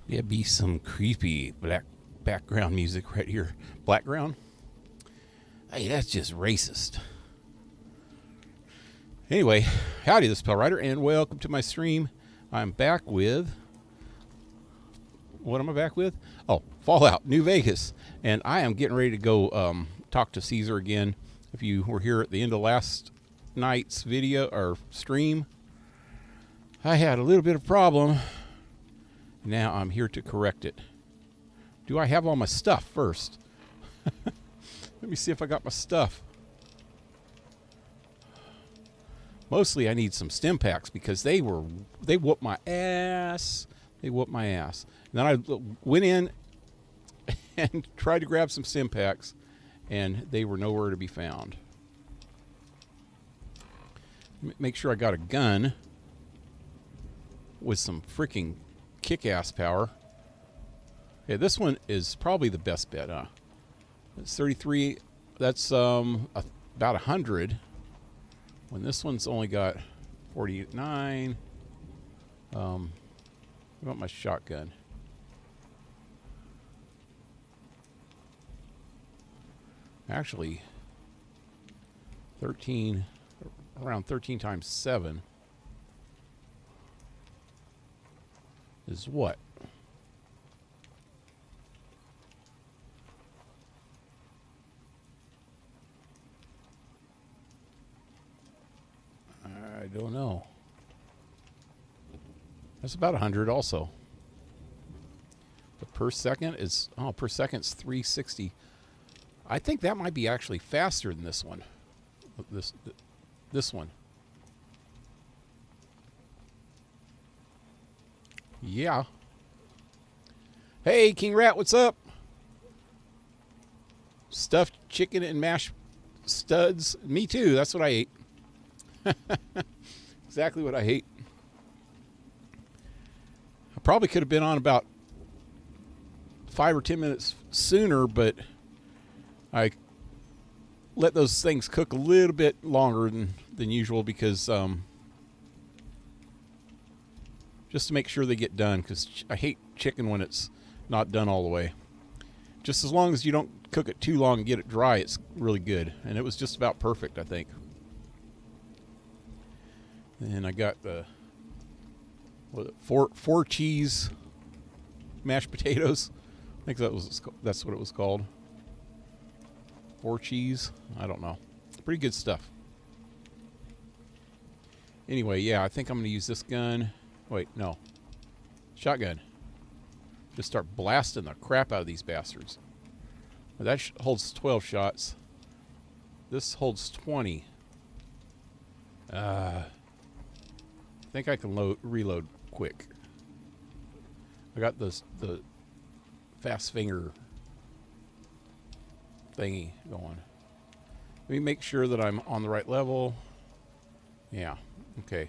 There'd be some creepy black background music right here. Blackground? Hey, that's just racist. Anyway, howdy, this is Pell Rider, and welcome to my stream. I'm back with... What am I back with? Oh, Fallout, New Vegas. And I am getting ready to go talk to Caesar again. If you were here at the end of last night's video or stream, I had a little bit of problem. Now I'm here to correct it. Do I have all my stuff first? Let me see if I got my stuff. Mostly I need some stim packs because they whooped my ass. They whooped my ass. And then I went in and tried to grab some stim packs, and they were nowhere to be found. Make sure I got a gun with some freaking kick-ass power. Yeah, this one is probably the best bet, huh? It's 33. That's about 100. When this one's only got 49. What about my shotgun? Actually, 13, around 13 times 7 is what? I don't know. That's about 100 also. But per second is, per second's 360. I think that might be actually faster than this one. This one. Yeah. Hey, King Rat, what's up? Stuffed chicken and mashed studs. Me too. That's what I ate. Exactly what I hate. I probably could have been on about 5 or 10 minutes sooner, but I let those things cook a little bit longer than usual because just to make sure they get done, because I hate chicken when it's not done all the way. Just as long as you don't cook it too long and get it dry, it's really good. And it was just about perfect, I think. And I got the four cheese mashed potatoes. I think that's what it was called. 4 cheese. I don't know. Pretty good stuff. Anyway, yeah, I think I'm going to use this gun. Wait, no. Shotgun. Just start blasting the crap out of these bastards. Well, that holds 12 shots. This holds 20. I think I can reload quick. I got the fast finger thingy going. Let me make sure that I'm on the right level. Yeah, okay.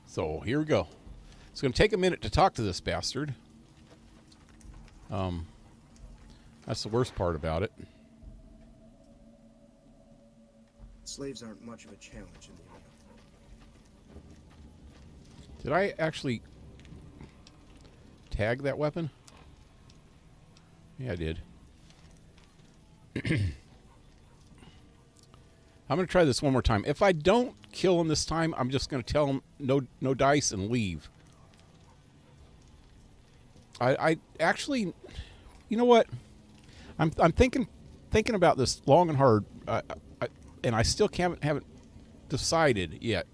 So here we go. It's going to take a minute to talk to this bastard. That's the worst part about it. Slaves aren't much of a challenge in the area. Did I actually tag that weapon? Yeah, I did. I'm going to try this one more time. If I don't kill him this time, I'm just going to tell him no dice and leave. I actually, you know what? I'm thinking about this long and hard. And I still haven't decided yet.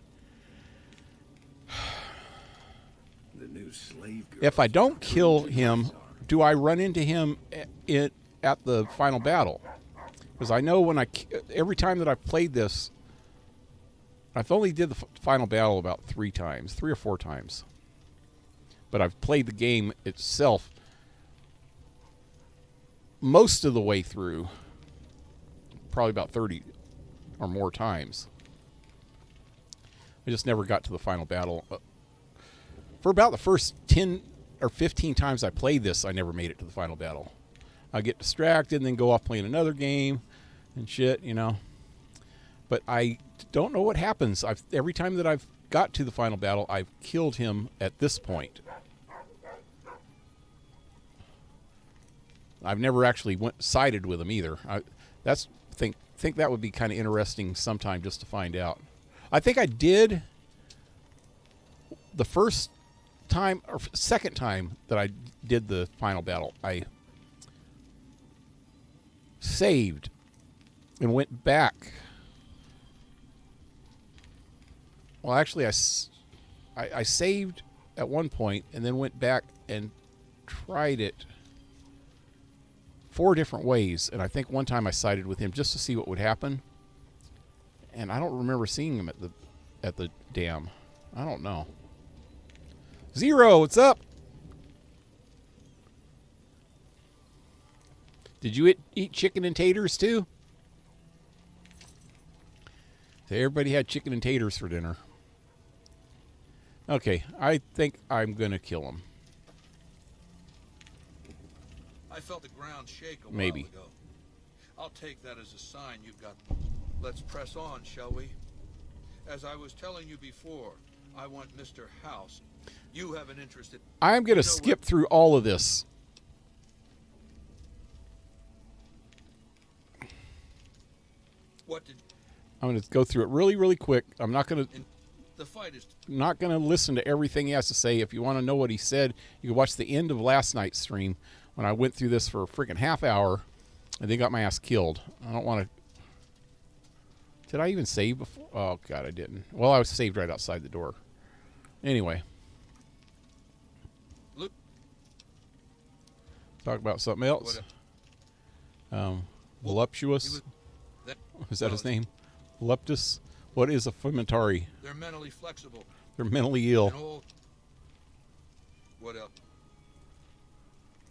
The new slave girl. If I don't kill him, do I run into him at the final battle? Because I know every time that I've played this, I've only did the final battle about 3 or 4 times. But I've played the game itself most of the way through, probably about 30 or more times. I just never got to the final battle. For about the first 10 or 15 times I played this, I never made it to the final battle. I get distracted and then go off playing another game and shit, you know. But I don't know what happens. Every time that I've got to the final battle, I've killed him at this point. I've never actually sided with him either. Think that would be kind of interesting sometime just to find out. I think I did the first time or second time that I did the final battle. I saved and went back. Well, actually, I saved at one point and then went back and tried it 4 different ways, and I think one time I sided with him just to see what would happen. And I don't remember seeing him at the dam. I don't know. Zero, what's up? Did you eat chicken and taters too? So everybody had chicken and taters for dinner. Okay, I think I'm gonna kill him. I felt the ground shake a Maybe. while ago. I'll take that as a sign you've got. Let's press on, shall we? As I was telling you before, I want Mr. House. You have an interest in... I'm gonna skip through all of this. What did... I'm gonna go through it really, really quick. I'm not gonna... The fight is... Not gonna listen to everything he has to say. If you want to know what he said, you can watch the end of last night's stream when I went through this for a freaking half hour and they got my ass killed. I don't want to... Did I even save before? Oh, God, I didn't. Well, I was saved right outside the door. Anyway. Look. Talk about something else. Voluptuous. Is that his name? Voluptus? What is a fementari? They're mentally flexible. They're mentally ill. And all... What else?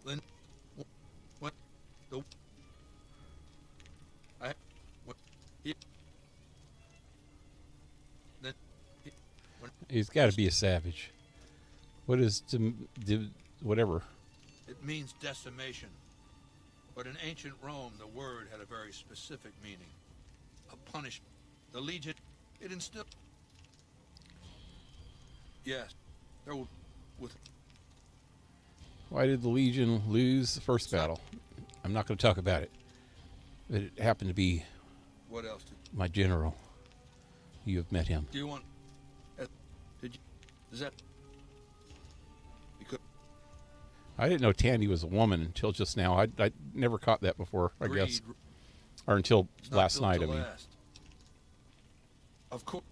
Lynn... What? The... I... What? He... Then... He... When... He's got to be a savage. What is... whatever. It means decimation. But in ancient Rome, the word had a very specific meaning. A punishment. The Legion, it instilled... Yes, there will... With... Why did the Legion lose the first battle? I'm not going to talk about it. But it happened to be... What else? My general. You have met him. Do you want... Did you... Is that... Because... I didn't know Tandy was a woman until just now. I never caught that before, I guess. Or until last night, I mean. Of course.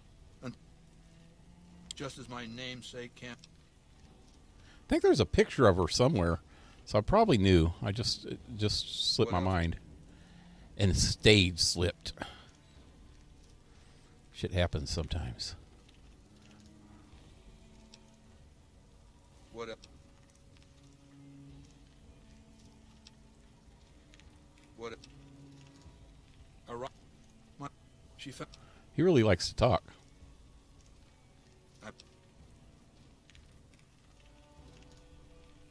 Just as my namesake can't... I think there's a picture of her somewhere. So I probably knew. It just slipped my mind. And the stage slipped. Shit happens sometimes. What else? What else? She found... He really likes to talk.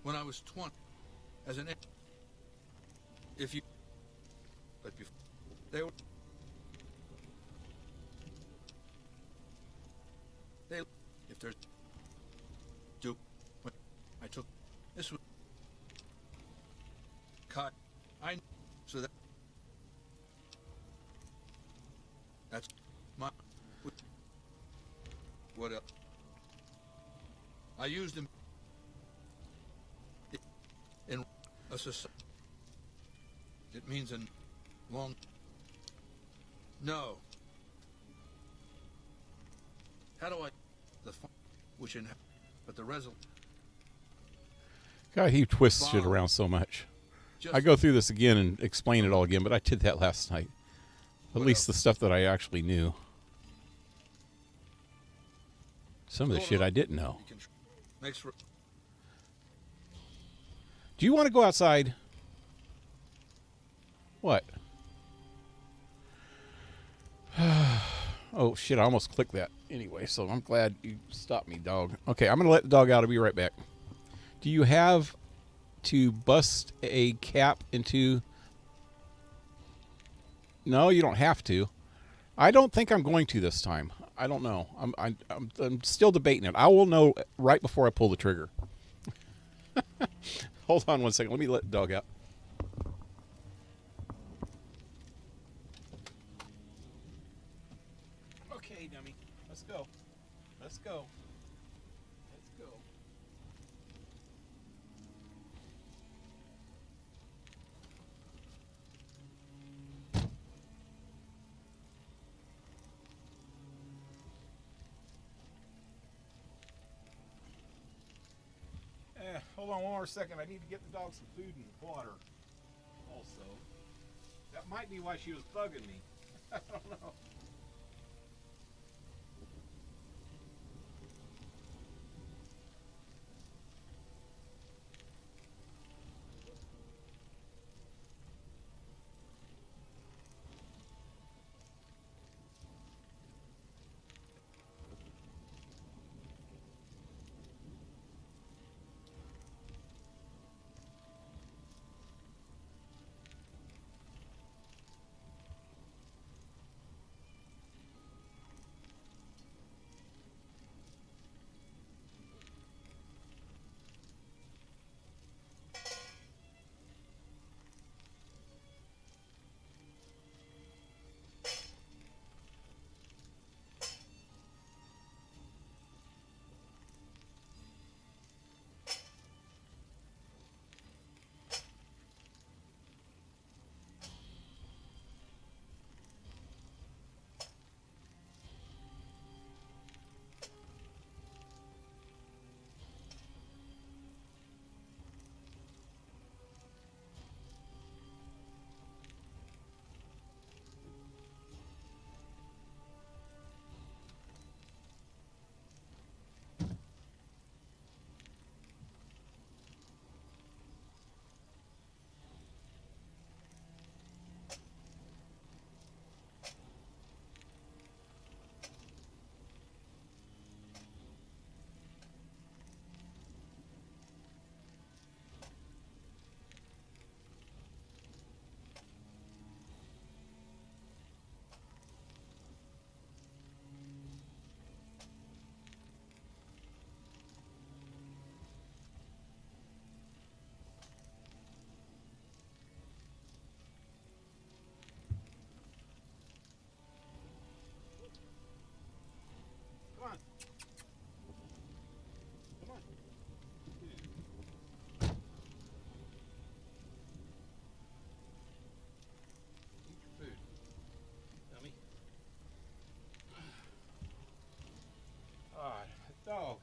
When I was 20, as an... If you... But before... They were... They... If there's... Do... When I took... This was... Cut... I... So that... That's... My... What else? I used him... In a society. It means a long... No. How do I... The... Which in... But the result... God, he twists shit around so much. I go through this again and explain it all again, but I did that last night. At least the stuff that I actually knew. Some of the shit I didn't know. Do you want to go outside? What? Oh, shit, I almost clicked that. Anyway, so I'm glad you stopped me, dog. Okay, I'm going to let the dog out. I'll be right back. Do you have to bust a cap into... No, you don't have to. I don't think I'm going to this time. I don't know. I'm still debating it. I will know right before I pull the trigger. Hold on one second. Let me let the dog out. Okay, dummy. Let's go. Let's go. Let's go. Hold on one more second. I need to get the dog some food and water. Also, that might be why she was bugging me. I don't know. Come on. Come on. Eat your food. Dummy. Ah, dog.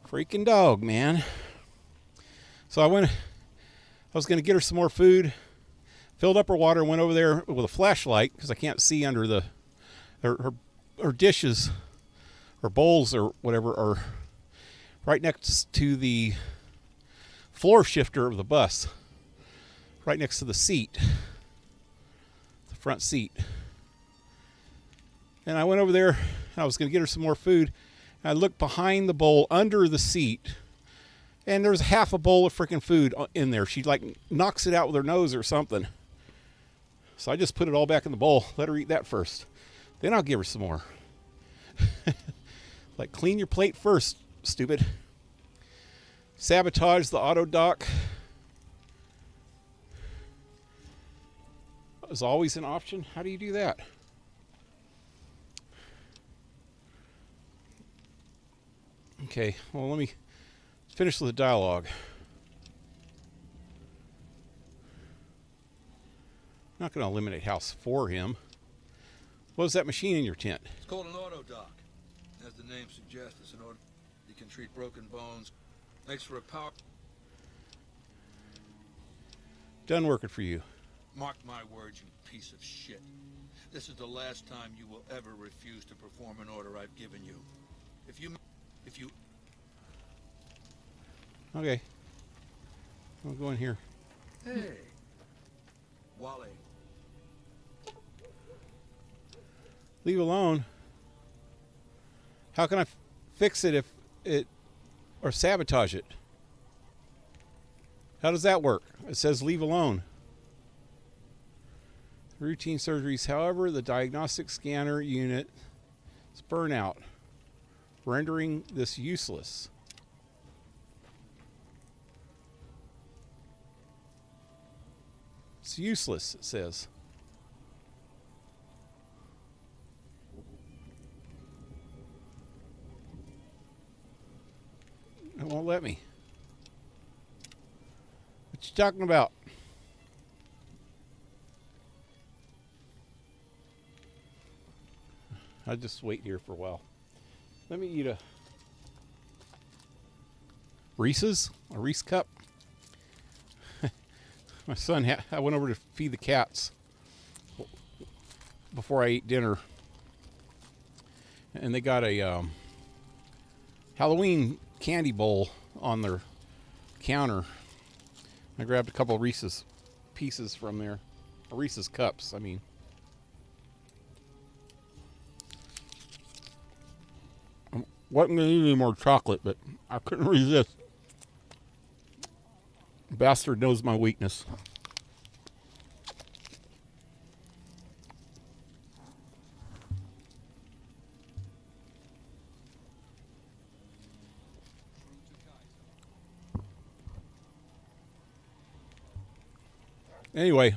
Freaking dog, man. So I was going to get her some more food, filled up her water, and went over there with a flashlight because I can't see under her dishes, or bowls or whatever, are right next to the floor shifter of the bus, right next to the seat, the front seat. And I went over there, and I was going to get her some more food, and I looked behind the bowl under the seat, and there's half a bowl of freaking food in there. She like knocks it out with her nose or something. So I just put it all back in the bowl. Let her eat that first. Then I'll give her some more. Like, clean your plate first, stupid. Sabotage the auto dock is always an option. How do you do that? Okay, well, let me finish the dialogue. I'm not going to eliminate house for him. What is that machine in your tent? It's called an auto dock. As the name suggests, it's an auto. You can treat broken bones. Makes for a power. Done working for you. Mark my words, you piece of shit. This is the last time you will ever refuse to perform an order I've given you. If you... Okay. I'll go in here. Hey. Wally. Leave alone. How can I fix it if it... or sabotage it? How does that work? It says leave alone. Routine surgeries. However, the diagnostic scanner unit is burnout, rendering this useless. It's useless, it says. It won't let me. What you talking about? I'll just wait here for a while. Let me eat a Reese's, a Reese cup. My son, I went over to feed the cats before I ate dinner, and they got a Halloween candy bowl on their counter. I grabbed a couple of Reese's pieces from there, Reese's cups, I mean. Wasn't going to eat any more chocolate, but I couldn't resist. Bastard knows my weakness. Anyway,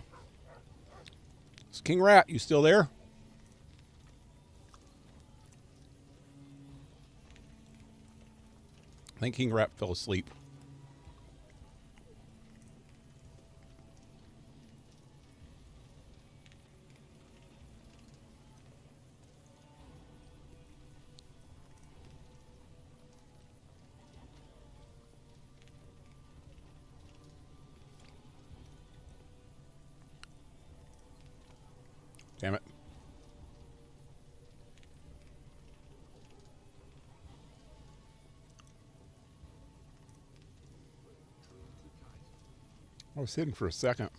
it's King Rat. You still there? I think King Rat fell asleep. Damn it. I was hidden for a second.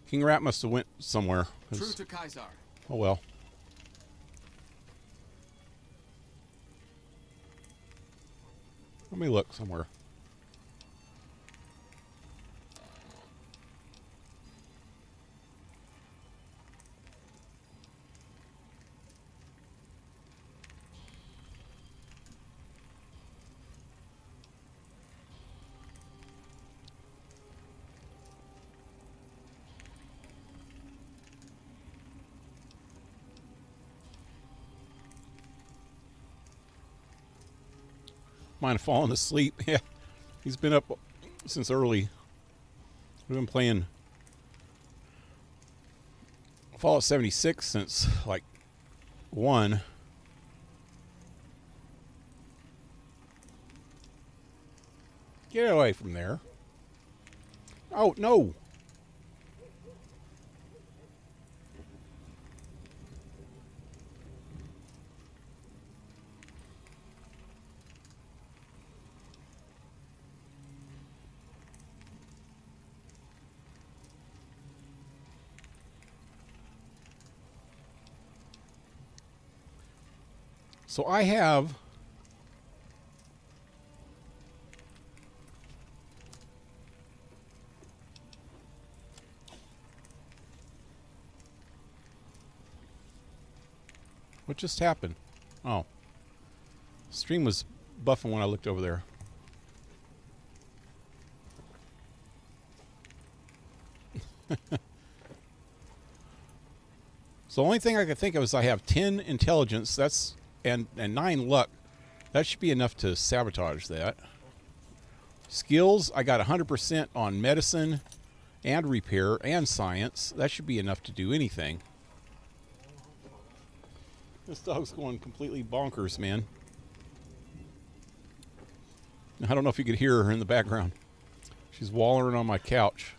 King Rat must have went somewhere. True to Kaiser. Oh well. Let me look somewhere. Might have fallen asleep. Yeah, he's been up since early. We've been playing Fallout 76 since like 1. Get away from there. Oh, no. So I have what just happened? Oh. Stream was buffing when I looked over there. So the only thing I could think of is I have 10 intelligence, that's and 9 luck. That should be enough to sabotage that. Skills, I got 100% on medicine and repair and science. That should be enough to do anything. This dog's going completely bonkers, man. I don't know if you could hear her in the background. She's wallowing on my couch.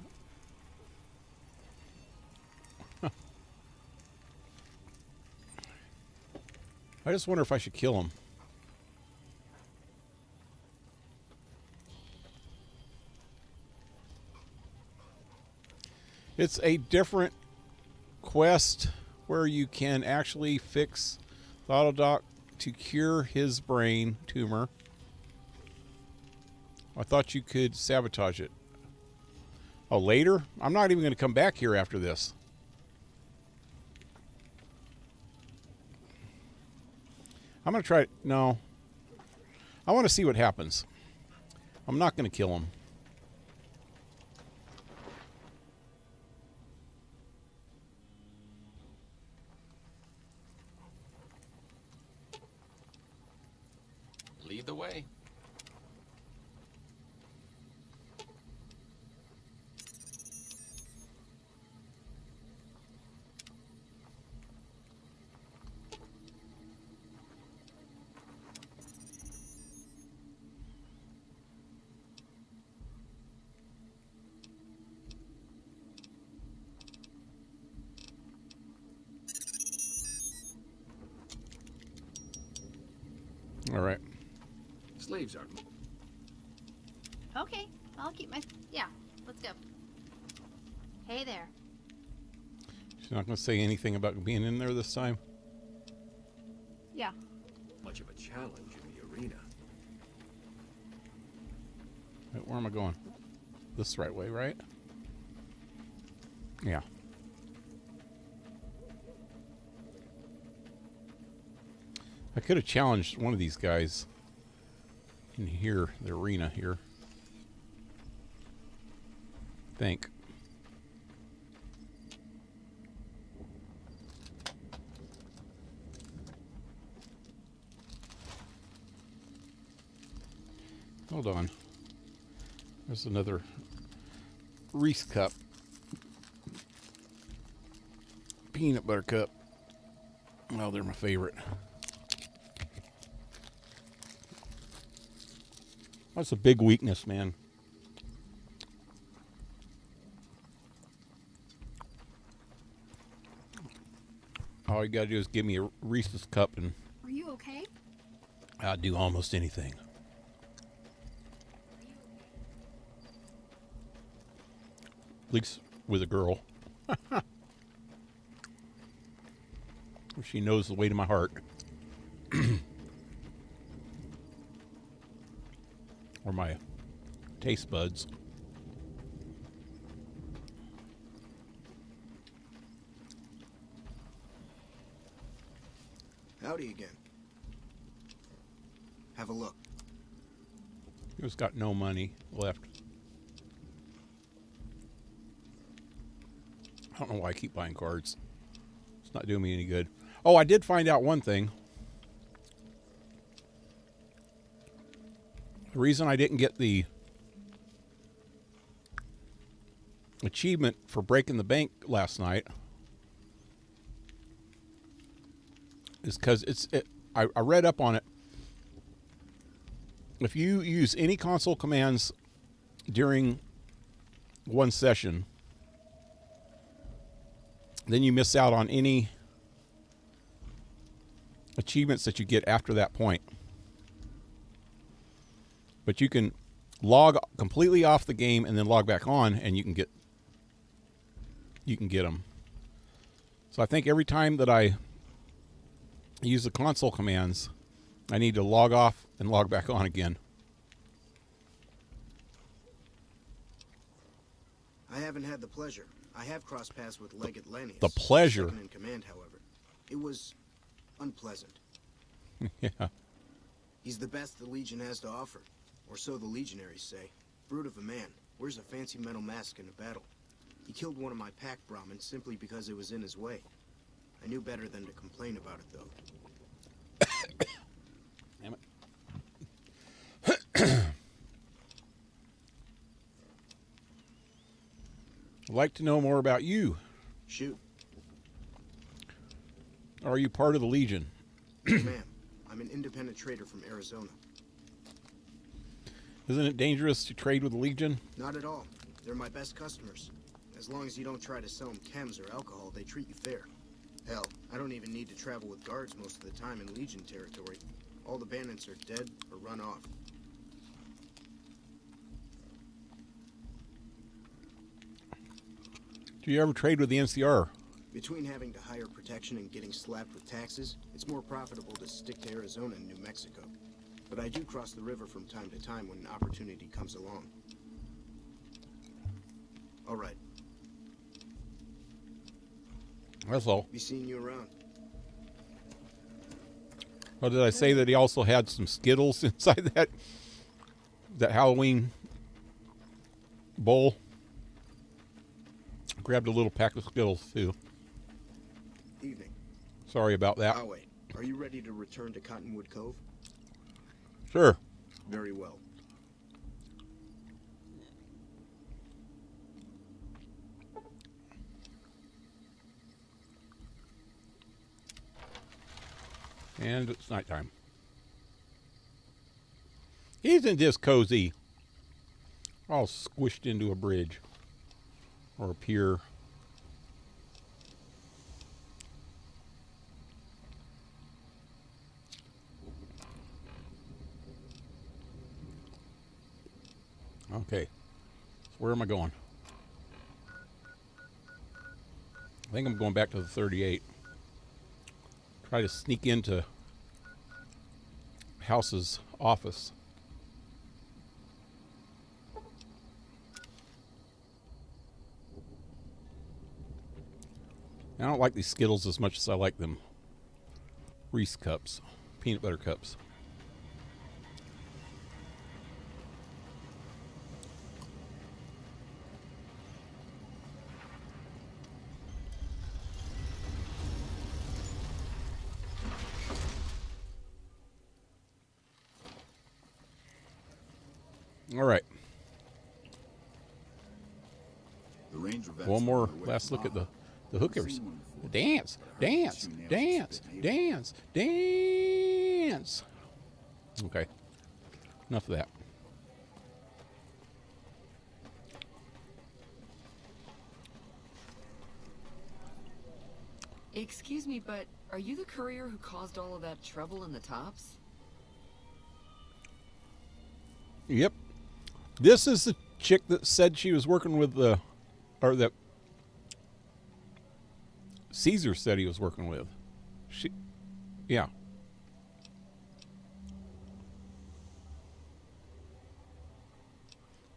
I just wonder if I should kill him. It's a different quest where you can actually fix the Autodoc to cure his brain tumor. I thought you could sabotage it. Oh, later? I'm not even going to come back here after this. I'm going to try... No. I want to see what happens. I'm not going to kill him. Lead the way. All right. Slaves aren't. Okay, I'll keep my... Yeah, let's go. Hey there. She's not going to say anything about being in there this time. Yeah. Much of a challenge in the arena. Wait, where am I going? This right way, right? Yeah. I could have challenged one of these guys in here, the arena here. Think. Hold on. There's another Reese cup. Peanut butter cup. Oh, they're my favorite. That's a big weakness, man. All you gotta do is give me a Reese's cup and Are you okay? I'll do almost anything. At least with a girl. She knows the way to my heart. Or my taste buds. Howdy again. Have a look. He's got no money left. I don't know why I keep buying cards. It's not doing me any good. Oh, I did find out one thing. The reason I didn't get the achievement for breaking the bank last night is because I read up on it. If you use any console commands during one session, then you miss out on any achievements that you get after that point. But you can log completely off the game and then log back on, and you can get them. So I think every time that I use the console commands, I need to log off and log back on again. I haven't had the pleasure. I have crossed paths with Legate Lanius. The pleasure? Second in command, however. It was unpleasant. Yeah. He's the best the Legion has to offer. Or so the Legionaries say. Brute of a man. Wears a fancy metal mask in a battle. He killed one of my pack Brahmins simply because it was in his way. I knew better than to complain about it, though. Damn it. I'd like to know more about you. Shoot. Are you part of the Legion? Ma'am, I'm an independent trader from Arizona. Isn't it dangerous to trade with the Legion? Not at all. They're my best customers. As long as you don't try to sell them chems or alcohol, they treat you fair. Hell, I don't even need to travel with guards most of the time in Legion territory. All the bandits are dead or run off. Do you ever trade with the NCR? Between having to hire protection and getting slapped with taxes, it's more profitable to stick to Arizona and New Mexico. But I do cross the river from time to time when an opportunity comes along. All right. That's all. Be seeing you around. Oh, did I say that he also had some Skittles inside that Halloween bowl? Grabbed a little pack of Skittles too. Evening. Sorry about that. I'll wait. Are you ready to return to Cottonwood Cove? Sure. Very well. And it's nighttime. Isn't this cozy? All squished into a bridge or a pier. Okay, so where am I going? I think I'm going back to the 38. Try to sneak into House's office. I don't like these Skittles as much as I like them Reese cups, peanut butter cups. All right. The Ranger vets One more are on their way last from look at the Baja. hookers. I've seen one before. Dance, I heard that dance, shoe nails dance, fit dance, dance. Okay. Enough of that. Excuse me, but are you the courier who caused all of that trouble in the tops? Yep. This is the chick that said she was working with the, or that Caesar said he was working with. Yeah.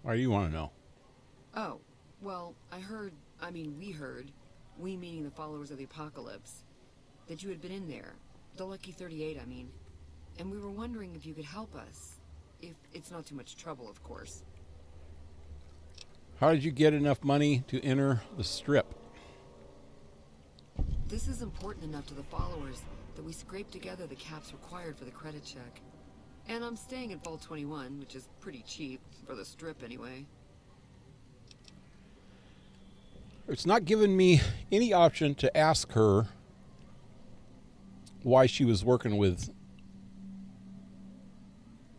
Why do you want to know? Oh, well, we heard, we meaning the followers of the apocalypse, that you had been in there. The Lucky 38, I mean. And we were wondering if you could help us. If it's not too much trouble, of course. How did you get enough money to enter the strip? This is important enough to the followers that we scraped together the caps required for the credit check. And I'm staying at Vault 21, which is pretty cheap, for the strip anyway. It's not giving me any option to ask her why she was working with...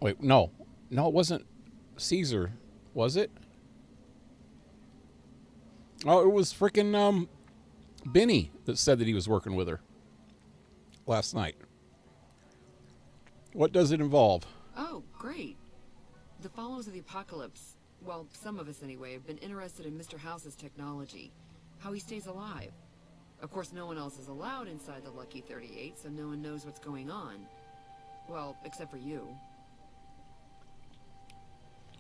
Wait, no. No, it wasn't Caesar, was it? Oh, it was frickin' Benny that said that he was working with her last night. What does it involve? Oh, great. The followers of the apocalypse, well, some of us anyway, have been interested in Mr. House's technology, how he stays alive. Of course, no one else is allowed inside the Lucky 38, so no one knows what's going on. Well, except for you.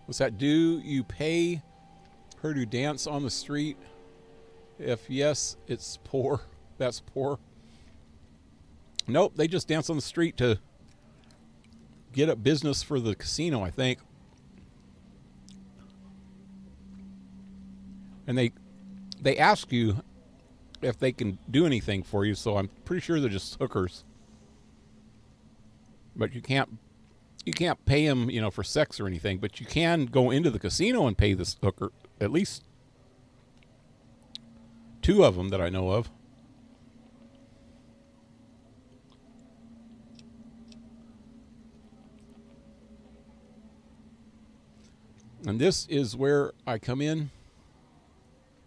What's that? Do you pay her to dance on the street? If yes, it's poor. That's poor. Nope, they just dance on the street to get up business for the casino, I think. And they ask you if they can do anything for you, so I'm pretty sure they're just hookers. But you can't pay them, for sex or anything, but you can go into the casino and pay this hooker. At least 2 of them that I know of. And this is where I come in.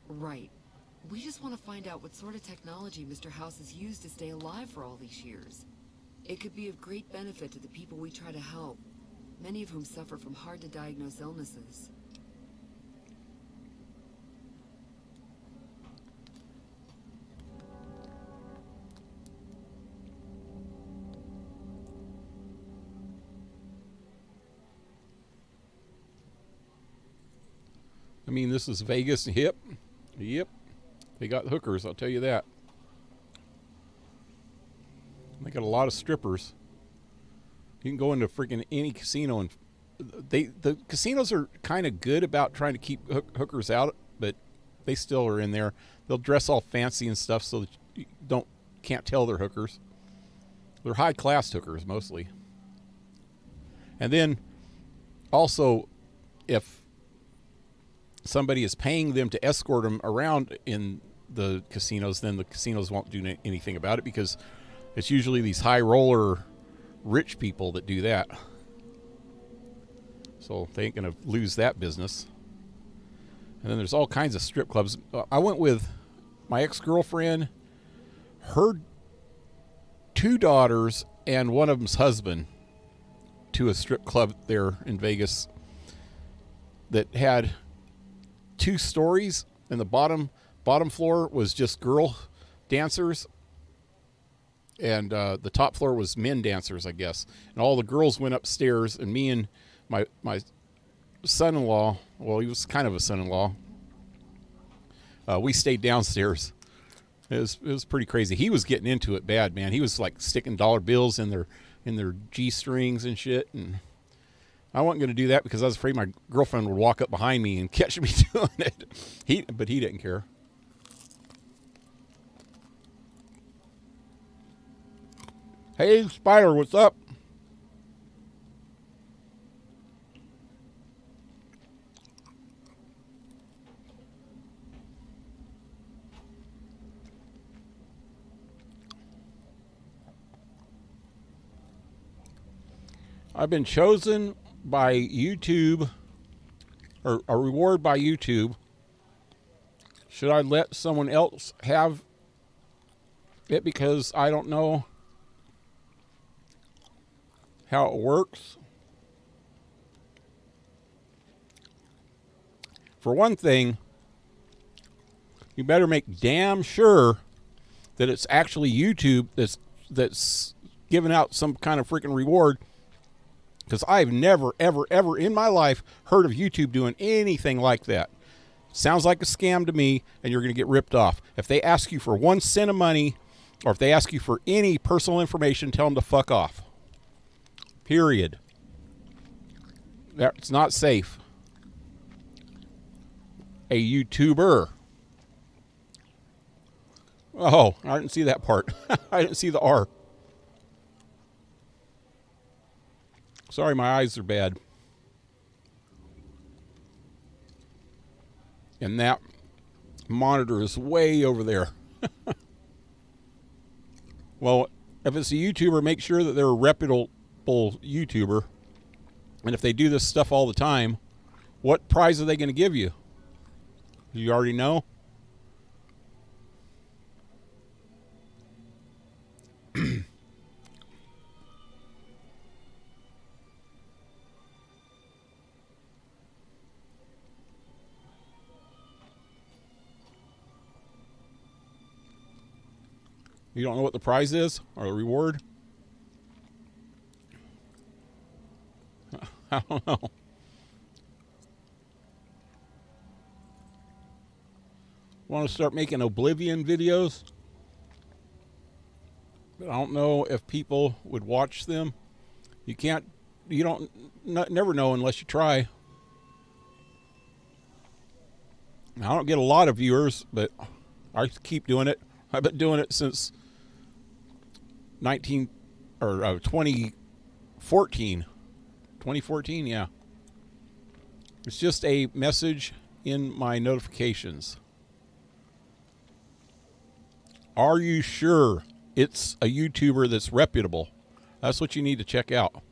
Right. We just want to find out what sort of technology Mr. House has used to stay alive for all these years. It could be of great benefit to the people we try to help, many of whom suffer from hard-to-diagnose illnesses. I mean, this is Vegas. Yep. They got hookers, I'll tell you that. They got a lot of strippers. You can go into freaking any casino, and the casinos are kind of good about trying to keep hookers out, but they still are in there. They'll dress all fancy and stuff so that you can't tell they're hookers. They're high class hookers mostly. And then also, if somebody is paying them to escort them around in the casinos, then the casinos won't do anything about it, because it's usually these high roller rich people that do that. So they ain't going to lose that business. And then there's all kinds of strip clubs. I went with my ex-girlfriend, her 2 daughters, and one of them's husband to a strip club there in Vegas that had 2 stories, and the bottom floor was just girl dancers, and the top floor was men dancers, I guess. And all the girls went upstairs, and me and my son-in-law, well, he was kind of a son-in-law, we stayed downstairs. It was pretty crazy. He was getting into it bad, man. He was like sticking dollar bills in their G-strings and shit, and I wasn't going to do that because I was afraid my girlfriend would walk up behind me and catch me doing it. But he didn't care. Hey, Spider, what's up? I've been chosen by YouTube, or a reward by YouTube. Should I let someone else have it because I don't know how it works? For one thing, you better make damn sure that it's actually YouTube that's giving out some kind of freaking reward. Because I've never, ever, ever in my life heard of YouTube doing anything like that. Sounds like a scam to me, and you're going to get ripped off. If they ask you for 1 cent of money, or if they ask you for any personal information, tell them to fuck off. Period. That's not safe. A YouTuber. Oh, I didn't see that part. I didn't see the R. Sorry, my eyes are bad. And that monitor is way over there. Well, if it's a YouTuber, make sure that they're a reputable YouTuber. And if they do this stuff all the time, what prize are they going to give you? You already know? You don't know what the prize is or the reward? I don't know. Want to start making Oblivion videos? But I don't know if people would watch them. You don't never know unless you try. I don't get a lot of viewers, but I keep doing it. I've been doing it since 2014. 2014, yeah. It's just a message in my notifications. Are you sure it's a YouTuber that's reputable? That's what you need to check out.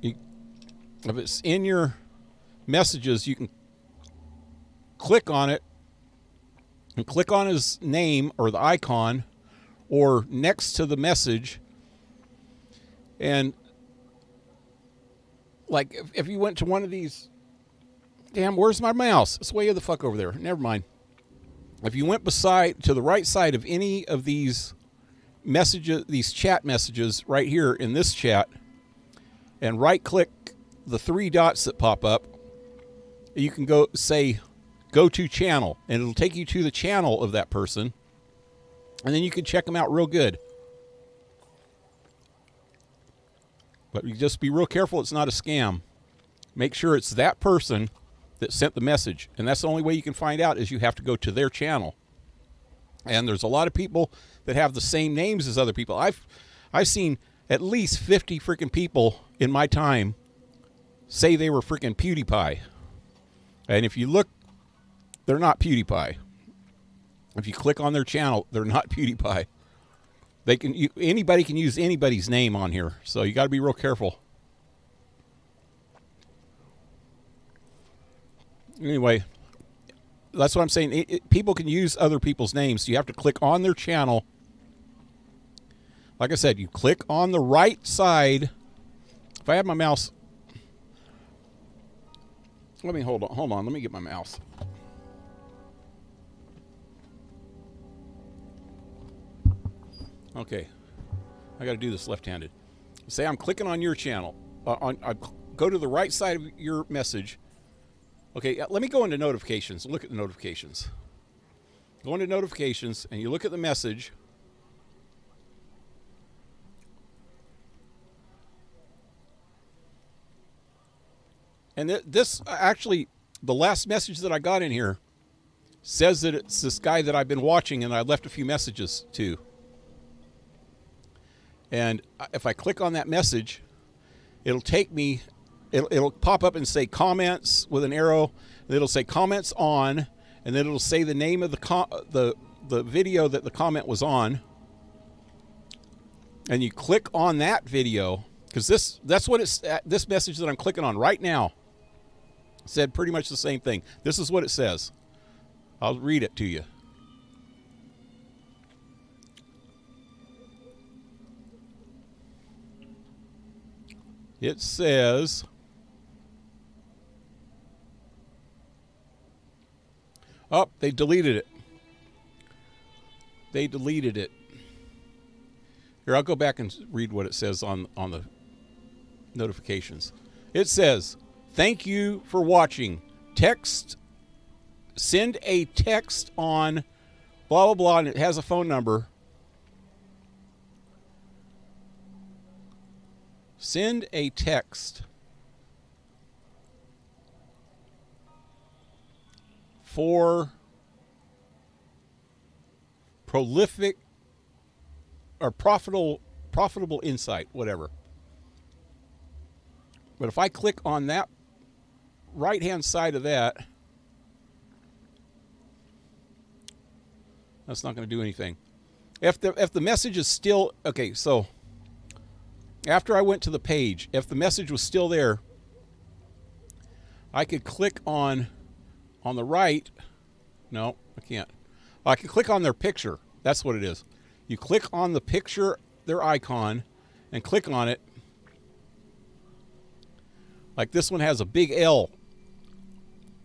If it's in your messages, you can click on it and click on his name or the icon or next to the message. And like if you went to one of these, damn, where's my mouse? It's way the fuck over there. Never mind. If you went to the right side of any of these messages, these chat messages right here in this chat, and right-click the 3 dots that pop up. You can go to channel, and it'll take you to the channel of that person, and then you can check them out real good. But you just be real careful it's not a scam. Make sure it's that person that sent the message, and that's the only way you can find out is you have to go to their channel. And there's a lot of people that have the same names as other people. I've seen at least 50 freaking people in my time say they were freaking PewDiePie. And if you look, they're not PewDiePie. If you click on their channel, they're not PewDiePie. Anybody can use anybody's name on here, so you got to be real careful. Anyway, that's what I'm saying. People can use other people's names. So you have to click on their channel. Like I said, you click on the right side. If I had my mouse, hold on. Let me get my mouse. Okay, I got to do this left-handed. Say I'm clicking on your channel. I go to the right side of your message. Okay, let me go into notifications. Look at the notifications. Go into notifications, and you look at the message. And this actually, the last message that I got in here says that it's this guy that I've been watching, and I left a few messages to. And if I click on that message, it'll take me, it'll pop up and say comments with an arrow. And it'll say comments on, and then it'll say the name of the video that the comment was on. And you click on that video, because that's what this message that I'm clicking on right now said pretty much the same thing. This is what it says. I'll read it to you. It says, oh, they deleted it. They deleted it. Here, I'll go back and read what it says on the notifications. It says, thank you for watching. Send a text on blah, blah, blah, and it has a phone number. Send a text for prolific or profitable insight, whatever. But if I click on that right-hand side of that, that's not going to do anything. If the message is still okay, so after I went to the page, if the message was still there, I could click on the right. No, I can't. I can click on their picture. That's what it is. You click on the picture, their icon, and click on it. Like this one has a big L,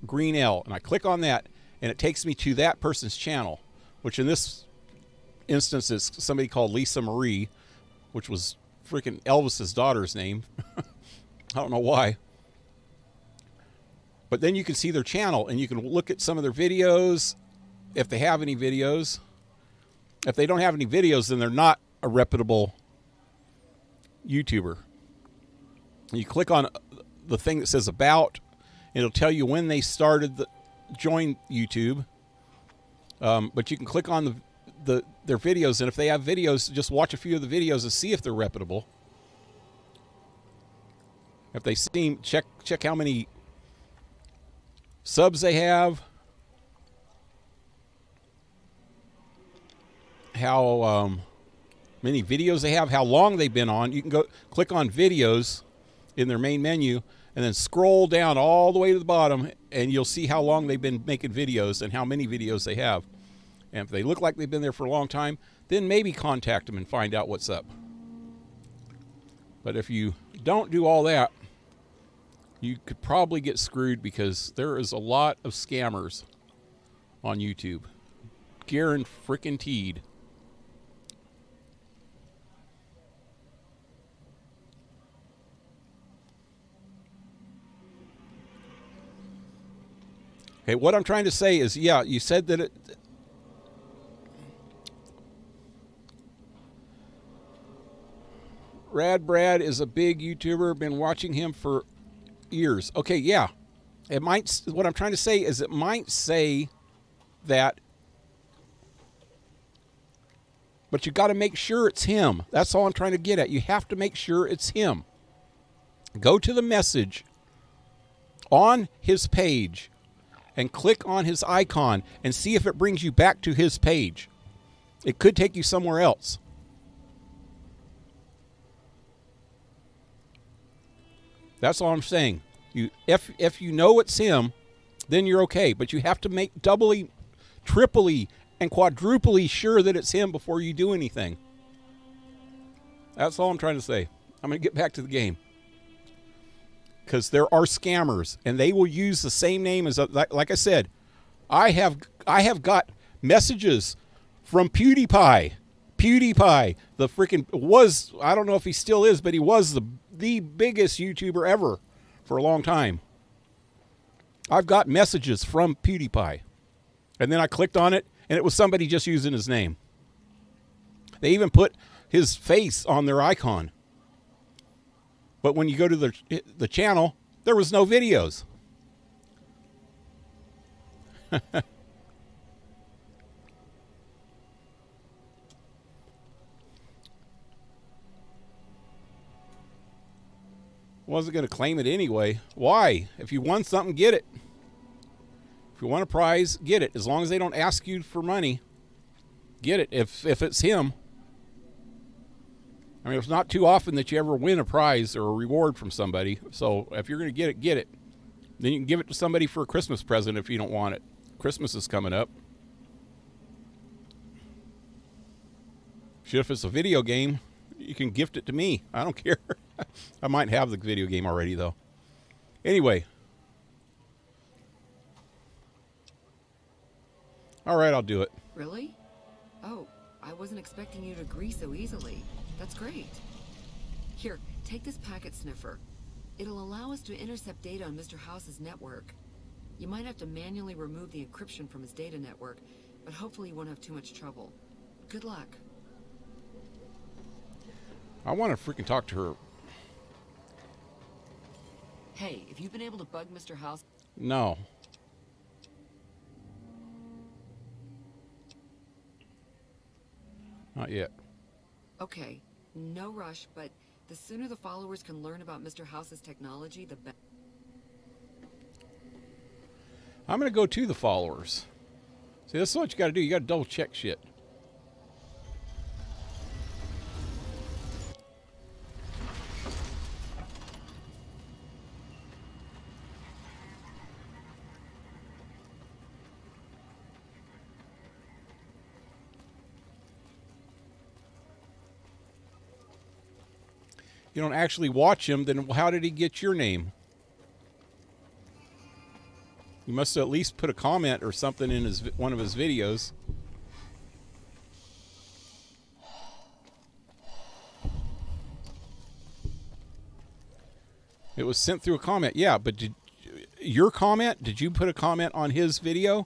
green L, and I click on that, and it takes me to that person's channel, which in this instance is somebody called Lisa Marie, which was freaking Elvis's daughter's name. I don't know why. But then you can see their channel, and you can look at some of their videos, if they have any videos. If they don't have any videos, then they're not a reputable YouTuber. You click on the thing that says about, it'll tell you when they started join YouTube. But you can click on their videos, and if they have videos, just watch a few of the videos and see if they're reputable. If they seem, check how many subs they have, how many videos they have, how long they've been on. You can go click on videos in their main menu, and then scroll down all the way to the bottom, and you'll see how long they've been making videos and how many videos they have. And if they look like they've been there for a long time, then maybe contact them and find out what's up. But if you don't do all that, you could probably get screwed, because there is a lot of scammers on YouTube. Guaranteed. Okay, what I'm trying to say is, yeah, you said that it... Rad Brad is a big YouTuber. Been watching him for years. Okay, yeah. It might... What I'm trying to say is it might say that... But you got to make sure it's him. That's all I'm trying to get at. You have to make sure it's him. Go to the message on his page and click on his icon and see if it brings you back to his page. It could take you somewhere else. That's all I'm saying. If you know it's him, then you're okay. But you have to make doubly, triply, and quadruply sure that it's him before you do anything. That's all I'm trying to say. I'm going to get back to the game. Because there are scammers, and they will use the same name as, like I said, I have got messages from PewDiePie. PewDiePie, the freaking was, I don't know if he still is, but he was the biggest YouTuber ever for a long time. I've got messages from PewDiePie. And then I clicked on it, and it was somebody just using his name. They even put his face on their icon. But when you go to the channel, there was no videos. Wasn't going to claim it anyway. Why? If you won something, get it. If you want a prize, get it. As long as they don't ask you for money, get it. If it's him. I mean, it's not too often that you ever win a prize or a reward from somebody. So if you're going to get it, get it. Then you can give it to somebody for a Christmas present if you don't want it. Christmas is coming up. Shit, if it's a video game, you can gift it to me. I don't care. I might have the video game already, though. Anyway. All right, I'll do it. Really? Oh, I wasn't expecting you to agree so easily. That's great. Here, take this packet sniffer. It'll allow us to intercept data on Mr. House's network. You might have to manually remove the encryption from his data network, but hopefully you won't have too much trouble. Good luck. I want to freaking talk to her. Hey, if you've been able to bug Mr. House... No. Not yet. Okay, no rush, but the sooner the followers can learn about Mr. House's technology, the better. I'm going to go to the followers. See, this is what you got to do. You got to double check shit. You don't actually watch him, then how did he get your name? You must have at least put a comment or something in one of his videos. It was sent through a comment. Yeah, but did you put a comment on his video?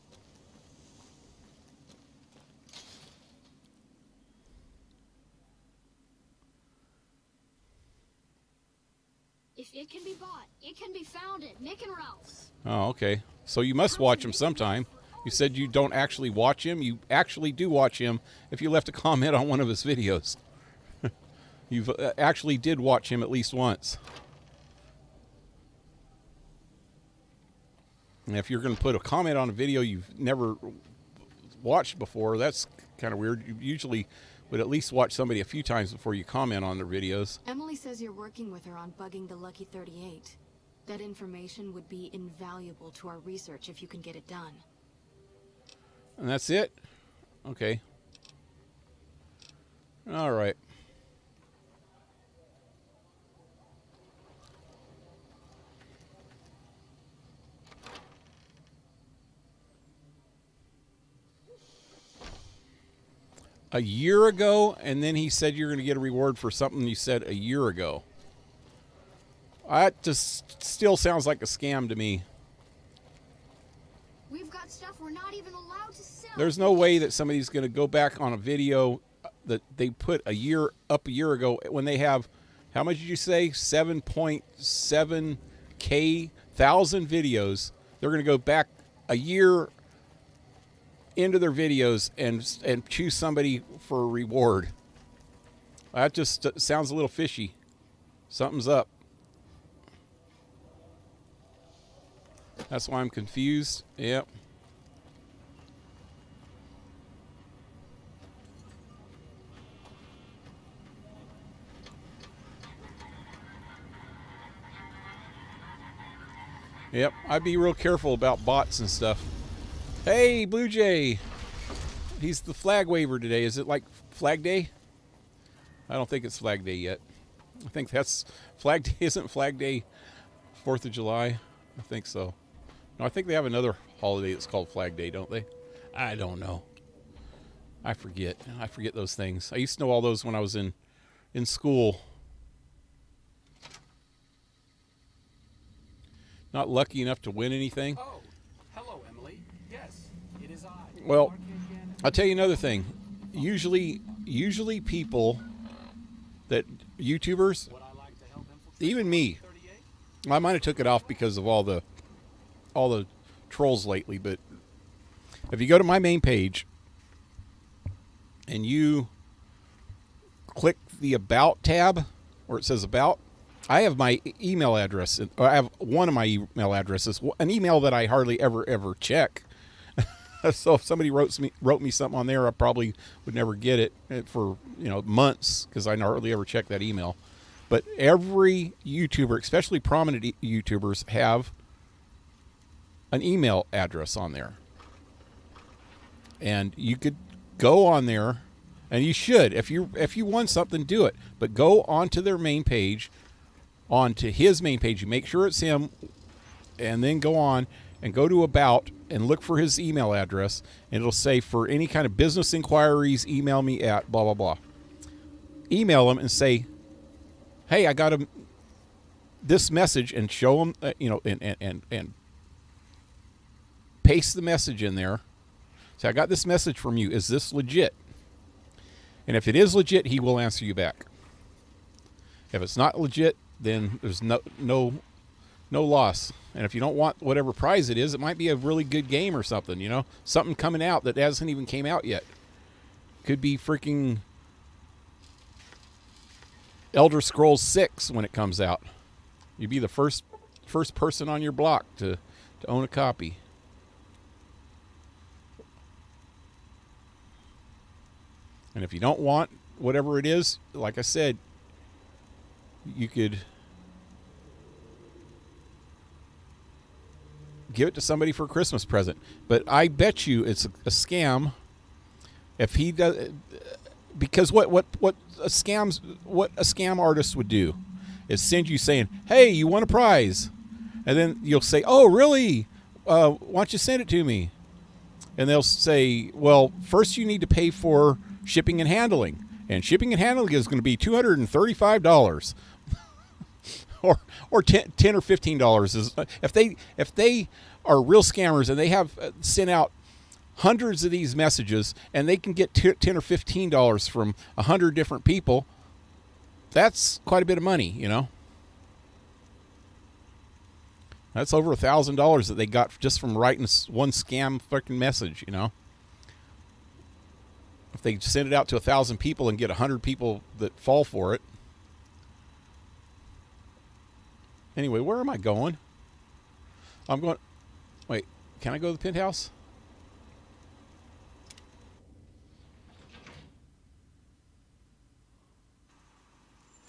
If it can be bought, it can be found at Nick and Ralph's. Oh, okay. So you must watch him sometime. You said you don't actually watch him. You actually do watch him if you left a comment on one of his videos. You've actually did watch him at least once. And if you're going to put a comment on a video you've never watched before, that's kind of weird. You usually would at least watch somebody a few times before you comment on their videos. Emily says you're working with her on bugging the Lucky 38. That information would be invaluable to our research if you can get it done. And that's it? Okay. All right. A year ago, and then he said you're going to get a reward for something you said a year ago. That just still sounds like a scam to me. bought stuff we're not even allowed to sell. There's no way that somebody's going to go back on a video that they put a year ago when they have, how much did you say? 7.7K thousand videos. They're going to go back a year into their videos and choose somebody for a reward. That just sounds a little fishy. Something's up. That's why I'm confused. Yep. Yep, I'd be real careful about bots and stuff. Hey, Blue Jay. He's the flag waver today. Is it like Flag Day? I don't think it's Flag Day yet. I think that's Flag Day. Isn't Flag Day 4th of July? I think so. No, I think they have another holiday that's called Flag Day, don't they? I don't know. I forget. I forget those things. I used to know all those when I was in school. Not lucky enough to win anything. Oh, hello, Emily. Yes, it is I. Well, I'll tell you another thing. Usually people that YouTubers, even me, I might have took it off because of all the trolls lately, but if you go to my main page and you click the About tab where it says About, I have my email address. I have one of my email addresses, an email that I hardly ever check. So if somebody wrote me something on there, I probably would never get it for months because I hardly ever check that email. But every YouTuber, especially prominent YouTubers, have an email address on there, and you could go on there, and you should if you want something, do it. But go onto their main page. Onto his main page, you make sure it's him, and then go on and go to About and look for his email address, and it'll say, for any kind of business inquiries, email me at blah blah blah. Email him and say, hey, I got this message, and show him and paste the message in there. Say, I got this message from you, is this legit? And if it is legit, he will answer you back. If it's not legit, then there's no loss. And if you don't want whatever prize it is, it might be a really good game or something, something coming out that hasn't even came out yet. Could be freaking Elder Scrolls 6 when it comes out. You'd be the first person on your block to own a copy. And if you don't want whatever it is, like I said, you could give it to somebody for a Christmas present. But I bet you it's a scam. If he does, because what a scam artist would do is send you saying, "Hey, you won a prize," and then you'll say, "Oh, really? Why don't you send it to me?" And they'll say, "Well, first you need to pay for shipping and handling, and shipping and handling is going to be $235." Or $10 or $15 is if they are real scammers and they have sent out hundreds of these messages and they can get $10 or $15 from 100 different people. That's quite a bit of money, That's over $1,000 that they got just from writing one scam fucking message, If they send it out to 1,000 people and get 100 people that fall for it. Anyway, where am I going? I'm going... Wait, can I go to the penthouse?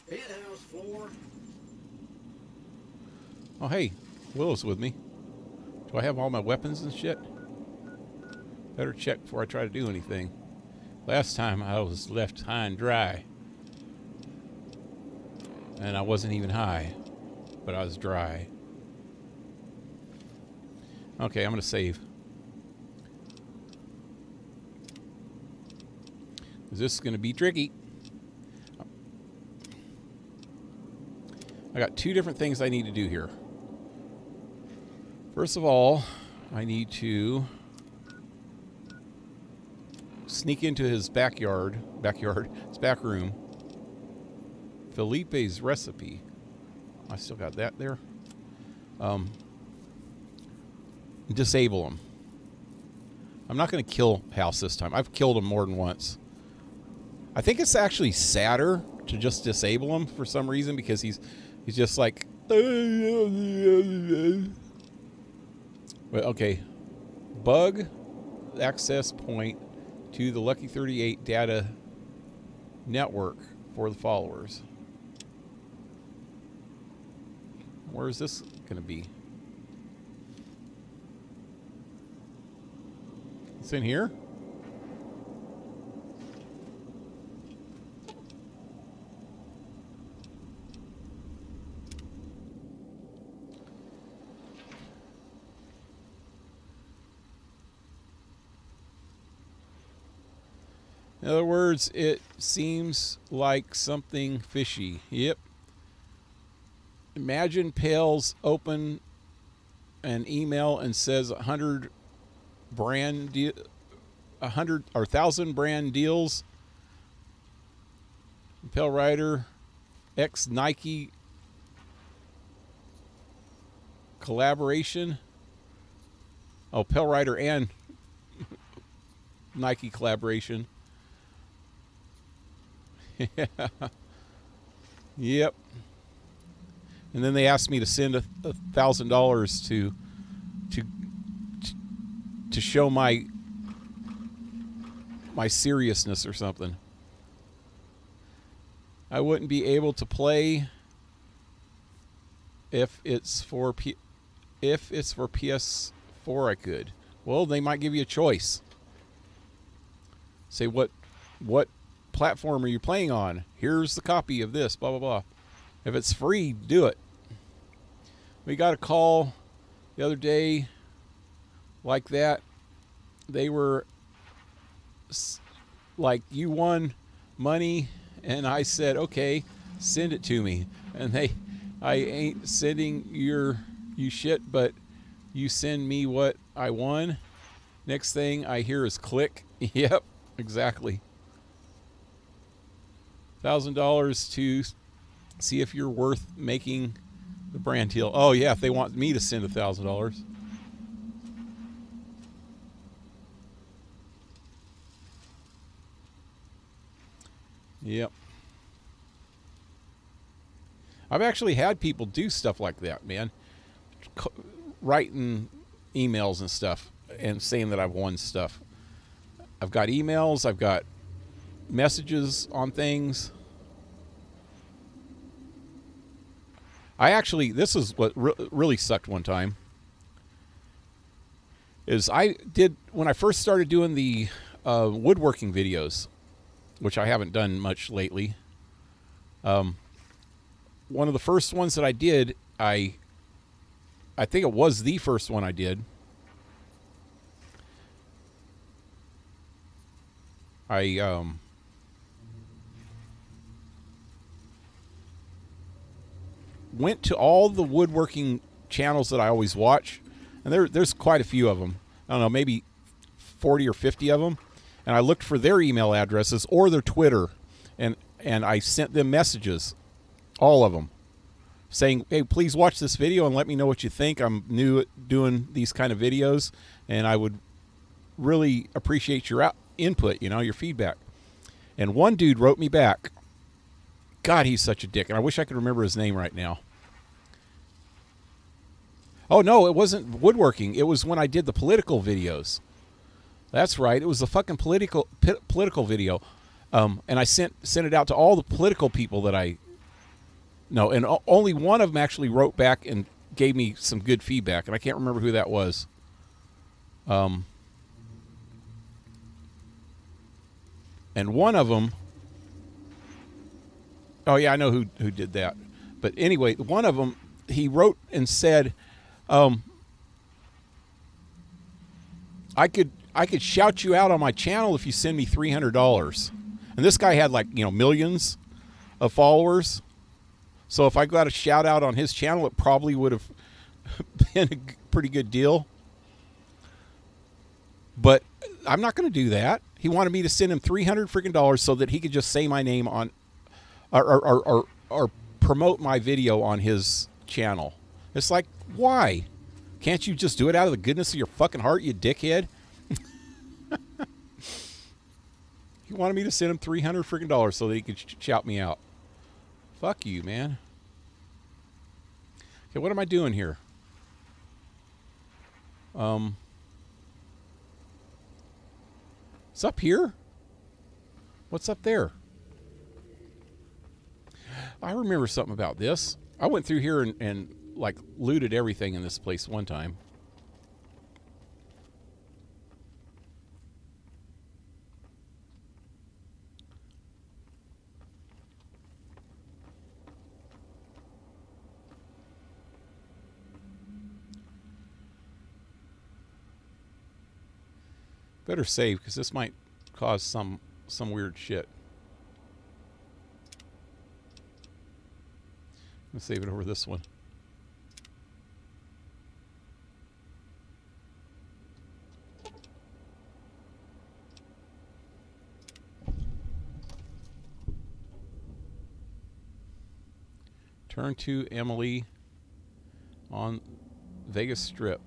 Penthouse 4. Oh, hey, Willow's with me. Do I have all my weapons and shit? Better check before I try to do anything. Last time I was left high and dry. And I wasn't even high. But I was dry. Okay, I'm going to save. This is going to be tricky. I got two different things I need to do here. First of all, I need to sneak into his back room. Felipe's recipe. I still got that there. Disable him. I'm not going to kill House this time. I've killed him more than once. I think it's actually sadder to just disable him for some reason, because he's just like... But okay. Bug access point to the Lucky 38 data network for the followers. Where is this going to be? It's in here? In other words, it seems like something fishy. Yep. Imagine Pales open an email and says 100 brand 100 or 1,000 brand deals. Pale Rider, ex Nike collaboration. Oh, Pale Rider and Nike collaboration. Yeah. Yep. And then they asked me to send $1,000 to show my seriousness or something. I wouldn't be able to play if it's for PS4. I could. Well, they might give you a choice. Say what platform are you playing on? Here's the copy of this, blah, blah, blah. If it's free, do it. We got a call the other day like that. They were like, you won money, and I said, okay, send it to me. And I ain't sending you shit, but you send me what I won. Next thing I hear is click. Yep, exactly. $1,000 to see if you're worth making the brand deal. Oh yeah, if they want me to send $1,000. Yep. I've actually had people do stuff like that, man. Writing emails and stuff and saying that I've won stuff. I've got emails, I've got messages on things. This is what really sucked one time. Is when I first started doing the woodworking videos, which I haven't done much lately. One of the first ones that I did, I think it was the first one I did. I went to all the woodworking channels that I always watch, and there's quite a few of them. I don't know, maybe 40 or 50 of them. And I looked for their email addresses or their Twitter, and I sent them messages, all of them, saying, hey, please watch this video and let me know what you think. I'm new at doing these kind of videos, and I would really appreciate your input, your feedback. And one dude wrote me back. God, he's such a dick, and I wish I could remember his name right now. Oh, no, it wasn't woodworking. It was when I did the political videos. That's right. It was the fucking political video. And I sent it out to all the political people that I know. And only one of them actually wrote back and gave me some good feedback. And I can't remember who that was. And one of them... Oh, yeah, I know who did that. But anyway, one of them, he wrote and said, I could shout you out on my channel if you send me $300. And this guy had millions of followers. So if I got a shout out on his channel, it probably would have been a pretty good deal. But I'm not going to do that. He wanted me to send him $300 freaking dollars so that he could just say my name on, or promote my video on his channel. It's like, why? Can't you just do it out of the goodness of your fucking heart, you dickhead? He wanted me to send him $300 freaking dollars so that he could shout me out. Fuck you, man. Okay, what am I doing here? It's up here? What's up there? I remember something about this. I went through here and like looted everything in this place one time. Better save, because this might cause some weird shit. Let's save it over this one. Turn to Emily on Vegas Strip.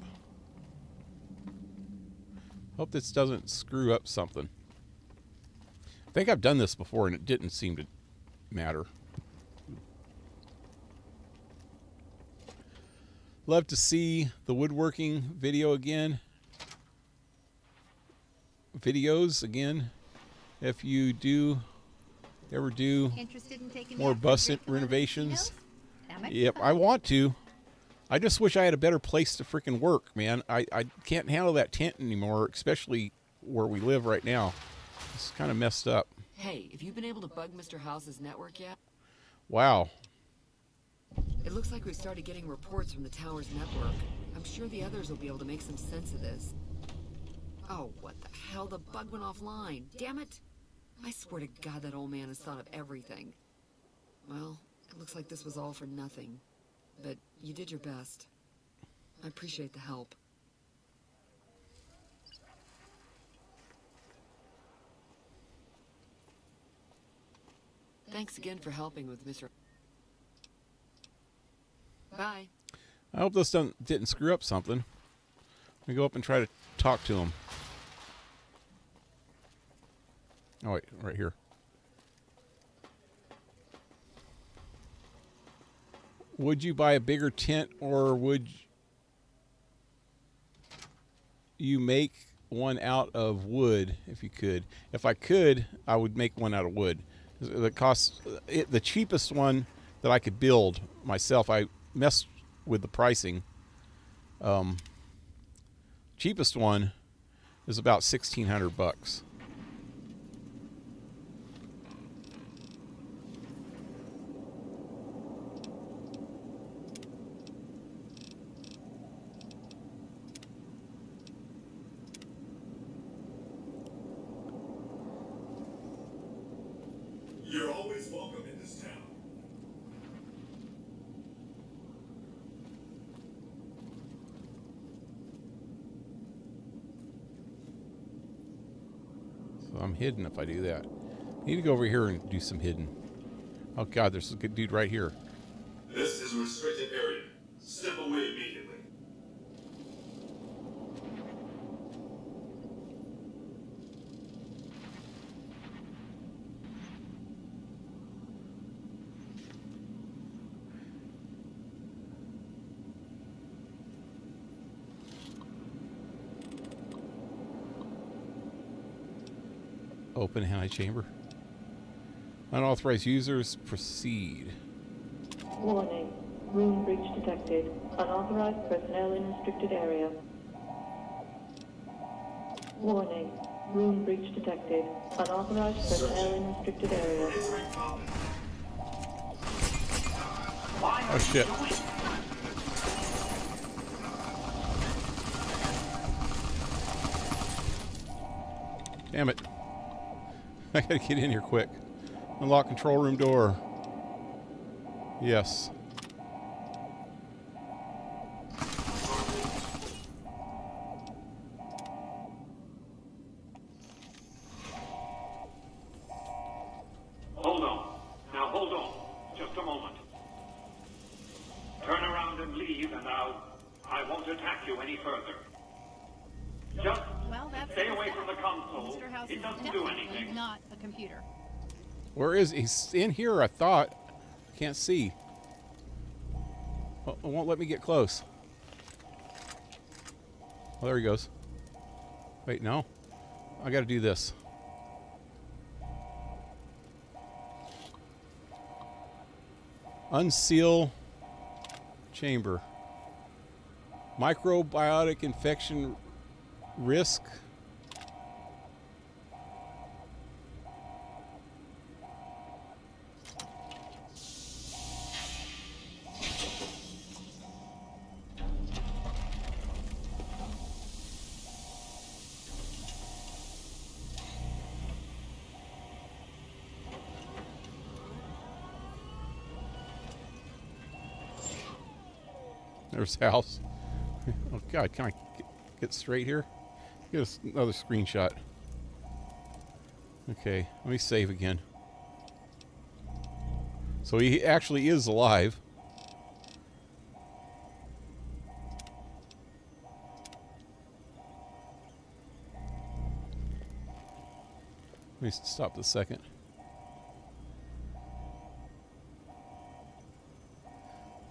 Hope this doesn't screw up something. I think I've done this before and it didn't seem to matter. Love to see the woodworking video again. Videos again. If you ever do Interested in taking more bus renovations. Yep, I want to. I just wish I had a better place to freaking work, man. I can't handle that tent anymore, especially where we live right now. It's kind of messed up. Hey, have you been able to bug Mr. House's network yet? Wow. It looks like we've started getting reports from the tower's network. I'm sure the others will be able to make some sense of this. Oh, what the hell? The bug went offline. Damn it! I swear to God that old man has thought of everything. Well, it looks like this was all for nothing. But you did your best. I appreciate the help. Thanks again for helping with Mr. Bye. I hope this didn't screw up something. Let me go up and try to talk to him. Oh, wait, right here. Would you buy a bigger tent, or would you make one out of wood if you could? If I could, I would make one out of wood. The cost, the cheapest one that I could build myself, I messed with the pricing. Cheapest one is about $1,600. You're always welcome in this town. So I'm hidden if I do that. I need to go over here and do some hidden. Oh God, there's a good dude right here. This is a restricted area. Step away immediately. Open high chamber. Unauthorized users proceed. Warning. Room breach detected. Unauthorized personnel in restricted area. Warning. Room breach detected. Unauthorized personnel in restricted area. Oh shit. Damn it. I gotta get in here quick. Unlock control room door. Yes. leave and I won't attack you any further. Just Well, that's stay away from the console. Mr. House It is doesn't do definitely anything. not a computer. Where is he? He's in here, I thought. Can't see. Oh, it won't let me get close. Oh, there he goes. Wait, no. I got to do this. Unseal chamber. Microbiotic infection risk. There's House. Oh God, can I get straight here? Get us another screenshot. Okay, let me save again. So he actually is alive. Let me stop the second.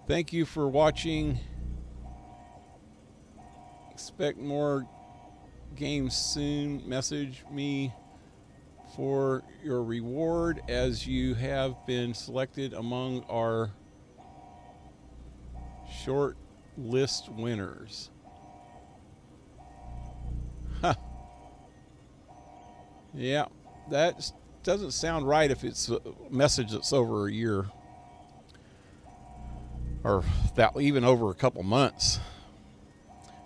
Thank you for watching. Expect more games soon. Message me for your reward as you have been selected among our short list winners. Huh. Yeah, that doesn't sound right if it's a message that's over a year. Or that even over a couple months.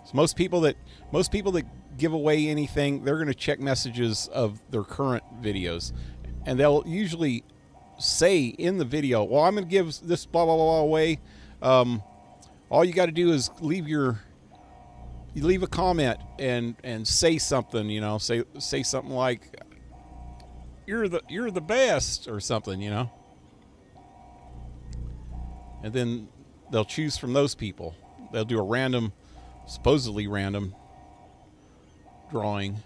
So most people that give away anything, they're going to check messages of their current videos, and they'll usually say in the video, "Well, I'm going to give this blah blah blah away." All you got to do is leave a comment and say something. You know, say something like, "You're the best" or something. You know, and then they'll choose from those people. They'll do a random, supposedly random drawing.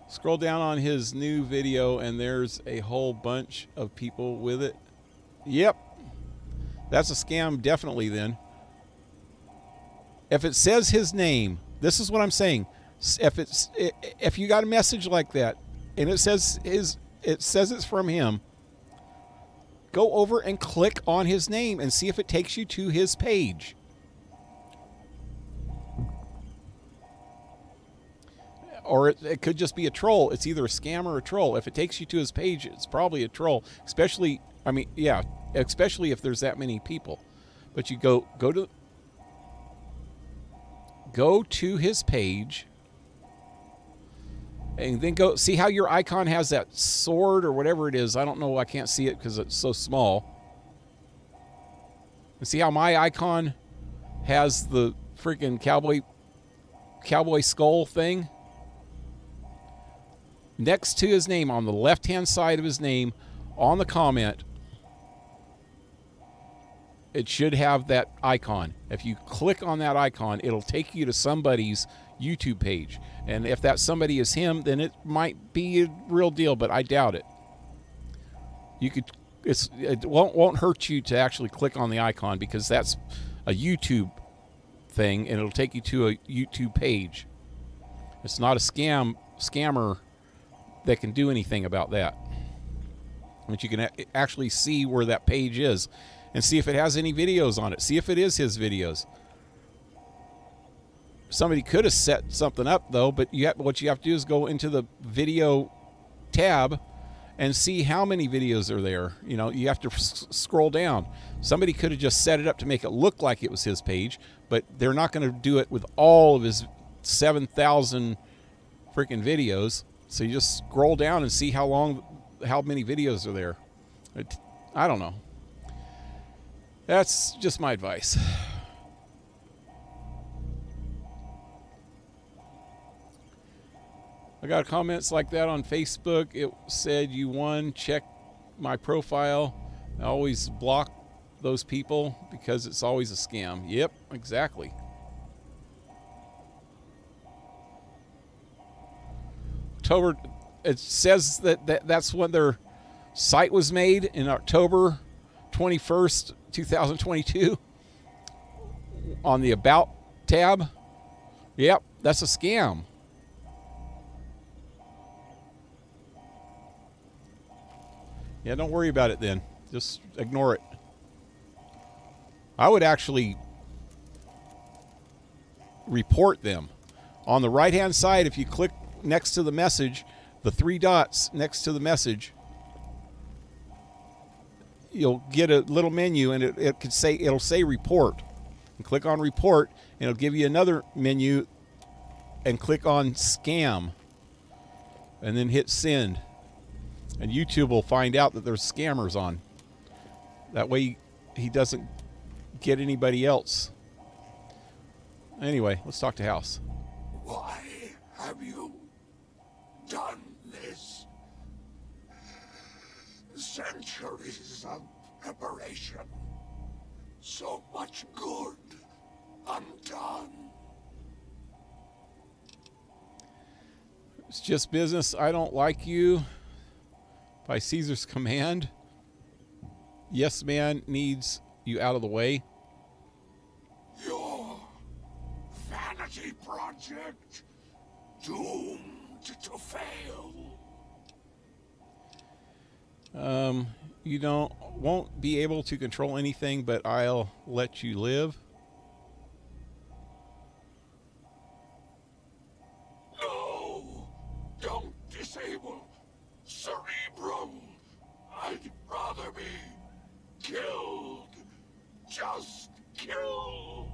Scroll down on his new video and there's a whole bunch of people with it. Yep. That's a scam definitely then. If it says his name, this is what I'm saying. If you got a message like that and it says it's from him, go over and click on his name and see if it takes you to his page. Or it could just be a troll. It's either a scam or a troll. If it takes you to his page, it's probably a troll. Especially, I mean, yeah, especially if there's that many people. But you go to his page, and then go see how your icon has that sword or whatever it is. I don't know. I can't see it because it's so small. And see how my icon has the freaking cowboy skull thing? Next to his name, on the left-hand side of his name, on the comment, it should have that icon. If you click on that icon, it'll take you to somebody's YouTube page. And if that somebody is him, then it might be a real deal, but I doubt it. It won't hurt you to actually click on the icon because that's a YouTube thing, and it'll take you to a YouTube page. It's not a scammer that can do anything about that. But you can actually see where that page is and see if it has any videos on it. See if it is his videos. Somebody could have set something up though, but what you have to do is go into the video tab and see how many videos are there. You know, you have to scroll down. Somebody could have just set it up to make it look like it was his page, but they're not going to do it with all of his 7,000 freaking videos. So you just scroll down and see how many videos are there. I don't know. That's just my advice. I got comments like that on Facebook. It said you won. Check my profile. I always block those people because it's always a scam. Yep, exactly. October, it says that's when their site was made, in October 21st, 2022, on the About tab. Yep, that's a scam. Yeah, don't worry about it then. Just ignore it. I would actually report them. On the right-hand side, if you click next to the message, the 3 dots next to the message, you'll get a little menu, and it'll say report. And click on report, and it'll give you another menu, and click on scam, and then hit send. And YouTube will find out that there's scammers on. That way he doesn't get anybody else. Anyway, let's talk to House. Why have you done this? Centuries of preparation. So much good undone. It's just business. I don't like you. By Caesar's command. Yes, man needs you out of the way. Your vanity project doomed to fail. You won't be able to control anything, but I'll let you live. No, don't disable Cerebro. I'd rather be killed. Just kill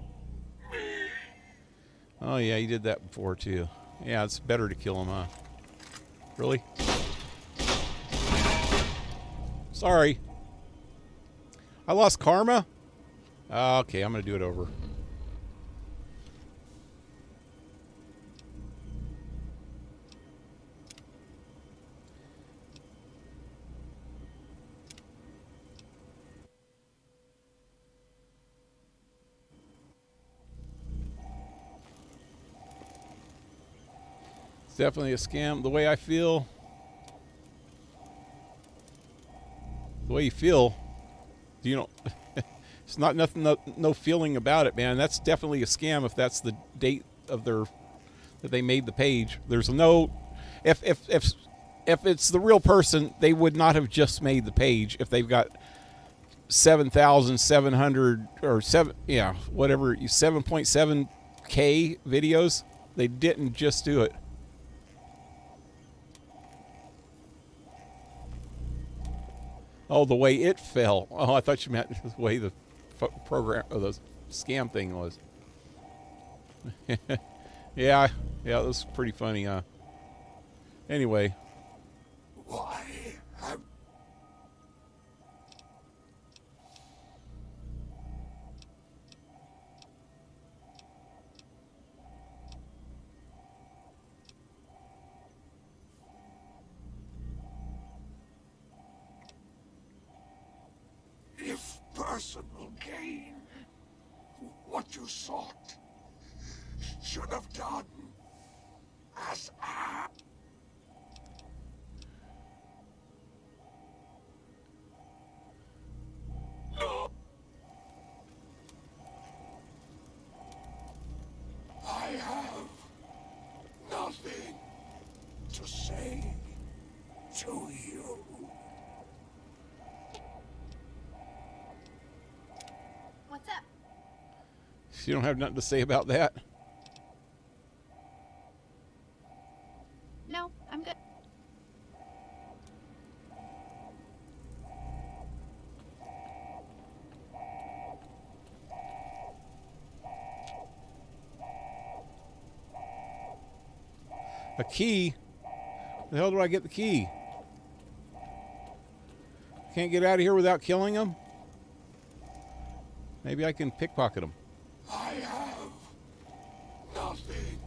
me. Oh yeah, you did that before too. Yeah, it's better to kill him, huh? Really? Sorry. I lost karma? Okay, I'm going to do it over. It's definitely a scam. The way I feel... The way you feel, you know, it's not nothing, no feeling about it, man. That's definitely a scam if that's the date of that they made the page. There's no, if it's the real person, they would not have just made the page if they've got 7,700 or 7.7K videos. They didn't just do it. Oh, the way it fell. Oh, I thought you meant the way the program or the scam thing was. yeah, that was pretty funny, huh? Anyway. Why have... If personal gain, what you sought, should have done as I... No. I have nothing to say to you. What's up? You don't have nothing to say about that? No, I'm good. A key? Where the hell do I get the key? Can't get out of here without killing him? Maybe I can pickpocket him. I have nothing.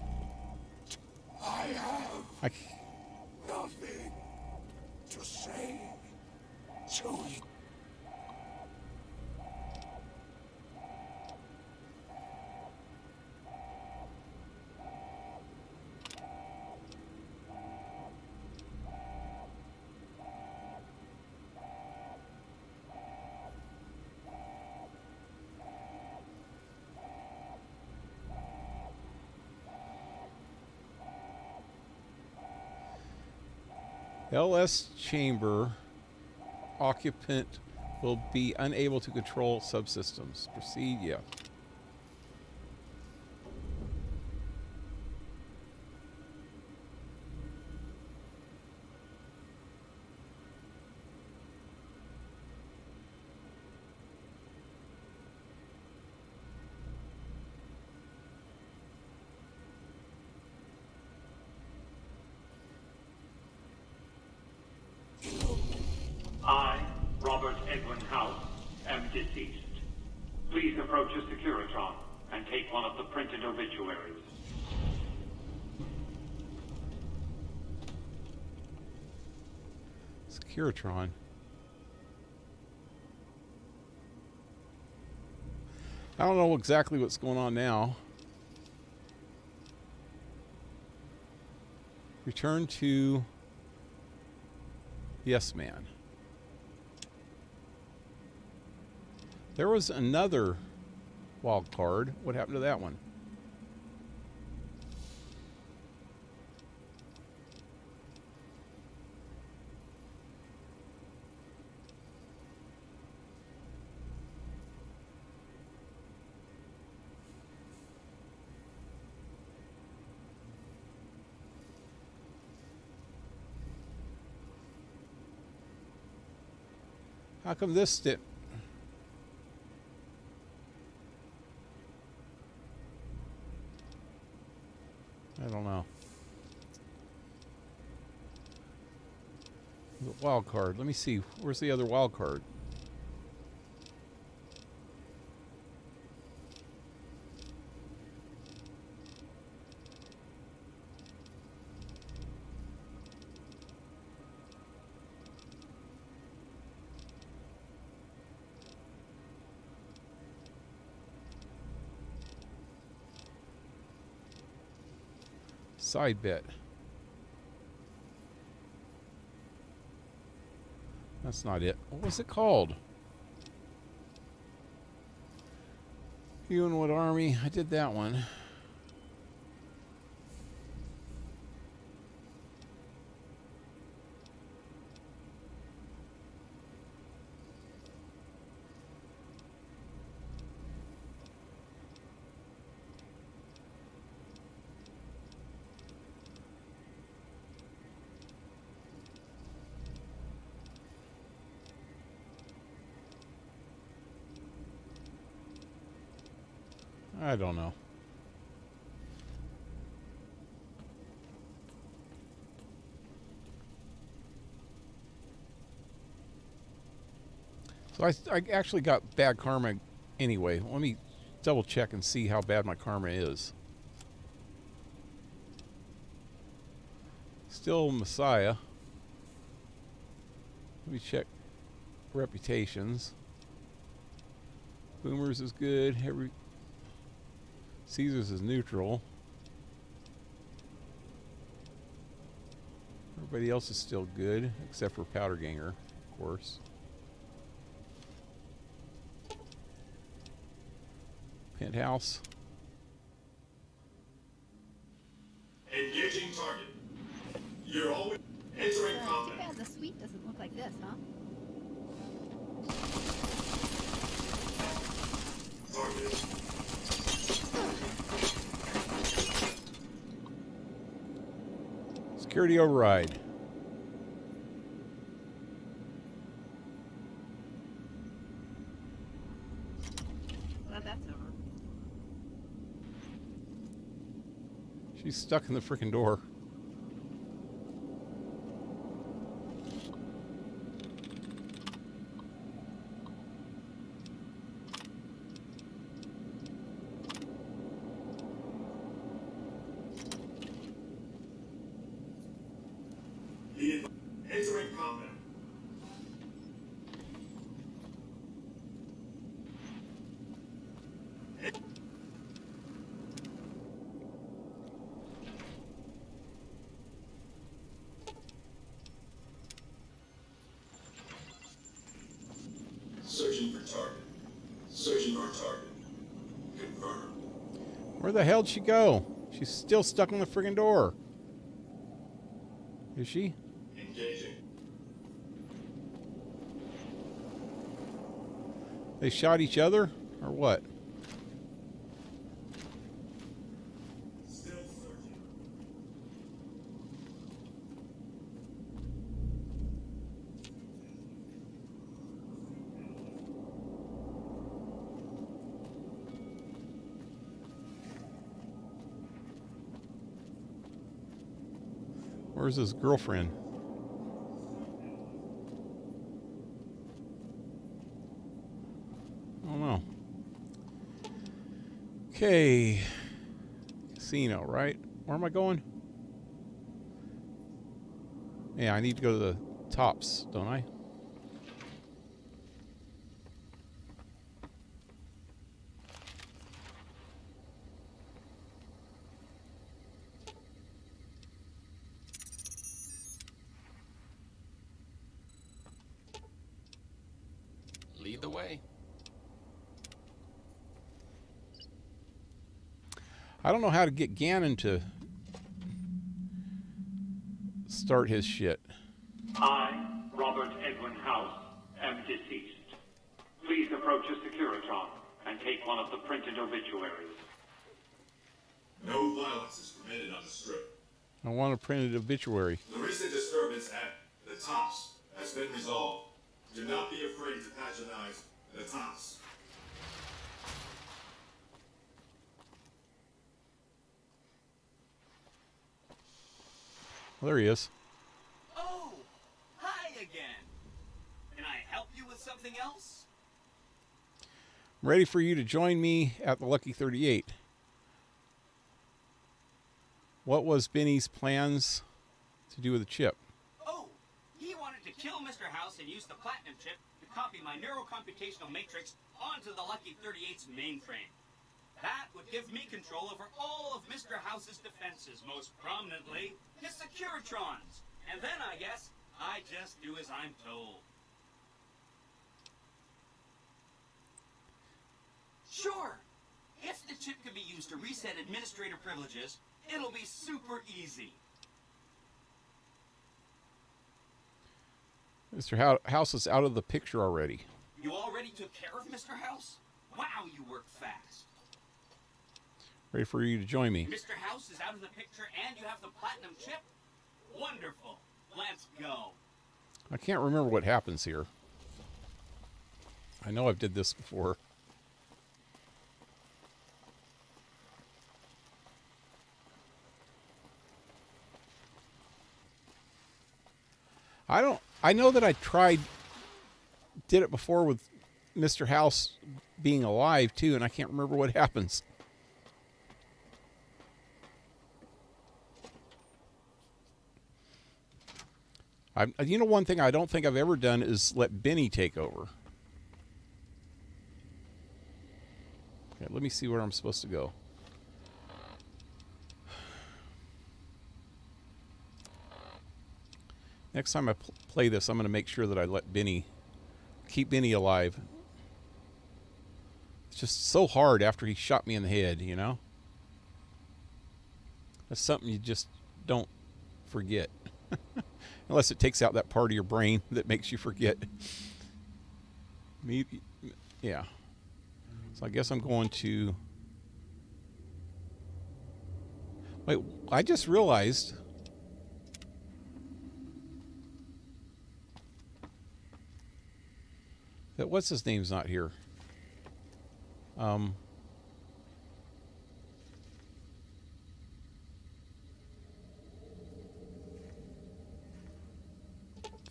I have nothing to say to you. LS chamber occupant will be unable to control subsystems. Proceed, yes. I, Robert Edwin House, am deceased. Please approach a Securitron and take one of the printed obituaries. Securitron. I don't know exactly what's going on now. Return to Yes Man. There was another wild card. What happened to that one? How come this didn't? I don't know. The wild card. Let me see. Where's the other wild card? Side bet. That's not it. What was it called? You and what army? I did that one. I don't know. So I actually got bad karma anyway. Let me double check and see how bad my karma is. Still Messiah. Let me check reputations. Boomers is good. Caesar's is neutral. Everybody else is still good, except for Powderganger, of course. Penthouse. Engaging target. You're always entering Too combat. bad the suite doesn't look like this, huh? Target. Security override. Glad that's over. She's stuck in the freaking door. Entering combat. Searching for target. Searching for target. Confirmed. Where the hell'd she go? She's still stuck in the friggin' door. Is she? Engaging. They shot each other, or what? Still searching. Where's his girlfriend? I don't know. Okay. Casino, right? Where am I going? Yeah, I need to go to the tops, don't I? Lead the way. I don't know how to get Gannon to start his shit. I, Robert Edwin House, am deceased. Please approach a Securitron and take one of the printed obituaries. No violence is permitted on the strip. I want a printed obituary. The recent disturbance at the Tops has been resolved. Do not be afraid to patronize the Tops. Well, there he is. Oh, hi again. Can I help you with something else? I'm ready for you to join me at the Lucky 38. What was Benny's plans to do with the chip? Oh, he wanted to kill Mr. House and use the platinum chip to copy my neurocomputational matrix onto the Lucky 38's mainframe. That would give me control over all of Mr. House's defenses, most prominently his Securitrons. And then, I guess, I just do as I'm told. Sure. If the chip can be used to reset administrator privileges, it'll be super easy. Mr. House is out of the picture already. You already took care of Mr. House? Wow, you work fast. Ready for you to join me. Mr. House is out of the picture and you have the platinum chip? Wonderful. Let's go. I can't remember what happens here. I know I've did this before. I know that I did it before with Mr. House being alive too, and I can't remember what happens. You know, one thing I don't think I've ever done is let Benny take over. Okay, let me see where I'm supposed to go. Next time I play this, I'm going to make sure that I let keep Benny alive. It's just so hard after he shot me in the head, you know? That's something you just don't forget. Unless it takes out that part of your brain that makes you forget. Yeah. So I guess I'm going to... Wait, I just realized... that what's his name's not here.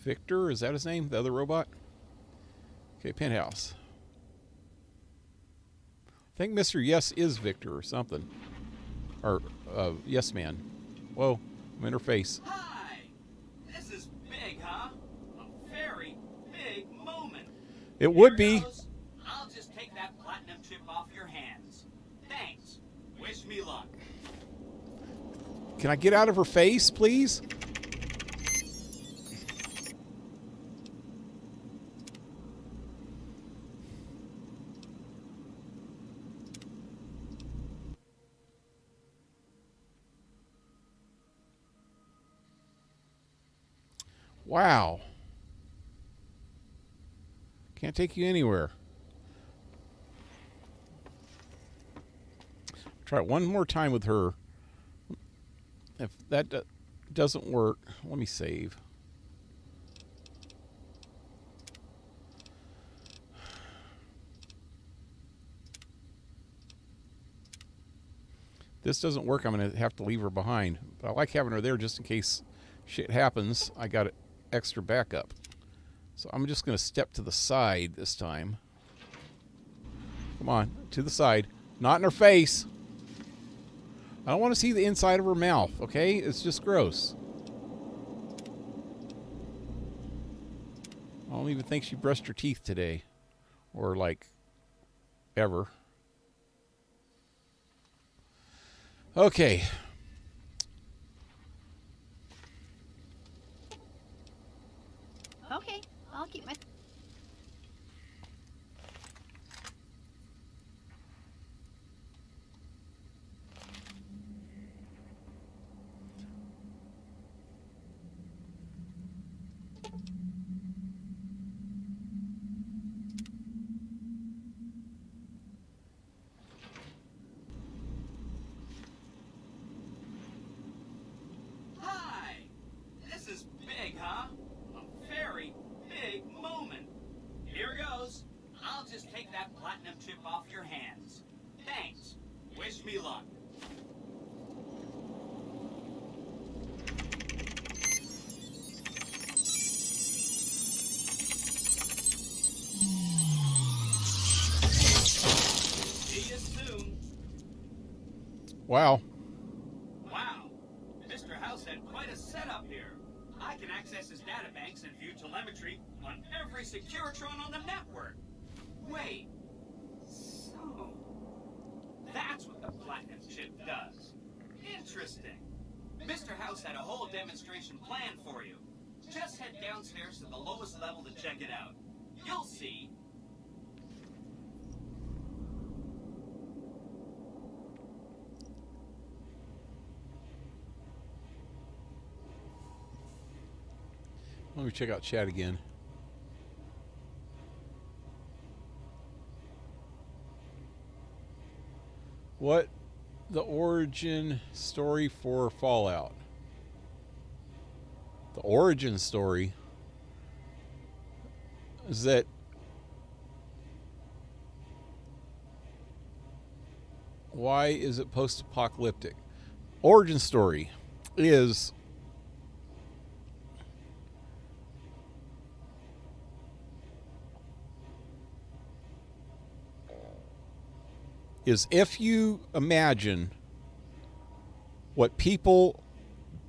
Victor, is that his name? The other robot? Okay, Penthouse. I think Mr. Yes is Victor or something. Or, Yes Man. Whoa, I'm in her face. Hi! This is big, huh? A very big moment. It would be. I'll just take that platinum chip off your hands. Thanks. Wish me luck. Can I get out of her face, please? Wow. Can't take you anywhere. Try it one more time with her. If that doesn't work, let me save. This doesn't work, I'm going to have to leave her behind. But I like having her there just in case shit happens. I got extra backup. So I'm just going to step to the side this time. Come on, to the side. Not in her face. I don't want to see the inside of her mouth, okay? It's just gross. I don't even think she brushed her teeth today. Or, like, ever. Okay. Okay, I'll keep my... Hi! This is big, huh? A very big moment. Here goes. I'll just take that platinum chip off your hands. Thanks. Wish me luck. See you soon. Wow. Wow. Mr. House had quite a setup here. I can access his databanks and view telemetry on every Securitron on the network. Wait. So, that's what the platinum chip does. Interesting. Mr. House had a whole demonstration plan for you. Just head downstairs to the lowest level to check it out. You'll see. Let me check out chat again. What the origin story for Fallout? The origin story is that why is it post-apocalyptic? Origin story is if you imagine what people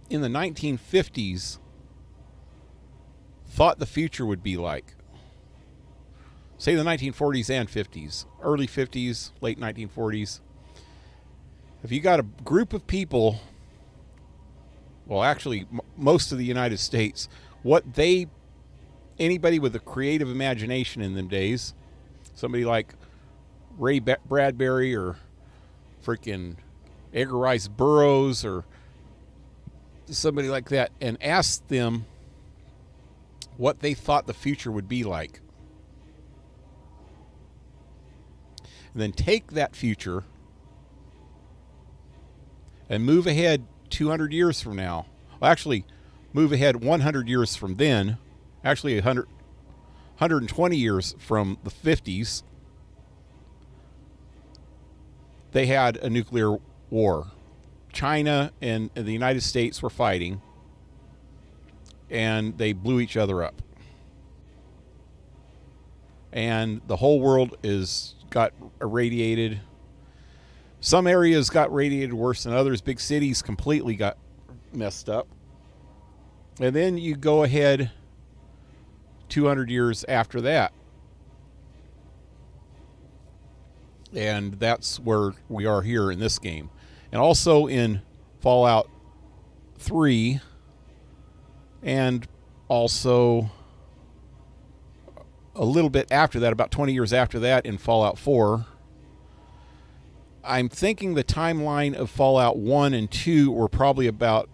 in the 1950s thought the future would be like. Say the 1940s and 50s, early 50s, late 1940s. If you got a group of people, well, actually, most of the United States, anybody with a creative imagination in them days, somebody like Ray Bradbury or freaking Edgar Rice Burroughs or somebody like that, and ask them what they thought the future would be like. And then take that future and move ahead 200 years from now. Well, actually, move ahead 100 years from then. Actually, 120 years from the 50s. They had a nuclear war. China and the United States were fighting, and they blew each other up. And the whole world got irradiated. Some areas got radiated worse than others. Big cities completely got messed up. And then you go ahead 200 years after that. And that's where we are here in this game. And also in Fallout 3, and also a little bit after that, about 20 years after that in Fallout 4. I'm thinking the timeline of Fallout 1 and 2 were probably about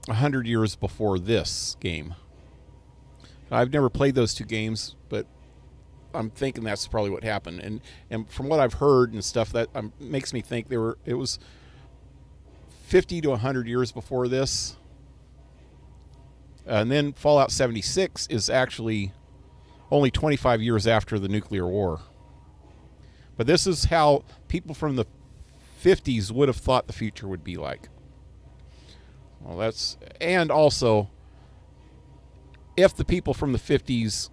100 years before this game. I've never played those two games, but I'm thinking that's probably what happened. And from what I've heard and stuff, that makes me think it was 50 to 100 years before this. And then Fallout 76 is actually only 25 years after the nuclear war. But this is how people from the 50s would have thought the future would be like. Well, and also, if the people from the 50s,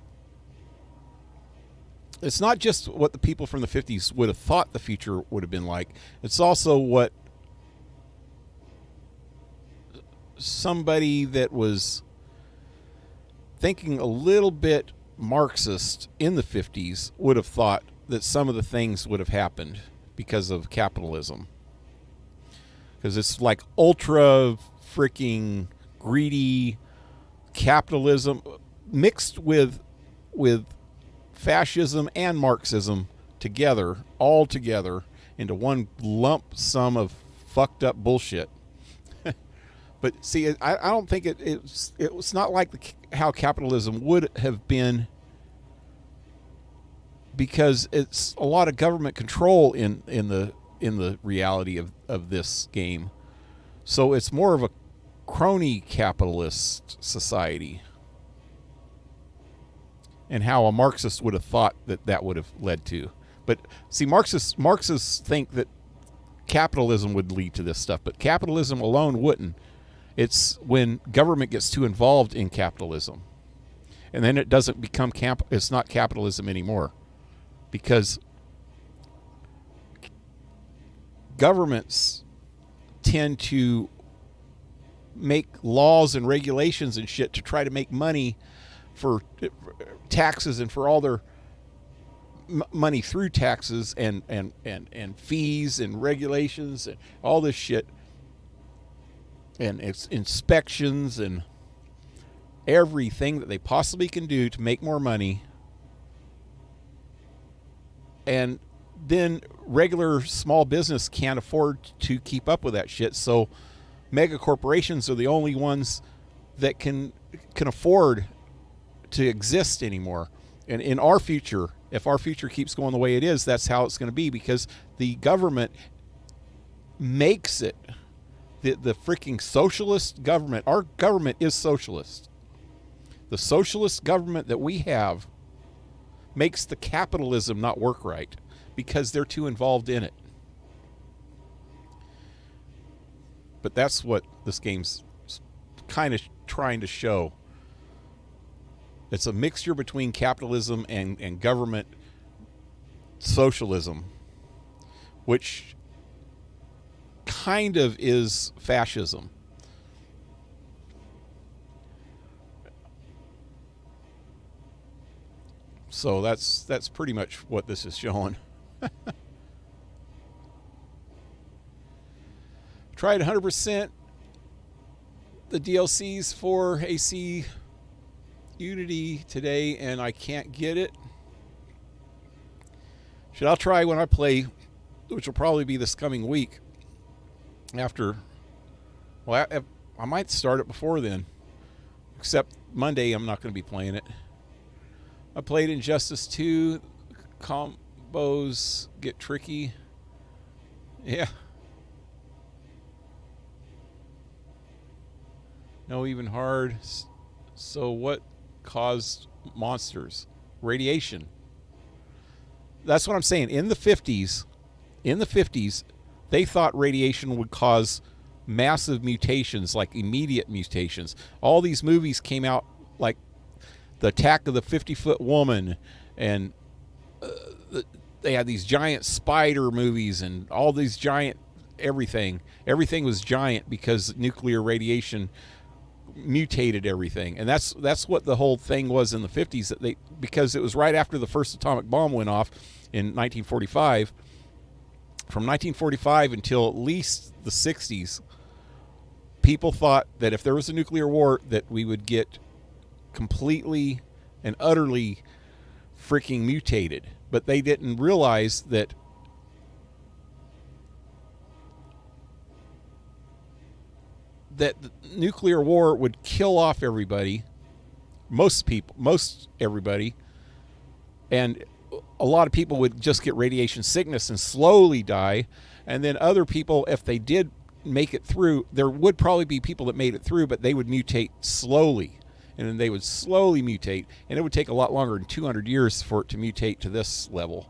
it's not just what the people from the 50s would have thought the future would have been like, it's also what somebody that was thinking a little bit Marxist in the 50s would have thought that some of the things would have happened because of capitalism. Because it's like ultra freaking greedy capitalism mixed with fascism and Marxism together, all together into one lump sum of fucked up bullshit. But see, I don't think it was not like how capitalism would have been, because it's a lot of government control in the reality of this game. So it's more of a crony capitalist society, and how a Marxist would have thought that would have led to. But see, Marxists think that capitalism would lead to this stuff, but capitalism alone wouldn't. It's when government gets too involved in capitalism, and then it doesn't become it's not capitalism anymore, because governments tend to make laws and regulations and shit to try to make money for taxes and for all their money through taxes and fees and regulations and all this shit. And it's inspections and everything that they possibly can do to make more money. And then regular small business can't afford to keep up with that shit. So mega corporations are the only ones that can afford to exist anymore. And in our future, if our future keeps going the way it is, that's how it's going to be, because the government makes it. The freaking socialist government, our government is socialist. The socialist government that we have makes the capitalism not work right because they're too involved in it. But that's what this game's kind of trying to show. It's a mixture between capitalism and government socialism, which kind of is fascism. So that's pretty much what this is showing. Tried 100% the DLCs for AC Unity today, and I can't get it. I'll try when I play, which will probably be this coming week. After, well, I might start it before then, except Monday I'm not going to be playing it. I played Injustice 2. Combos get tricky. Yeah. No even hard. So what caused monsters? Radiation. That's what I'm saying. In the 50s, they thought radiation would cause massive mutations, like immediate mutations. All these movies came out, like The Attack of the 50-Foot Woman, and they had these giant spider movies and all these giant everything. Everything was giant because nuclear radiation mutated everything. And that's what the whole thing was in the 50s, because it was right after the first atomic bomb went off in 1945. From 1945 until at least the 60s, people thought that if there was a nuclear war, that we would get completely and utterly freaking mutated. But they didn't realize that the nuclear war would kill off everybody, most everybody, And a lot of people would just get radiation sickness and slowly die. And then other people, if they did make it through, there would probably be people that made it through, but they would mutate slowly. And then they would slowly mutate. And it would take a lot longer than 200 years for it to mutate to this level.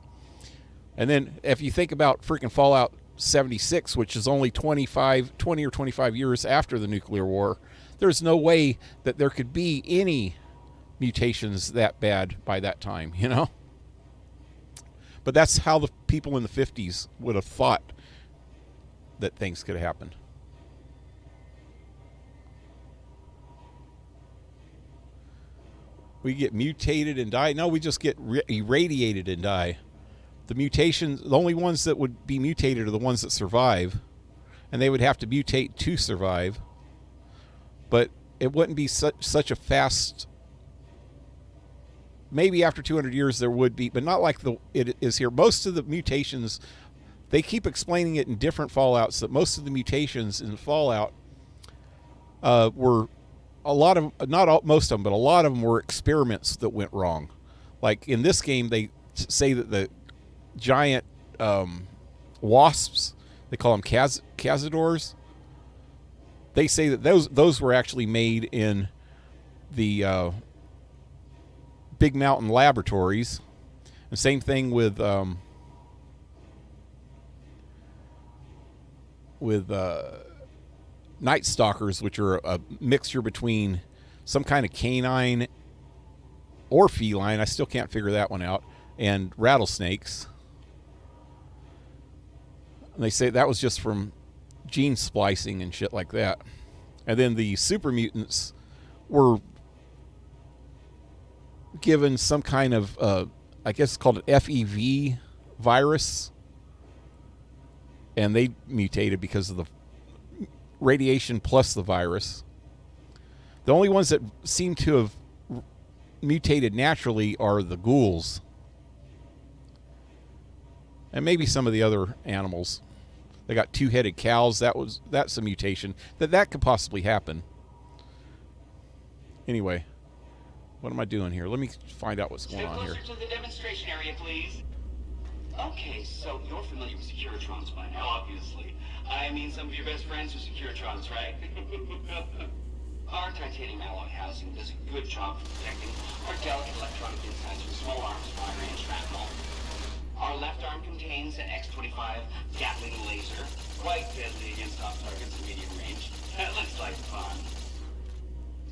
And then if you think about freaking Fallout 76, which is only 20 or 25 years after the nuclear war, there's no way that there could be any mutations that bad by that time, you know? But that's how the people in the 50s would have thought that things could happen. We get mutated and die. No, we just get irradiated and die. The mutations, the only ones that would be mutated are the ones that survive. And they would have to mutate to survive. But it wouldn't be such a fast... Maybe after 200 years there would be, but not like it is here. Most of the mutations, they keep explaining it in different Fallouts, that most of the mutations in Fallout were... A lot of, most of them, but a lot of them were experiments that went wrong. Like in this game, they say that the giant wasps, they call them cazadors. They say that those were actually made in the Big Mountain laboratories. The same thing with Night Stalkers, which are a mixture between some kind of canine or feline, I still can't figure that one out, and rattlesnakes. And they say that was just from gene splicing and shit like that. And then the super mutants were given some kind of, I guess it's called an FEV virus, and they mutated because of the radiation plus the virus. The only ones that seem to have mutated naturally are the ghouls. And maybe some of the other animals. They got two-headed cows. That's a mutation. That could possibly happen. Anyway, what am I doing here? Let me find out what's going on here. Stay closer to the demonstration area, please. Okay, so you're familiar with Securitrons by now, obviously. I mean, some of your best friends are Securitrons, right? Our titanium alloy housing does a good job of protecting our delicate electronic insides from small arms fire and shrapnel. Our left arm contains an X-25 Gatling laser, quite deadly against soft targets in medium range. That looks like fun.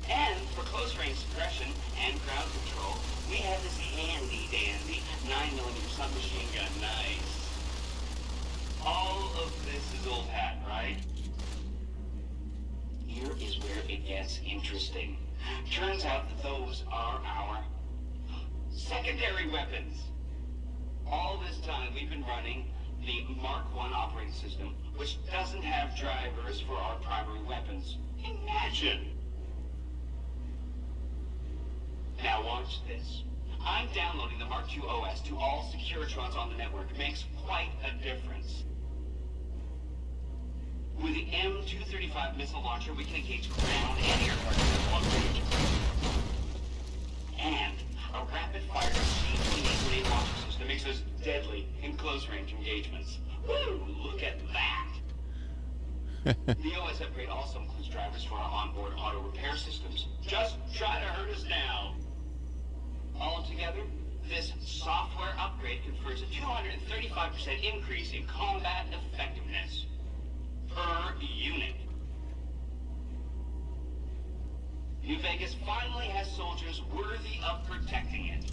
And for close-range suppression and crowd control, we have this handy-dandy 9mm submachine gun. Nice. All of this is old hat, right? Here is where it gets interesting. Turns out that those are our secondary weapons. All this time we've been running the Mark I operating system, which doesn't have drivers for our primary weapons. Imagine! Now watch this. I'm downloading the Mark II OS to all Securitrons on the network. It makes quite a difference. With the M235 missile launcher, we can engage ground and air targets at long range. And a rapid-fire C-28 grenade launcher system makes us deadly in close-range engagements. Woo! Look at that! The OS upgrade also includes drivers for our onboard auto repair systems. Just try to hurt us now. Altogether, this software upgrade confers a 235% increase in combat effectiveness per unit. New Vegas finally has soldiers worthy of protecting it.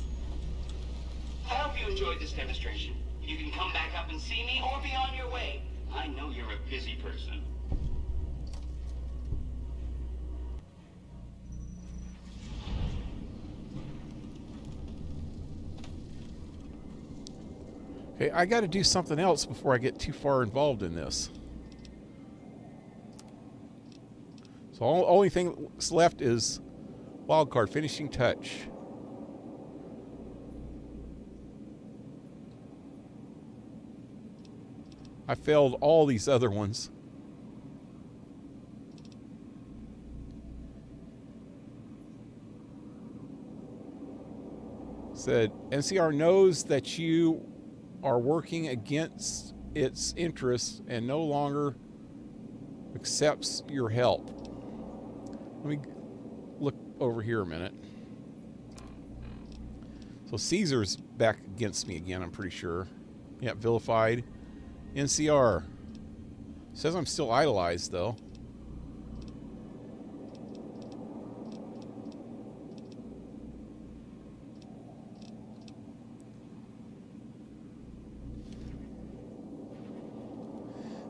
I hope you enjoyed this demonstration. You can come back up and see me or be on your way. I know you're a busy person. Okay, I got to do something else before I get too far involved in this. So only thing that's left is wildcard, finishing touch. I failed all these other ones. Said, NCR knows that you are working against its interests and no longer accepts your help. Let me look over here a minute. So Caesar's back against me again, I'm pretty sure. Yeah, vilified. NCR. Says I'm still idolized, though.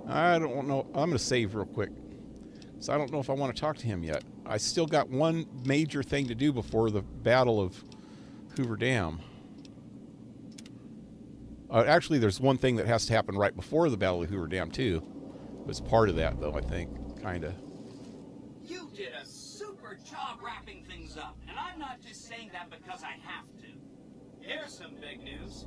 I don't know. I'm going to save real quick. So I don't know if I want to talk to him yet. I still got one major thing to do before the Battle of Hoover Dam. Actually, there's one thing that has to happen right before the Battle of Hoover Dam, too. It was part of that, though, I think. Kind of. You did a super job wrapping things up, and I'm not just saying that because I have to. Here's some big news.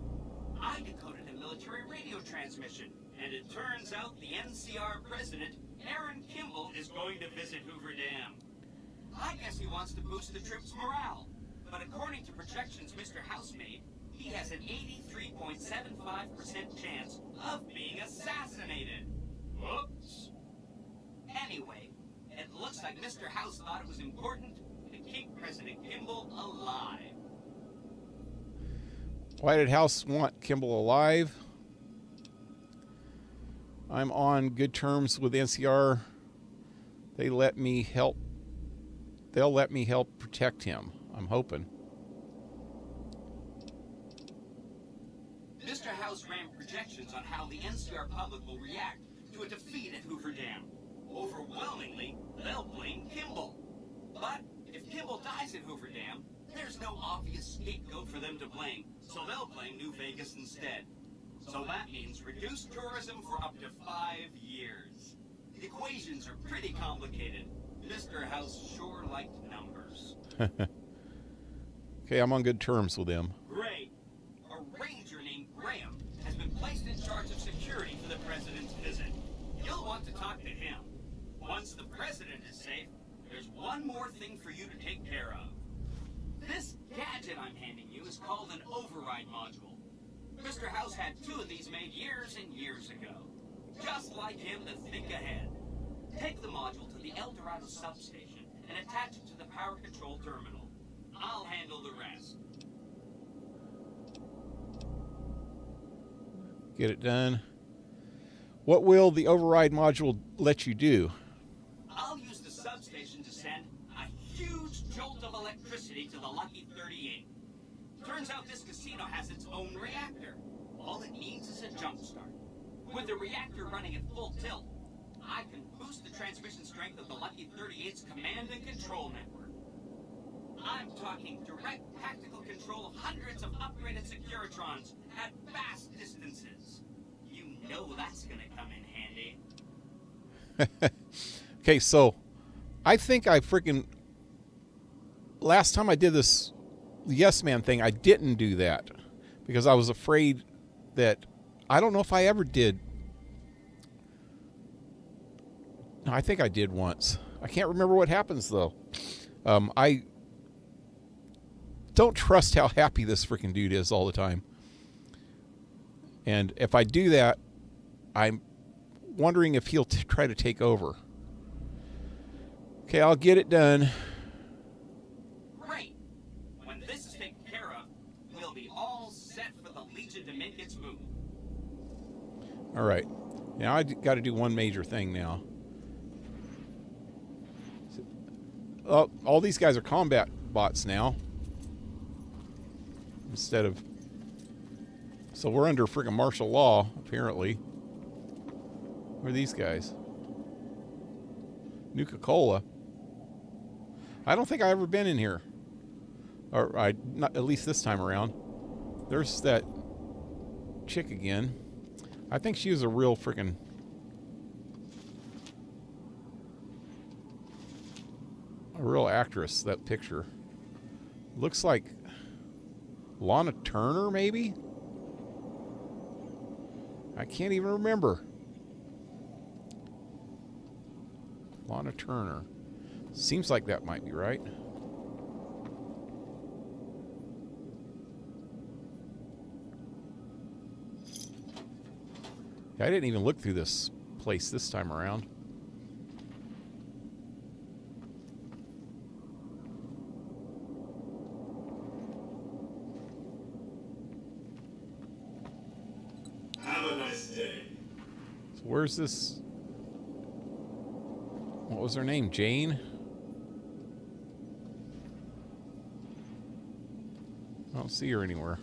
I decoded a military radio transmission, and it turns out the NCR president, Aaron Kimball, is going to visit Hoover Dam. I guess he wants to boost the troops' morale, but according to projections Mr. House made, he has an 83.75% chance of being assassinated. Whoops. Anyway, it looks like Mr. House thought it was important to keep President Kimball alive. Why did House want Kimball alive? I'm on good terms with NCR. They'll let me help protect him. I'm hoping. Mr. House ran projections on how the NCR public will react to a defeat at Hoover Dam. Overwhelmingly, they'll blame Kimball. But if Kimball dies at Hoover Dam, there's no obvious scapegoat for them to blame, so they'll blame New Vegas instead. So that means reduced tourism for up to 5 years. The equations are pretty complicated. Mr. House sure liked numbers. Okay, I'm on good terms with him. Great. A ranger named Graham has been placed in charge of security for the president's visit. You'll want to talk to him. Once the president is safe, there's one more thing for you to take care of. This gadget I'm handing you is called an override module. Mr. House had 2 of these made years and years ago. Just like him to think ahead. Take the module to the El Dorado substation and attach it to the power control terminal. I'll handle the rest. Get it done. What will the override module let you do? I'll use the substation to send a huge jolt of electricity to the Lucky 38. Turns out this casino has its own reactor. All it needs is a jump start. With the reactor running at full tilt, I can boost the transmission strength of the Lucky 38's command and control network. I'm talking direct tactical control of hundreds of upgraded Securitrons at vast distances. You know that's gonna come in handy. Okay, so I think I freaking... Last time I did this Yes Man thing, I didn't do that because I was afraid that... I don't know if I ever did. No, I think I did once. I can't remember what happens, though. I don't trust how happy this freaking dude is all the time. And if I do that, I'm wondering if he'll try to take over. Okay, I'll get it done. Great. When this is taken care of, we'll be all set for the Legion to make its move. All right. Now I got to do one major thing now. All these guys are combat bots now. Instead of... So we're under freaking martial law, apparently. Where are these guys? Nuka-Cola. I don't think I've ever been in here. Or not at least this time around. There's that chick again. I think she was a real freaking... a real actress, that picture. Looks like Lana Turner, maybe? I can't even remember. Lana Turner. Seems like that might be right. I didn't even look through this place this time around. Have a nice day. So where's this? What was her name? Jane? I don't see her anywhere.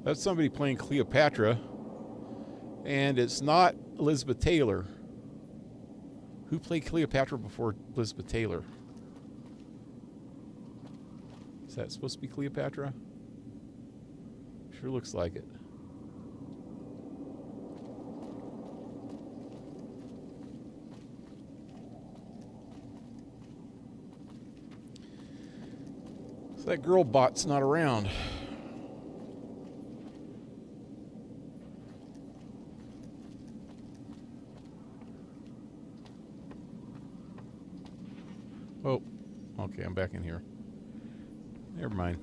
That's somebody playing Cleopatra, and it's not Elizabeth Taylor. Who played Cleopatra before Elizabeth Taylor? Is that supposed to be Cleopatra? Sure looks like it. So that girl bot's not around. Oh, okay, I'm back in here. Never mind.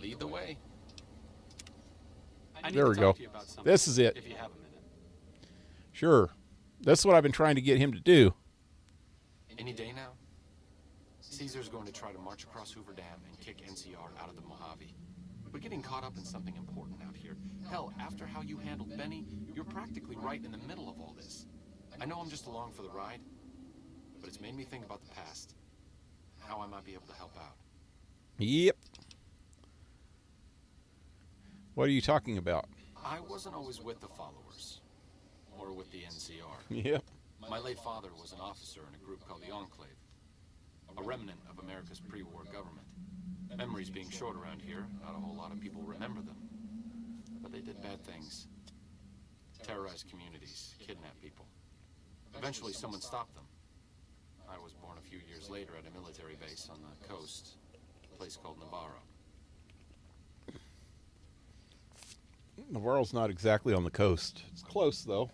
Lead the way. There we go. This is it. If you have a minute. Sure. That's what I've been trying to get him to do. Any day now? Caesar's going to try to march across Hoover Dam and kick NCR out of the Mojave. We're getting caught up in something important out here. Hell, after how you handled Benny, you're practically right in the middle of all this. I know I'm just along for the ride, but it's made me think about the past. How I might be able to help out. Yep. What are you talking about? I wasn't always with the followers, or with the NCR. Yep. My late father was an officer in a group called the Enclave, a remnant of America's pre-war government. Memories being short around here, not a whole lot of people remember them. But they did bad things. Terrorized communities, kidnapped people. Eventually someone stopped them. I was born a few years later at a military base on the coast, a place called Navarro. Navarro's not exactly on the coast. It's close, though.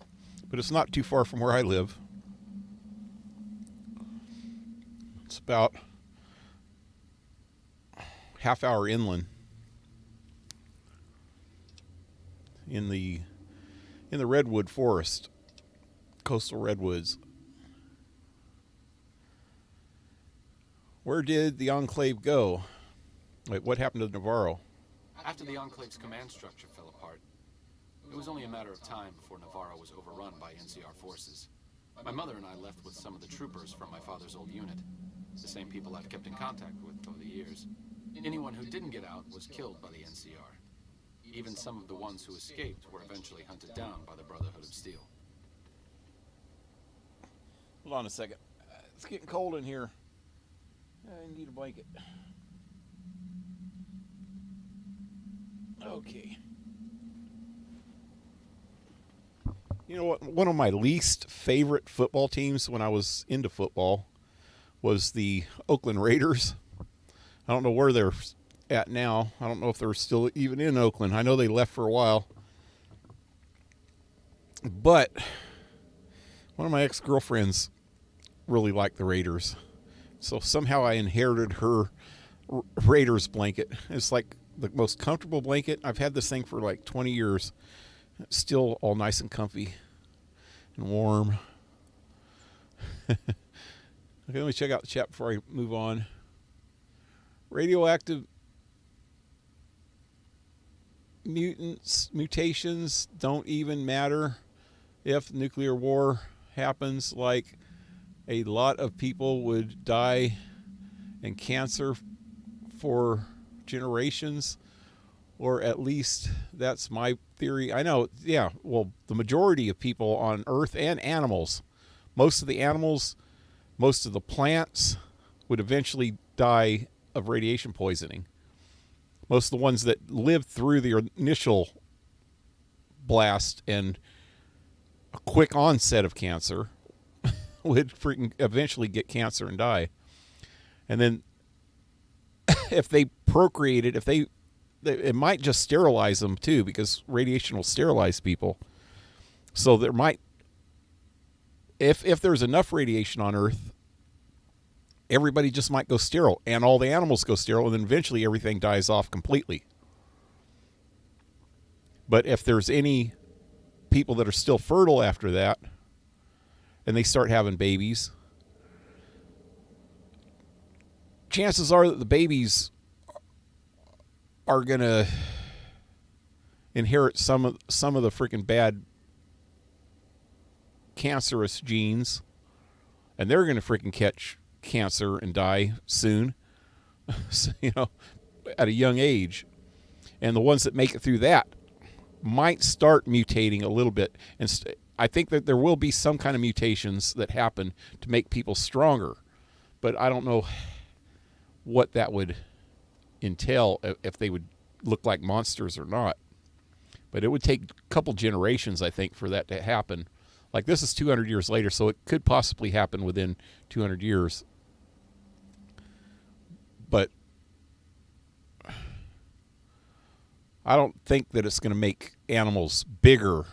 But it's not too far from where I live. It's about half hour inland in the redwood forest, coastal redwoods. Where did the Enclave go? Wait, what happened to Navarro? After the Enclave's command structure fell apart, it was only a matter of time before Navarro was overrun by NCR forces. My mother and I left with some of the troopers from my father's old unit, the same people I've kept in contact with over the years. Anyone who didn't get out was killed by the NCR. Even some of the ones who escaped were eventually hunted down by the Brotherhood of Steel. Hold on a second. It's getting cold in here. I need a blanket. Okay. You know what? One of my least favorite football teams when I was into football was the Oakland Raiders. I don't know where they're at now. I don't know if they're still even in Oakland. I know they left for a while. But one of my ex-girlfriends really liked the Raiders. So somehow I inherited her Raiders blanket. It's like the most comfortable blanket. I've had this thing for like 20 years. It's still all nice and comfy and warm. Okay, let me check out the chat before I move on. Radioactive mutations don't even matter if nuclear war happens. Like, a lot of people would die in cancer for generations, or at least that's my theory. I know, yeah, well, the majority of people on Earth and animals, most of the animals, most of the plants would eventually die of radiation poisoning. Most of the ones that lived through the initial blast and a quick onset of cancer would freaking eventually get cancer and die. And then if they procreated, it might just sterilize them too, because radiation will sterilize people. So there might, if there's enough radiation on Earth, everybody just might go sterile, and all the animals go sterile, and then eventually everything dies off completely. But if there's any people that are still fertile after that, and they start having babies, chances are that the babies are going to inherit some of the freaking bad cancerous genes, and they're going to freaking catch cancer and die soon. So, at a young age. And the ones that make it through that might start mutating a little bit. And I think that there will be some kind of mutations that happen to make people stronger. But I don't know what that would entail, if they would look like monsters or not. But it would take a couple generations, I think, for that to happen. Like, this is 200 years later, so it could possibly happen within 200 years. But I don't think that it's going to make animals bigger,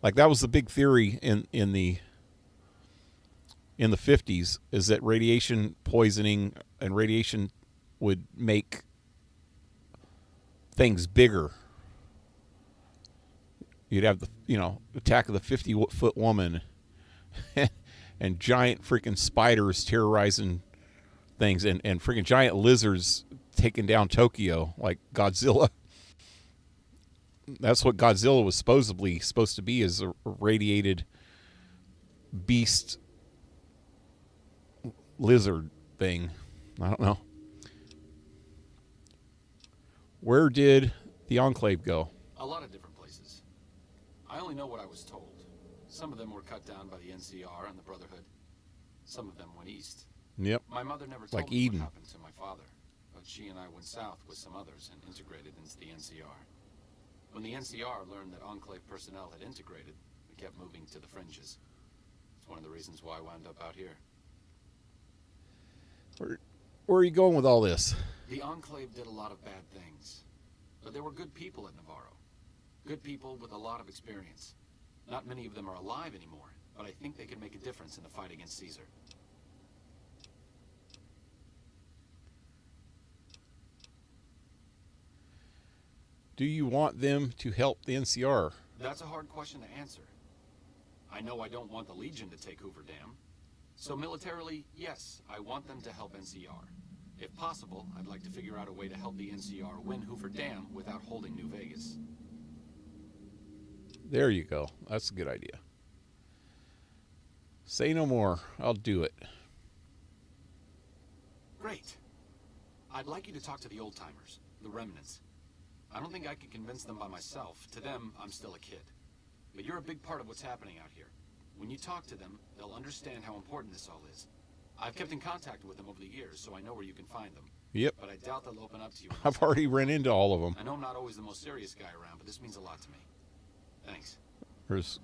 Like, that was the big theory in the 50s, is that radiation poisoning and radiation would make things bigger. You'd have the, Attack of the 50-foot woman and giant freaking spiders terrorizing things, and freaking giant lizards taking down Tokyo like Godzilla. That's what Godzilla was supposed to be, is a radiated beast lizard thing. I don't know. Where did the Enclave go? A lot of different places. I only know what I was told. Some of them were cut down by the NCR and the Brotherhood. Some of them went east. Yep. My mother never told Like me Eden. what happened to my father, but she and I went south with some others and integrated into the NCR. When the NCR learned that Enclave personnel had integrated, we kept moving to the fringes. It's one of the reasons why I wound up out here. Where are you going with all this? The Enclave did a lot of bad things, but there were good people at Navarro. Good people with a lot of experience. Not many of them are alive anymore, but I think they could make a difference in the fight against Caesar. Do you want them to help the NCR? That's a hard question to answer. I know I don't want the Legion to take Hoover Dam. So militarily, yes, I want them to help NCR. If possible, I'd like to figure out a way to help the NCR win Hoover Dam without holding New Vegas. There you go. That's a good idea. Say no more. I'll do it. Great. I'd like you to talk to the old-timers, the remnants. I don't think I can convince them by myself. To them, I'm still a kid. But you're a big part of what's happening out here. When you talk to them, they'll understand how important this all is. I've kept in contact with them over the years, so I know where you can find them. Yep. But I doubt they'll open up to you. I've already run into all of them. I know I'm not always the most serious guy around, but this means a lot to me. Thanks. There's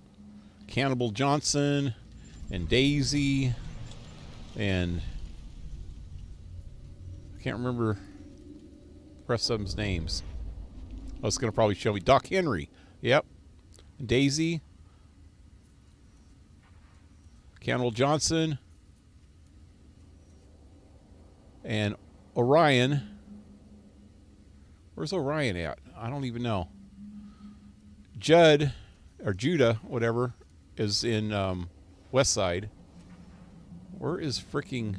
Cannibal Johnson and Daisy and I can't remember the rest of them's names. I was going to probably show me Doc Henry. Yep. Daisy. Cannibal Johnson. And Orion. Where's Orion at? I don't even know. Judd, or Judah, whatever, is in West Side. Where is freaking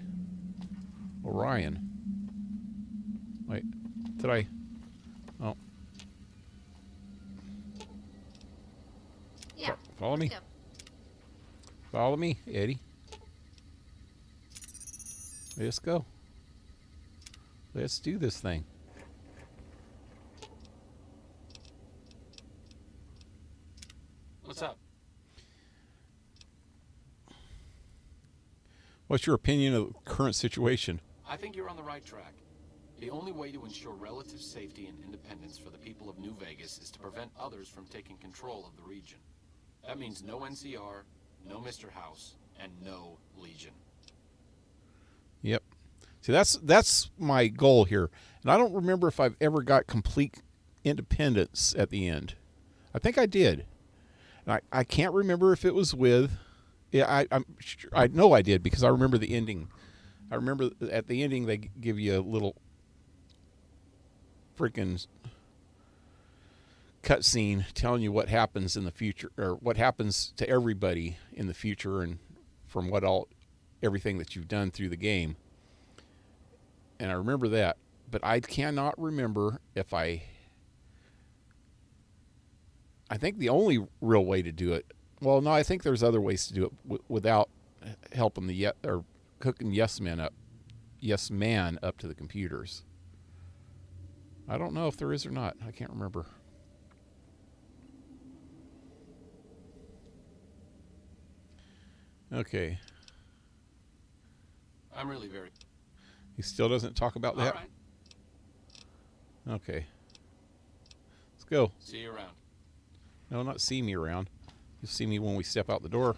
Orion? Wait, did I? Oh. Yeah. Follow me. Go. Follow me, Eddie. Let's go. Let's do this thing. What's up? What's your opinion of the current situation? I think you're on the right track. The only way to ensure relative safety and independence for the people of New Vegas is to prevent others from taking control of the region. That means no NCR, no Mr. House, and no Legion. Yep. See, that's my goal here. And I don't remember if I've ever got complete independence at the end. I think I did. And I can't remember if it was with... Yeah, I know I did because I remember the ending. I remember at the ending they give you a little freaking cutscene telling you what happens in the future, or what happens to everybody in the future, and from everything that you've done through the game. And I remember that, but I cannot remember if I think the only real way to do it. Well, no, I think there's other ways to do it without helping or hooking Yes Man up to the computers. I don't know if there is or not. I can't remember. Okay. I'm really very... He still doesn't talk about that? All right. Okay. Let's go. See you around. No, not see me around. You'll see me when we step out the door.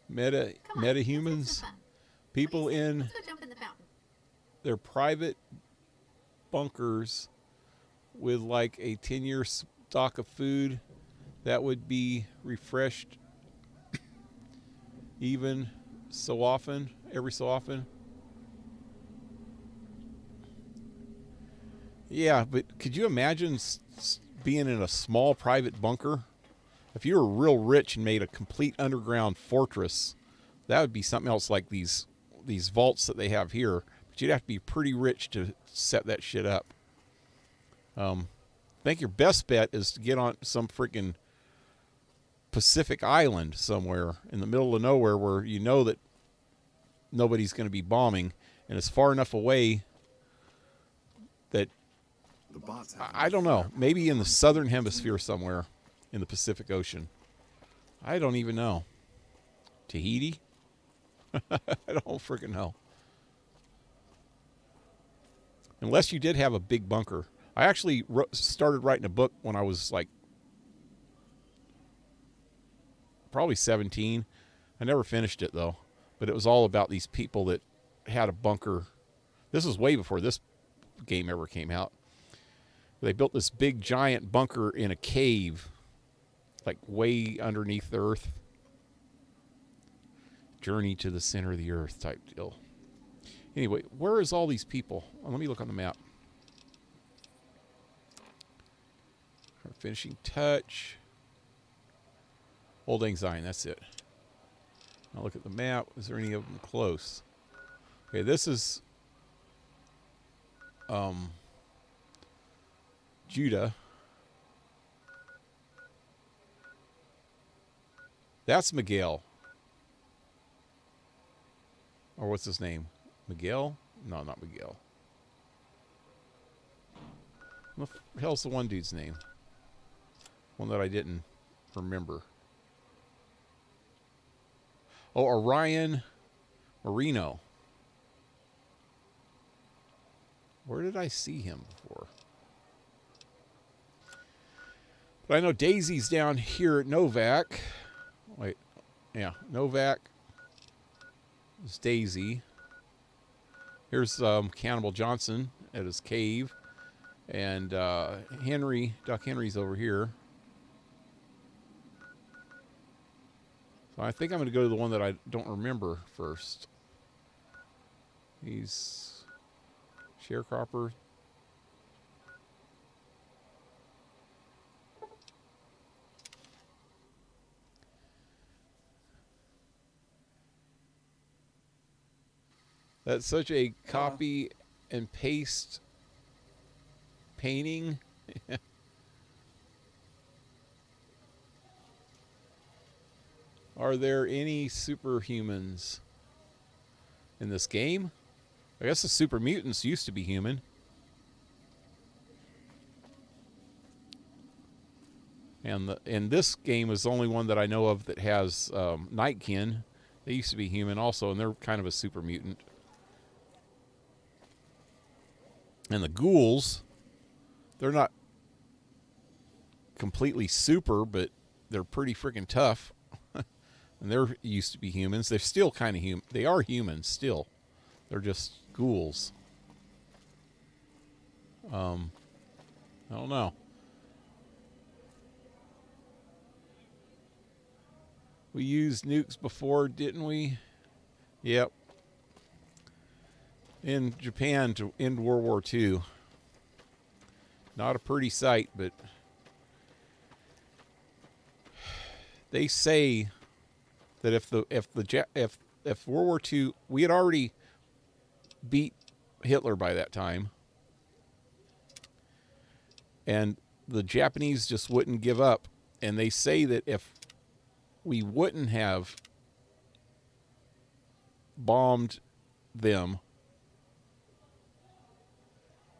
Meta humans, people in Let's go jump in the fountain. their private bunkers with like a 10-year stock of food that would be refreshed even so often, every so often. Yeah, but could you imagine being in a small private bunker? If you were real rich and made a complete underground fortress, that would be something else like these vaults that they have here. But you'd have to be pretty rich to set that shit up. I think your best bet is to get on some freaking Pacific island somewhere in the middle of nowhere where you know that nobody's going to be bombing, and it's far enough away that I don't know. Maybe in the southern hemisphere somewhere in the Pacific Ocean. I don't even know. Tahiti? I don't freaking know. Unless you did have a big bunker. I actually started writing a book when I was like probably 17. I never finished it though. But it was all about these people that had a bunker. This was way before this game ever came out. They built this big giant bunker in a cave, like way underneath the earth. Journey to the center of the earth type deal. Anyway, where is all these people? Well, let me look on the map. Finishing touch. Old Lang Syne, that's it. Now look at the map. Is there any of them close? Okay, this is Judah. That's Miguel. Or what's his name? Miguel? No, not Miguel. What the hell's the one dude's name? One that I didn't remember. Oh, Orion Marino. Where did I see him before? But I know Daisy's down here at Novak. Wait. Yeah, Novak is Daisy. Here's Cannibal Johnson at his cave. And Doc Henry's over here. So I think I'm going to go to the one that I don't remember first. He's sharecropper. That's such a copy and paste painting. Are there any superhumans in this game? I guess the super mutants used to be human. And this game is the only one that I know of that has Nightkin. They used to be human also, and they're kind of a super mutant. And the ghouls, they're not completely super, but they're pretty freaking tough. And they're used to be humans. They're still kind of human. They are humans still. They're just ghouls. I don't know. We used nukes before, didn't we? Yep. In Japan to end World War II. Not a pretty sight, but they say that if World War II, we had already beat Hitler by that time, and the Japanese just wouldn't give up. And they say that if we wouldn't have bombed them,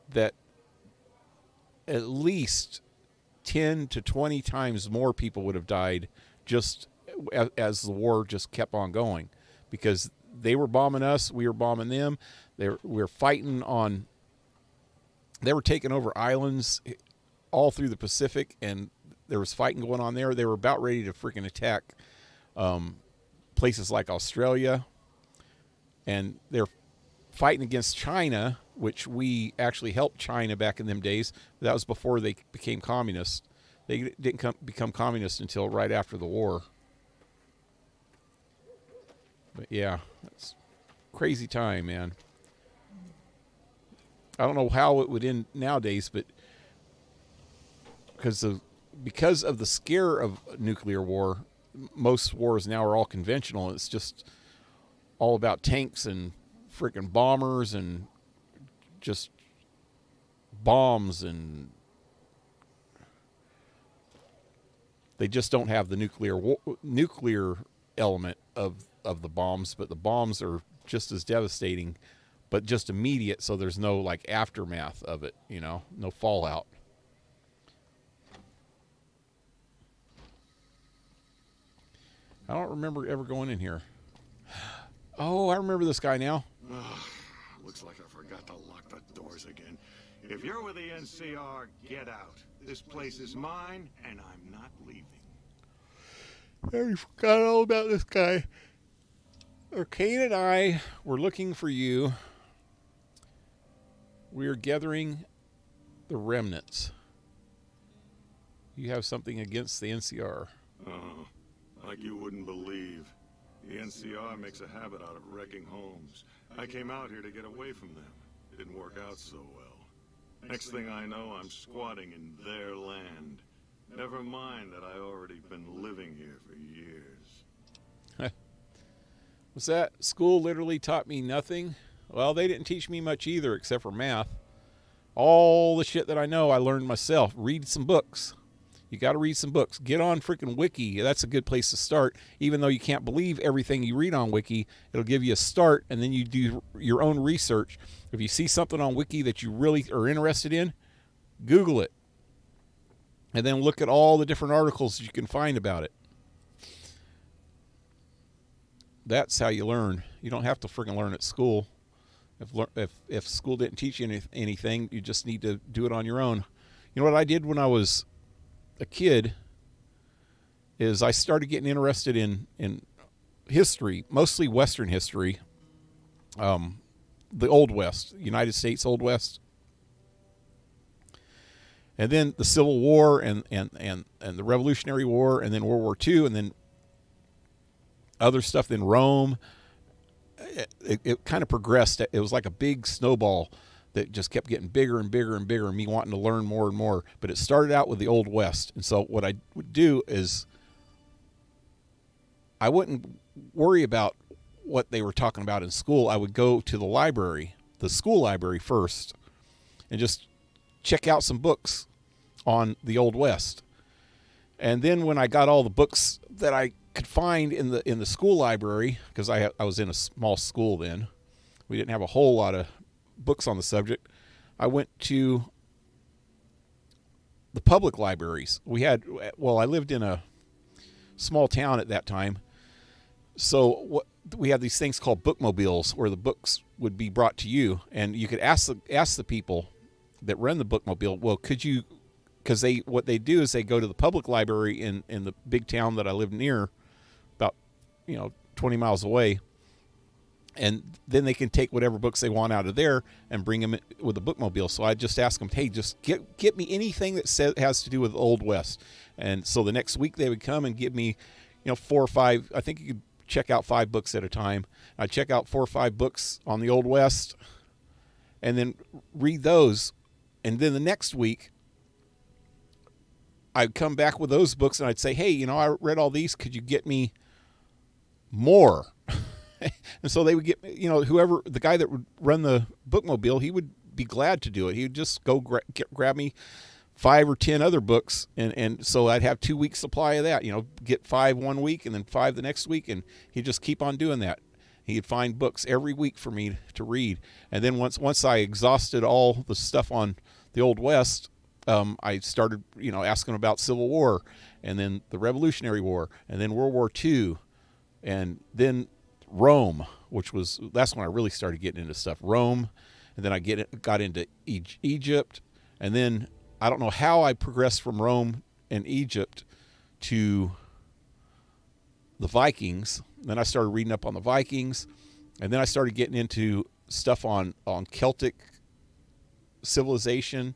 that at least 10 to 20 times more people would have died just as the war just kept on going, because they were bombing us, we were bombing them. We were fighting on. They were taking over islands all through the Pacific, and there was fighting going on there. They were about ready to freaking attack places like Australia, and they're fighting against China, which we actually helped China back in them days. That was before they became communist. They didn't become communist until right after the war. But yeah, that's crazy time, man. I don't know how it would end nowadays, but because of the scare of nuclear war, most wars now are all conventional. It's just all about tanks and freaking bombers and just bombs, and they just don't have the nuclear element of the bombs, but the bombs are just as devastating, but just immediate, so there's no like aftermath of it, no fallout. I don't remember ever going in here. Oh, I remember this guy now. Looks like I forgot to lock the doors again. If you're with the NCR, get out. This place is mine, and I'm not leaving. I forgot all about this guy. Arcane and I were looking for you. We are gathering the remnants. You have something against the NCR. Oh, like you wouldn't believe. The NCR makes a habit out of wrecking homes. I came out here to get away from them. It didn't work out so well. Next thing I know, I'm squatting in their land. Never mind that I already been living here for years. Was that school literally taught me nothing? Well, they didn't teach me much either, except for math. All the shit that I know, I learned myself. Read some books. You got to read some books. Get on freaking Wiki. That's a good place to start. Even though you can't believe everything you read on Wiki, it'll give you a start, and then you do your own research. If you see something on Wiki that you really are interested in, Google it. And then look at all the different articles you can find about it. That's how you learn. You don't have to freaking learn at school. If school didn't teach you anything, you just need to do it on your own. You know what I did when I was a kid is I started getting interested in history, mostly Western history, the Old West, United States Old West. And then the Civil War and the Revolutionary War, and then World War II, and then other stuff, then Rome. It kind of progressed. It was like a big snowball that just kept getting bigger and bigger and bigger, and me wanting to learn more and more. But it started out with the Old West. And so what I would do is I wouldn't worry about what they were talking about in school. I would go to the library, the school library first, and just check out some books on the Old West. And then when I got all the books that I could find in the school library, because I was in a small school then, we didn't have a whole lot of books on the subject. I went to the public libraries. We had, well, I lived in a small town at that time. So we had these things called bookmobiles where the books would be brought to you, and you could ask the people that run the bookmobile, well, could you, because what they do is they go to the public library in the big town that I lived near, about 20 miles away, and then they can take whatever books they want out of there and bring them with a bookmobile. So I just ask them, hey, just get me anything that has to do with Old West. And so the next week they would come and give me 4 or 5, I think you could check out 5 books at a time. I'd check out 4 or 5 books on the Old West and then read those. And then the next week I'd come back with those books and I'd say, hey, I read all these. Could you get me more? And so they would get, whoever, the guy that would run the bookmobile, he would be glad to do it. He would just go grab me 5 or 10 other books. And so I'd have 2 weeks supply of that, get 5 one week and then 5 the next week. And he'd just keep on doing that. He'd find books every week for me to read. And then once I exhausted all the stuff on the Old West, I started, asking about Civil War and then the Revolutionary War and then World War II and then Rome, that's when I really started getting into stuff. Rome, and then I got into Egypt, and then I don't know how I progressed from Rome and Egypt to the Vikings. Then I started reading up on the Vikings, and then I started getting into stuff on Celtic civilization,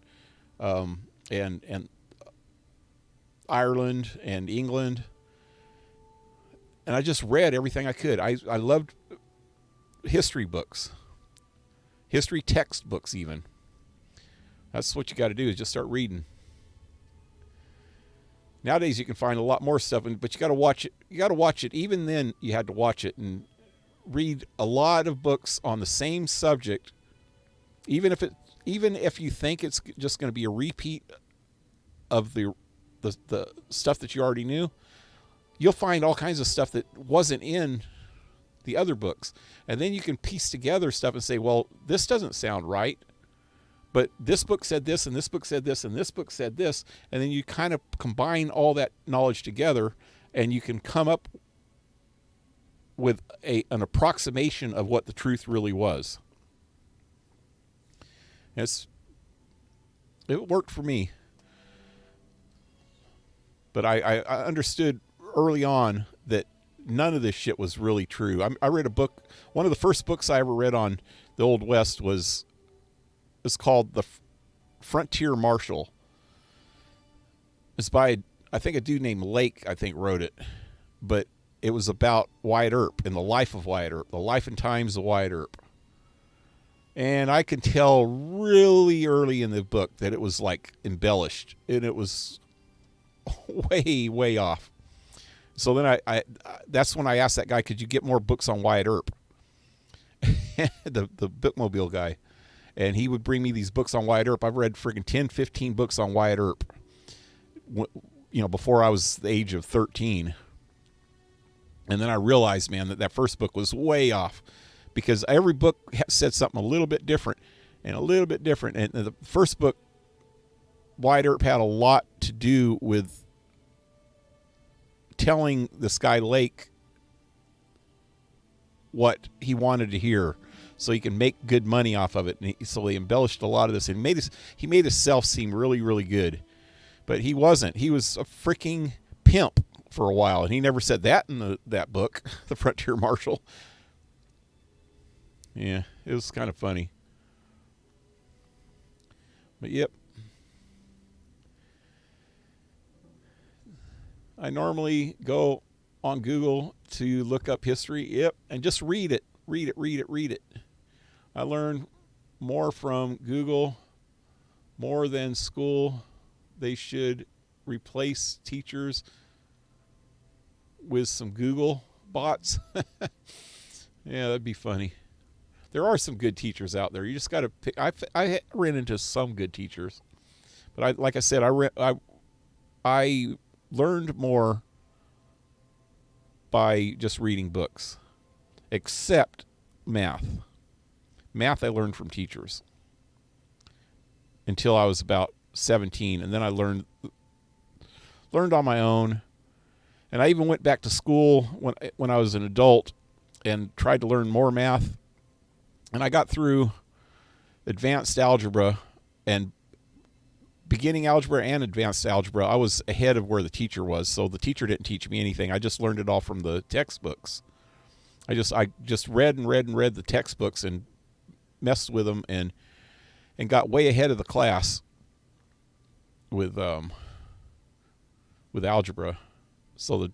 and Ireland and England. And I just read everything I could. I loved history books, history textbooks even. That's what you got to do, is just start reading. Nowadays you can find a lot more stuff, but you got to watch it. You got to watch it. Even then, you had to watch it and read a lot of books on the same subject. Even if you think it's just going to be a repeat of the stuff that you already knew, you'll find all kinds of stuff that wasn't in the other books. And then you can piece together stuff and say, well, this doesn't sound right, but this book said this, and this book said this, and this book said this. And then you kind of combine all that knowledge together, and you can come up with an approximation of what the truth really was. It worked for me. But I understood early on that none of this shit was really true. I read a book. One of the first books I ever read on the Old West was called The Frontier Marshal. It's by, I think, a dude named Lake, I think, wrote it. But it was about Wyatt Earp and the life of Wyatt Earp, the life and times of Wyatt Earp. And I could tell really early in the book that it was like embellished, and it was way, way off. So then I that's when I asked that guy, could you get more books on Wyatt Earp? the bookmobile guy. And he would bring me these books on Wyatt Earp. I've read friggin' 10, 15 books on Wyatt Earp, before I was the age of 13. And then I realized, man, that first book was way off, because every book said something a little bit different and a little bit different. And the first book, Wyatt Earp, had a lot to do with telling this guy Lake what he wanted to hear, so he can make good money off of it. And so he embellished a lot of this, and he made himself seem really, really good. But he wasn't. He was a freaking pimp for a while, and he never said that in that book, The Frontier Marshal. Yeah, it was kind of funny. But yep. I normally go on Google to look up history. Yep, and just read it. Read it. I learn more from Google, more than school. They should replace teachers with some Google bots. Yeah, that'd be funny. There are some good teachers out there. You just got to pick. I ran into some good teachers, but like I said, I learned more by just reading books, except math. Math I learned from teachers until I was about 17, and then I learned on my own. And I even went back to school when I was an adult and tried to learn more math. And I got through advanced algebra and beginning algebra and advanced algebra. I was ahead of where the teacher was, so the teacher didn't teach me anything. I just learned it all from the textbooks. I just read the textbooks and messed with them and got way ahead of the class with algebra. So the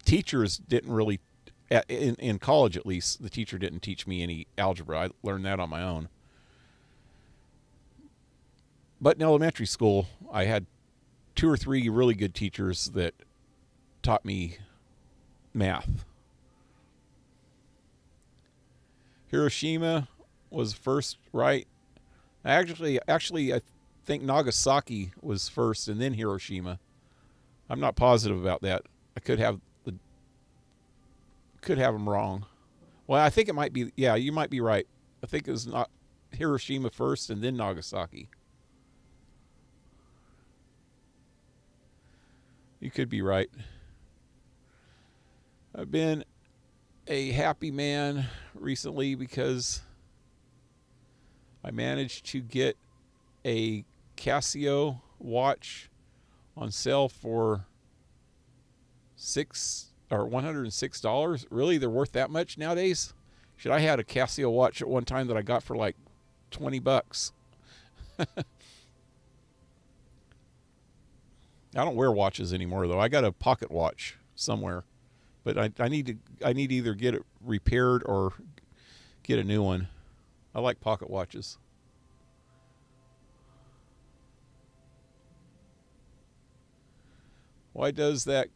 teachers didn't really, in college at least, the teacher didn't teach me any algebra. I learned that on my own. But in elementary school, I had 2 or 3 really good teachers that taught me math. Hiroshima was first, right? Actually, I think Nagasaki was first and then Hiroshima. I'm not positive about that. I could have them wrong. Well, I think it might be. Yeah, you might be right. I think it was not Hiroshima first and then Nagasaki. You could be right. I've been a happy man recently because I managed to get a Casio watch on sale for $106. Really, they're worth that much nowadays? Should I had a Casio watch at one time that I got for like $20. I don't wear watches anymore though. I got a pocket watch somewhere, but I need to either get it repaired or get a new one. I like pocket watches. Why does that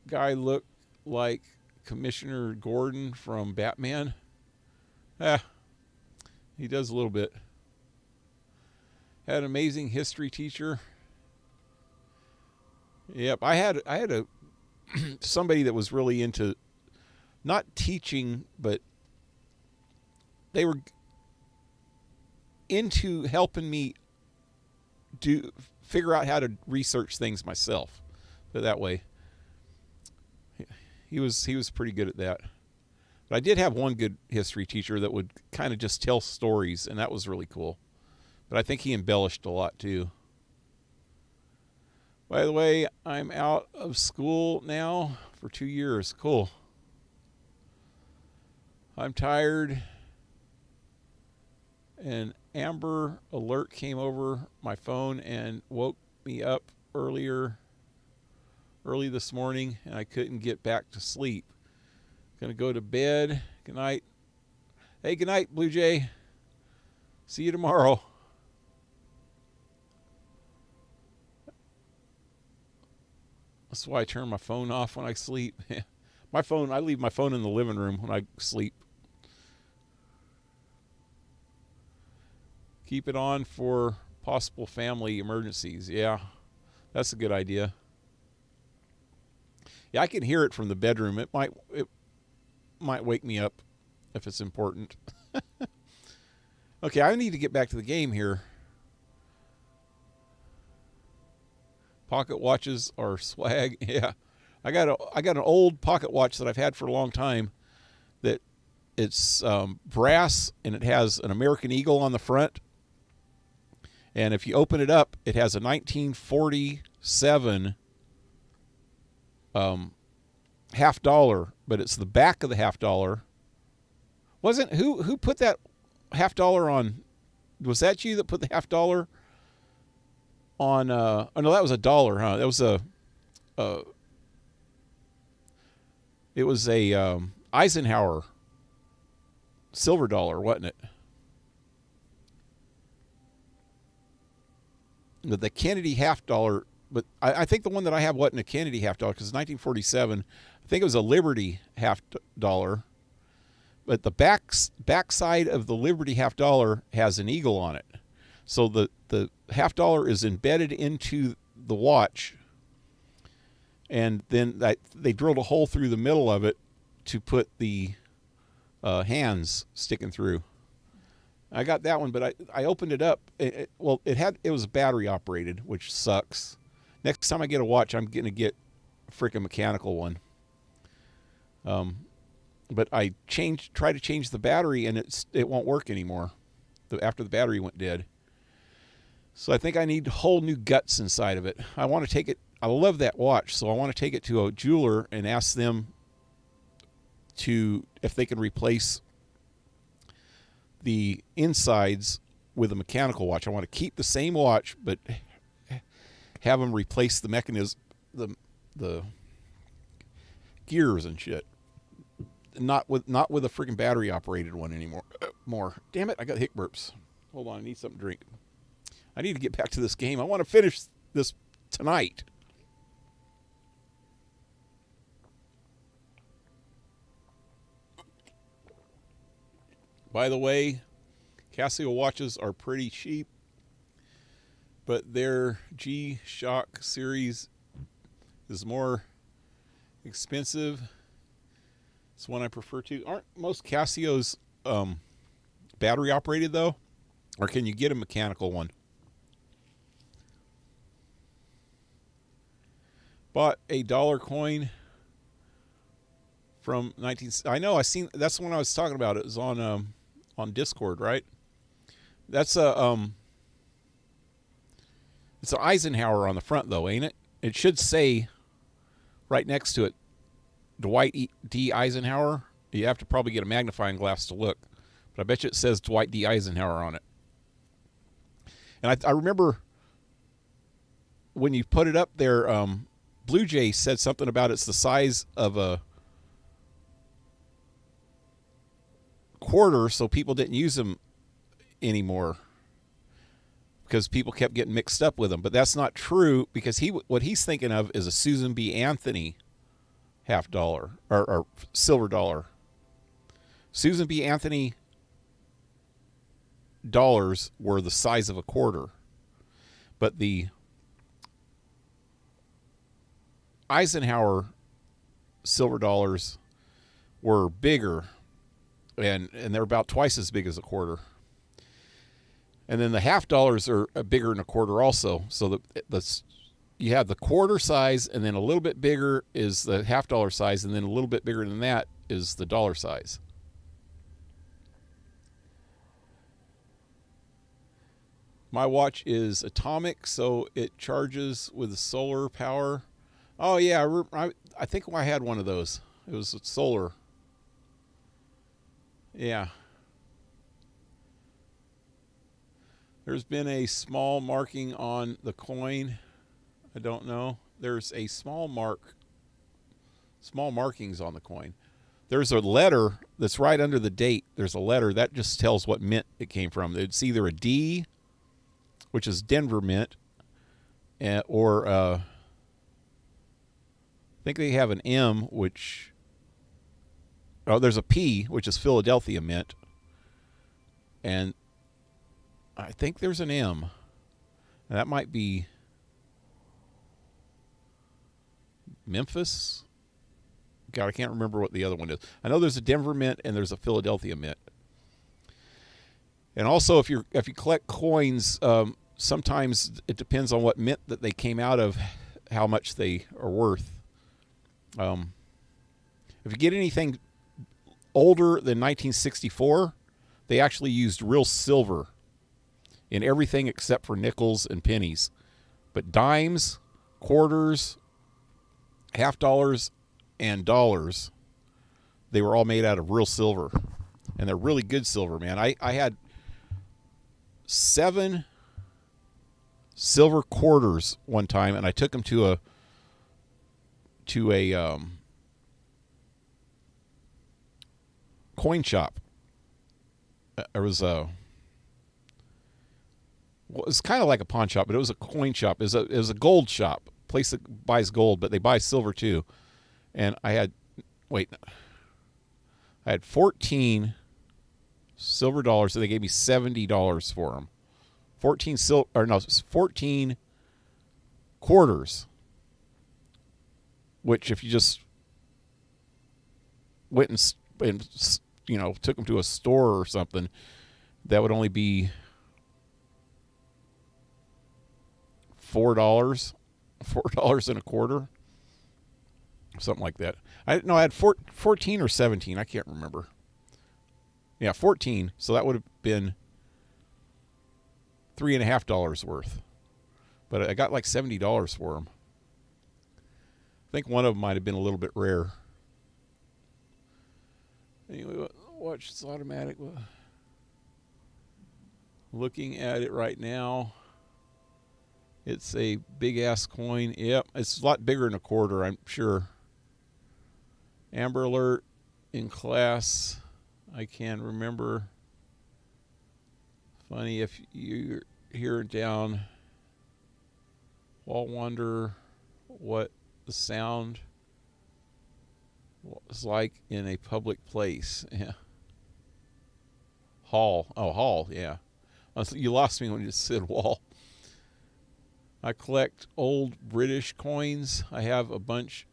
guy look like Commissioner Gordon from Batman? He does a little bit. Had an amazing history teacher. Yep, I had a somebody that was really into not teaching, but they were into helping me figure out how to research things myself. But that way, he was pretty good at that. But I did have one good history teacher that would kind of just tell stories, and that was really cool. But I think he embellished a lot too. By the way, I'm out of school now for 2 years. Cool. I'm tired. An Amber Alert came over my phone and woke me up early this morning, and I couldn't get back to sleep. Gonna go to bed. Good night. Hey, good night, Blue Jay. See you tomorrow. That's why I turn my phone off when I sleep. I leave my phone in the living room when I sleep. Keep it on for possible family emergencies. Yeah, that's a good idea. Yeah, I can hear it from the bedroom. It might wake me up if it's important. Okay, I need to get back to the game here. Pocket watches are swag. Yeah, I got an old pocket watch that I've had for a long time. That it's brass and it has an American Eagle on the front. And if you open it up, it has a 1947 half dollar, but it's the back of the half dollar. Wasn't who put that half dollar on? Was that you that put the half dollar on? Oh no, that was a dollar, huh? That was it was a Eisenhower silver dollar, wasn't it? But the Kennedy half dollar, but I think the one that I have wasn't a Kennedy half dollar because it's 1947. I think it was a Liberty half dollar. But the back side of the Liberty half dollar has an eagle on it. So the half dollar is embedded into the watch. And then they drilled a hole through the middle of it to put the hands sticking through. I got that one, but I opened it up. It was battery operated, which sucks. Next time I get a watch, I'm going to get a freaking mechanical one. But I tried to change the battery, and it won't work anymore after the battery went dead. So I think I need whole new guts inside of it. I want to take it. I love that watch, so I want to take it to a jeweler and ask them if they can replace the insides with a mechanical watch. I want to keep the same watch, but have them replace the mechanism, the gears and shit. Not with a freaking battery operated one anymore. More. Damn it! I got hic burps. Hold on, I need something to drink. I need to get back to this game. I want to finish this tonight. By the way, Casio watches are pretty cheap, but their G-Shock series is more expensive. It's one I prefer to. Aren't most Casios battery operated though? Or can you get a mechanical one? Bought a dollar coin from 19. I know. I seen. That's the one I was talking about. It was on Discord, right? That's it's an Eisenhower on the front, though, ain't it? It should say right next to it, Dwight D. Eisenhower. You have to probably get a magnifying glass to look, but I bet you it says Dwight D. Eisenhower on it. And I remember when you put it up there, Blue Jay said something about it's the size of a quarter, so people didn't use them anymore because people kept getting mixed up with them. But that's not true, because what he's thinking of is a Susan B. Anthony half dollar or silver dollar. Susan B. Anthony dollars were the size of a quarter, but the Eisenhower silver dollars were bigger, and they're about twice as big as a quarter. And then the half dollars are bigger than a quarter also. So you have the quarter size, and then a little bit bigger is the half dollar size, and then a little bit bigger than that is the dollar size. My watch is atomic, so it charges with solar power. Oh, yeah, I think I had one of those. It was solar. Yeah. There's been a small marking on the coin. I don't know. There's a small markings on the coin. There's a letter that's right under the date. There's a letter that just tells what mint it came from. It's either a D, which is Denver Mint, or I think they have an M, which... Oh, there's a P, which is Philadelphia Mint. And I think there's an M. And that might be Memphis. God, I can't remember what the other one is. I know there's a Denver Mint and there's a Philadelphia Mint. And also, if you collect coins, sometimes it depends on what mint that they came out of, how much they are worth. If you get anything older than 1964, they actually used real silver in everything except for nickels and pennies. But dimes, quarters, half dollars, and dollars, they were all made out of real silver. And they're really good silver, man. I had 7 silver quarters one time, and I took them to a coin shop. It was kind of like a pawn shop, but it was a coin shop. It was a gold shop, place that buys gold, but they buy silver too. And I had 14 silver dollars, so they gave me $70 for them. 14 quarters, which if you just went and took them to a store or something, that would only be $4 and a quarter, something like that. I had 14 or 17. I can't remember. Yeah, 14. So that would have been $3.50 worth. But I got like $70 for them. I think one of them might have been a little bit rare. Anyway, watch this automatic. Looking at it right now. It's a big ass coin. Yep, it's a lot bigger than a quarter, I'm sure. Amber Alert in class. I can remember. Funny if you're here down. Wall wonder what the sound was like in a public place. Yeah. Hall. Oh, hall. Yeah. You lost me when you said wall. I collect old British coins. I have a bunch.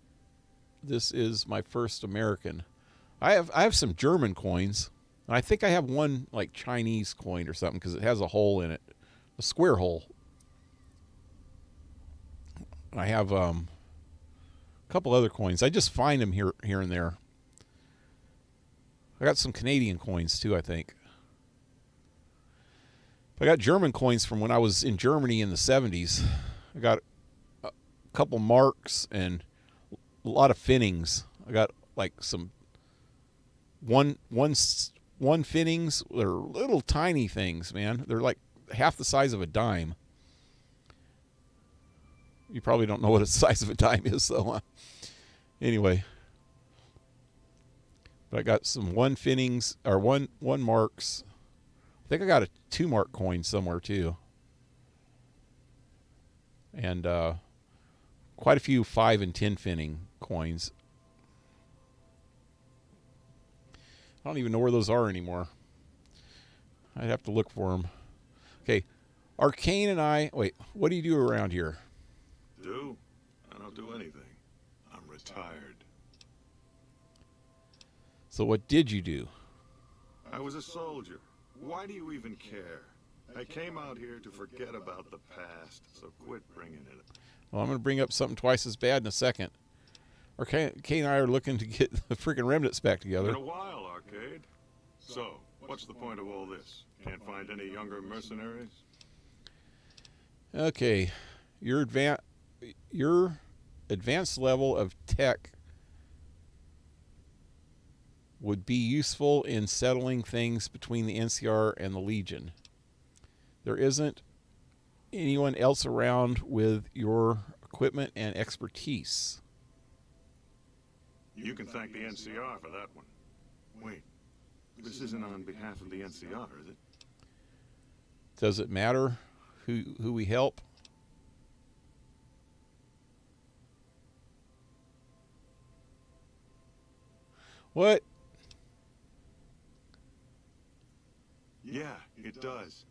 This is my first American. I have some German coins. I think I have one like Chinese coin or something because it has a hole in it, a square hole. I have a couple other coins. I just find them here and there. I got some Canadian coins too, I think. I got German coins from when I was in Germany in the 70s. I got a couple marks and a lot of finnings. I got like some one finnings. They're little tiny things, man. They're like half the size of a dime. You probably don't know what the size of a dime is, though. Huh? Anyway, but I got some one finnings or one marks. I think I got a 2 mark coin somewhere too, and quite a few 5 and 10 finning coins. I don't even know where those are anymore. I'd have to look for them. Okay, Arcane and I. Wait, what do you do around here? I don't do anything. I'm retired. So what did you do? I was a soldier. Why do you even care? I came out here to forget about the past, so quit bringing it up. Well, I'm going to bring up something twice as bad in a second. Arcane and I are looking to get the freaking remnants back together. It's been a while, Arcade. So, what's the point of all this? Can't find any younger mercenaries? Okay, your advanced level of tech would be useful in settling things between the NCR and the Legion. There isn't anyone else around with your equipment and expertise. You can thank the NCR for that one. Wait, this isn't on behalf of the NCR, is it? Does it matter who we help? What? Yeah, it does.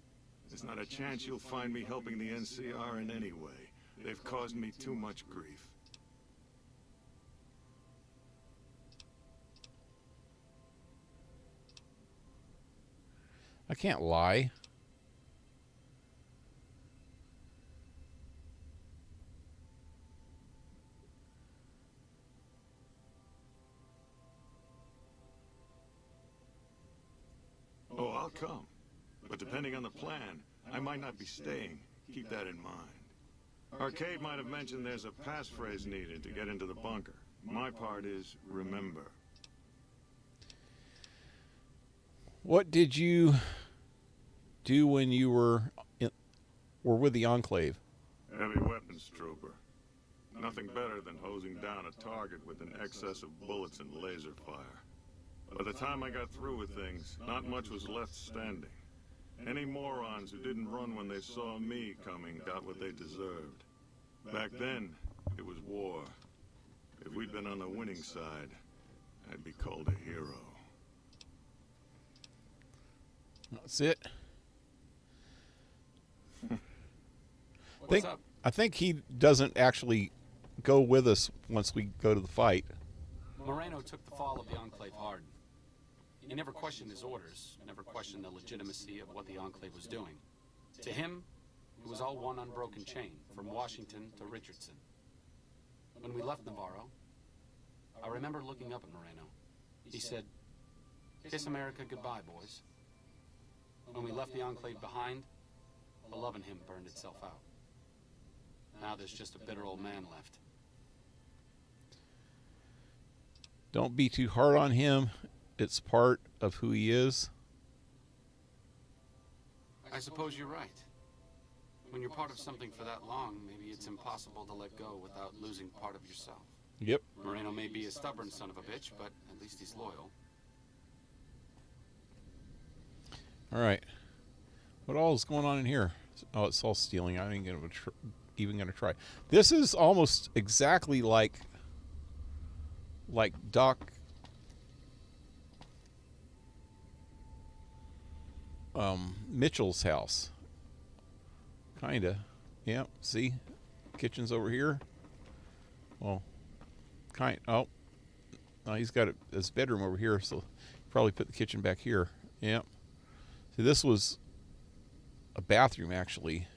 There's not a chance you'll find me helping the NCR in any way. They've caused me too much grief. I can't lie. Oh, I'll come. But depending on the plan, I might not be staying. Keep that in mind. Arcade might have mentioned there's a passphrase needed to get into the bunker. My part is remember. What did you do when you were with the Enclave? Heavy weapons trooper. Nothing better than hosing down a target with an excess of bullets and laser fire. By the time I got through with things, not much was left standing. Any morons who didn't run when they saw me coming got what they deserved. Back then, it was war. If we'd been on the winning side, I'd be called a hero. That's it. What's up? I think he doesn't actually go with us once we go to the fight. Moreno took the fall of the Enclave hard. He never questioned his orders, never questioned the legitimacy of what the Enclave was doing. To him, it was all one unbroken chain, from Washington to Richardson. When we left Navarro, I remember looking up at Moreno. He said, "Kiss America goodbye, boys." When we left the Enclave behind, the love in him burned itself out. Now there's just a bitter old man left. Don't be too hard on him. It's part of who he is. I suppose you're right. When you're part of something for that long, maybe it's impossible to let go without losing part of yourself. Yep. Moreno may be a stubborn son of a bitch, but at least he's loyal. All right. What all is going on in here? Oh, it's all stealing. I ain't even gonna try. This is almost exactly like Doc Mitchell's house. Kinda. Yeah, see? Kitchen's over here. Well, no, he's got his bedroom over here, so probably put the kitchen back here. Yep. See, this was a bathroom, actually.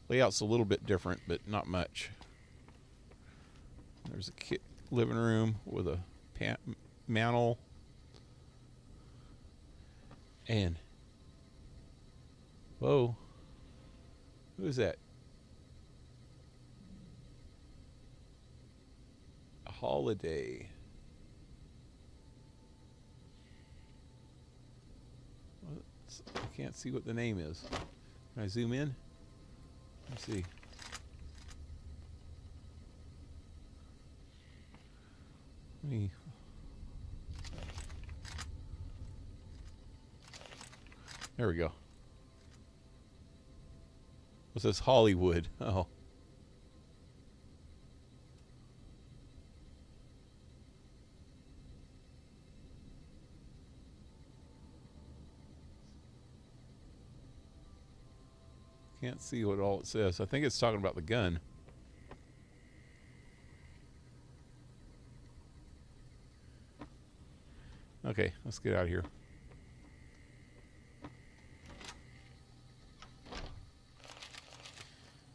Layout's a little bit different, but not much. There's a living room with a mantle. And, whoa. Who is that? A holiday. I can't see what the name is. Can I zoom in? Let's see. There we go. What's this? Hollywood. Oh. Can't see what all it says. I think it's talking about the gun. Okay, let's get out of here.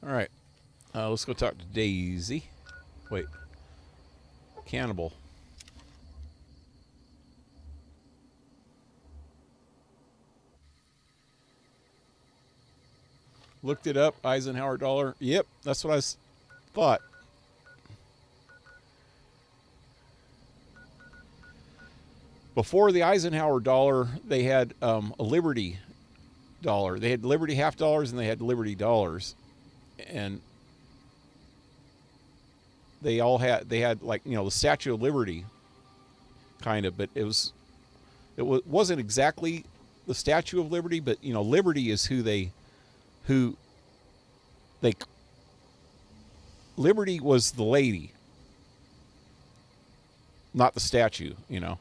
All right, let's go talk to Daisy. Wait, Cannibal. Looked it up, Eisenhower dollar. Yep, that's what I thought. Before the Eisenhower dollar, they had a Liberty dollar. They had Liberty half dollars and they had Liberty dollars. And they had like, you know, the Statue of Liberty kind of, but it wasn't exactly the Statue of Liberty, but you know, Liberty is Liberty was the lady, not the statue, you know.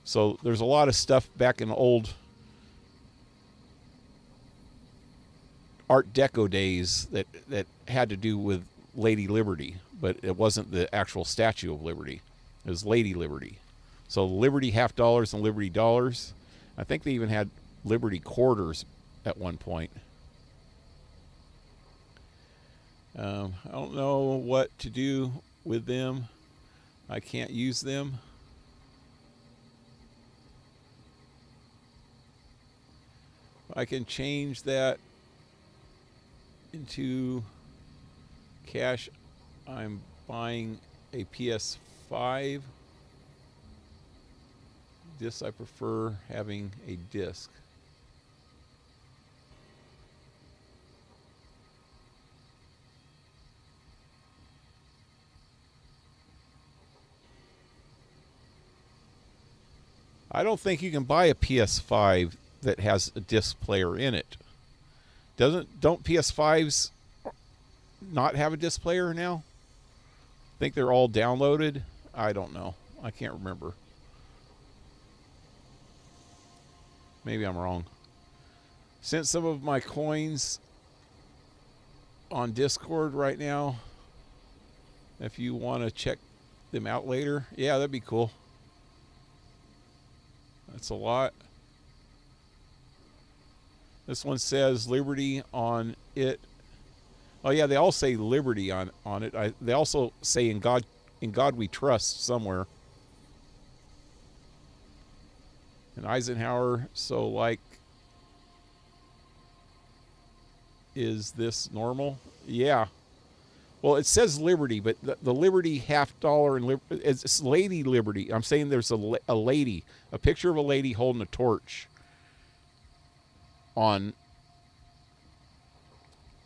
So there's a lot of stuff back in the old Art Deco days that had to do with Lady Liberty, but it wasn't the actual Statue of Liberty. It was Lady Liberty. So Liberty half dollars and Liberty dollars. I think they even had Liberty quarters at one point. I don't know what to do with them. I can't use them. I can change that into cash. I'm buying a PS5. This I prefer having a disc. I don't think you can buy a PS5 that has a disc player in it. Don't PS5s not have a disc player now? I think they're all downloaded. I don't know. I can't remember. Maybe I'm wrong. Sent some of my coins on Discord right now. If you want to check them out later. Yeah, that'd be cool. That's a lot. This one says liberty on it. Oh yeah, they all say liberty on it. They also say in God we trust somewhere. And Eisenhower, so like, is this normal? Yeah. Well, it says liberty, but the liberty $50 and it's Lady Liberty. I'm saying there's a lady, a picture of a lady holding a torch on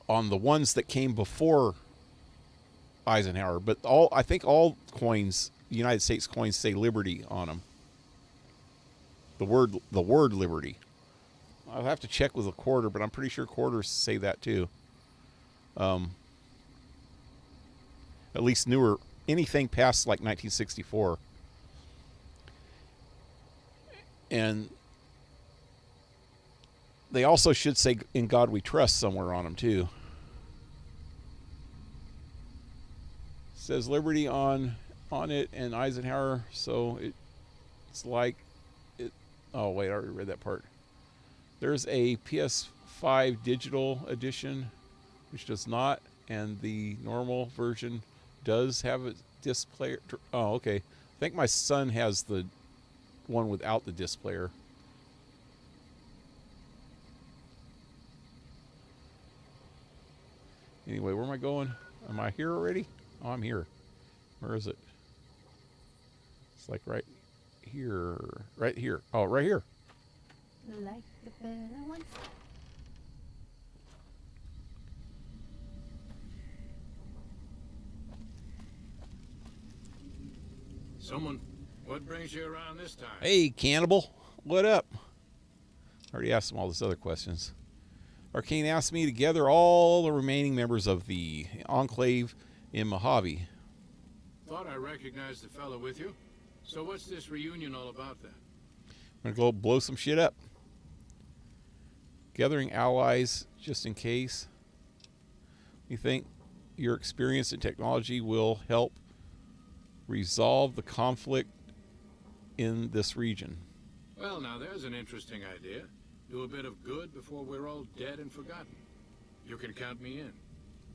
the ones that came before Eisenhower. But I think all coins, United States coins, say liberty on them. The word liberty. I'll have to check with a quarter, but I'm pretty sure quarters say that too. At least newer, anything past like 1964. And they also should say in God we trust somewhere on them too. It says liberty on it and Eisenhower, so it's like it. Oh wait, I already read that part. There's a PS5 digital edition, which does not, and the normal version does have a disc player. Oh, okay. I think my son has the one without the disc player. Anyway, where am I going? Am I here already? Oh, I'm here. Where is it? It's like right here. Right here. Oh, right here. Like the better ones. Someone, what brings you around this time? Hey, cannibal. What up? I already asked him all these other questions. Arcane asked me to gather all the remaining members of the Enclave in Mojave. Thought I recognized the fellow with you. So what's this reunion all about then? I'm going to go blow some shit up. Gathering allies just in case. You think your experience in technology will help resolve the conflict in this region? Well, now there's an interesting idea. Do a bit of good before we're all dead and forgotten. You can count me in.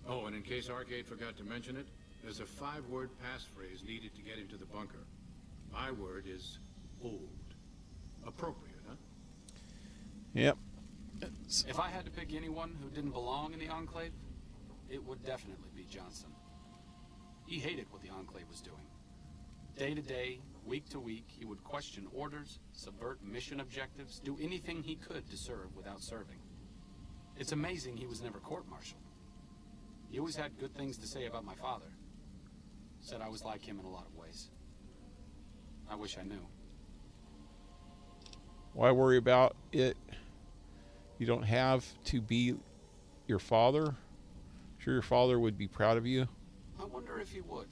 Oh, and in case Arcade forgot to mention it, there's a 5-word passphrase needed to get into the bunker. My word is old. Appropriate, huh? Yep. If I had to pick anyone who didn't belong in the Enclave, it would definitely be Johnson. He hated what the Enclave was doing. Day to day, week to week, he would question orders, subvert mission objectives, do anything he could to serve without serving. It's amazing he was never court-martialed. He always had good things to say about my father. Said I was like him in a lot of ways. I wish I knew. Why worry about it? You don't have to be your father. Sure, your father would be proud of you. I wonder if he would.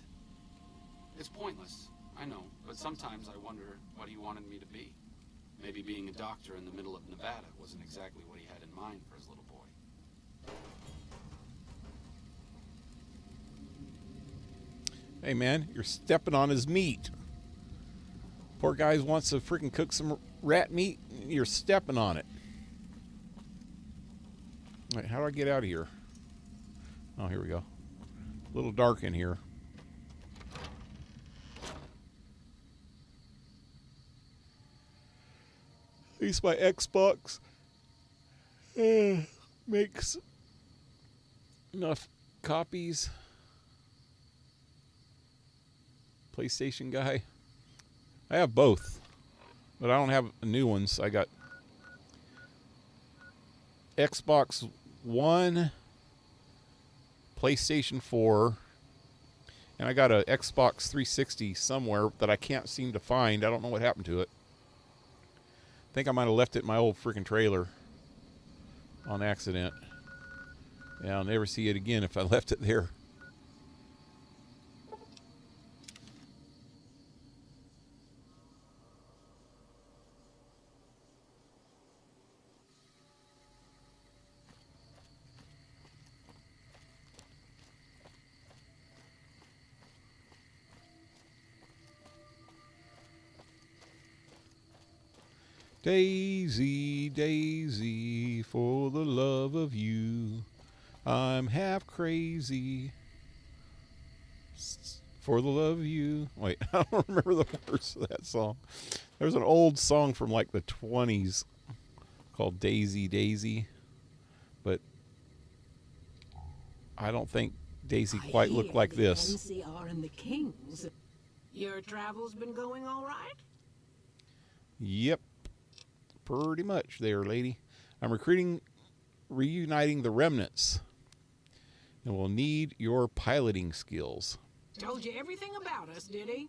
It's pointless, I know, but sometimes I wonder what he wanted me to be. Maybe being a doctor in the middle of Nevada wasn't exactly what he had in mind for his little boy. Hey man, you're stepping on his meat. Poor guy wants to freaking cook some rat meat, and you're stepping on it. Wait, how do I get out of here? Oh, here we go. A little dark in here. At least my Xbox makes enough copies. PlayStation guy. I have both, but I don't have new ones. I got Xbox One, PlayStation 4, and I got a Xbox 360 somewhere that I can't seem to find. I don't know what happened to it. I think I might have left it in my old freaking trailer on accident. Yeah, I'll never see it again if I left it there. Daisy, Daisy, for the love of you, I'm half crazy. For the love of you. Wait, I don't remember the words of that song. There's an old song from like the 20s called Daisy, Daisy. But I don't think Daisy quite looked like this. NCR and the Kings. Your travel's been going all right? Yep. Pretty much there, lady. I'm reuniting the remnants. And we'll need your piloting skills. Told you everything about us, did he?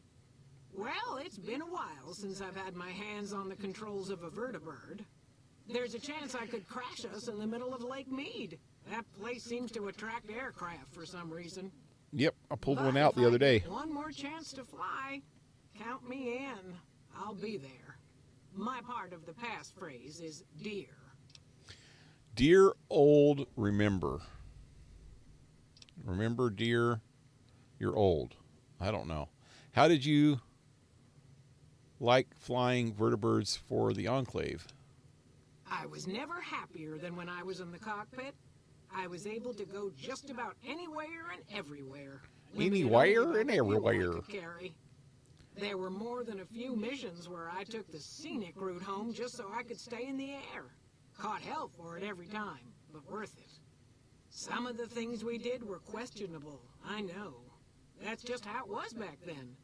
Well, it's been a while since I've had my hands on the controls of a vertibird. There's a chance I could crash us in the middle of Lake Mead. That place seems to attract aircraft for some reason. Yep, I pulled one out the other day. One more chance to fly. Count me in. I'll be there. My part of the passphrase is dear. Dear old remember. Remember, dear, you're old. I don't know. How did you like flying vertibirds for the Enclave? I was never happier than when I was in the cockpit. I was able to go just about anywhere and everywhere. Anywhere and everywhere. There were more than a few missions where I took the scenic route home just so I could stay in the air. Caught hell for it every time, but worth it. Some of the things we did were questionable, I know. That's just how it was back then.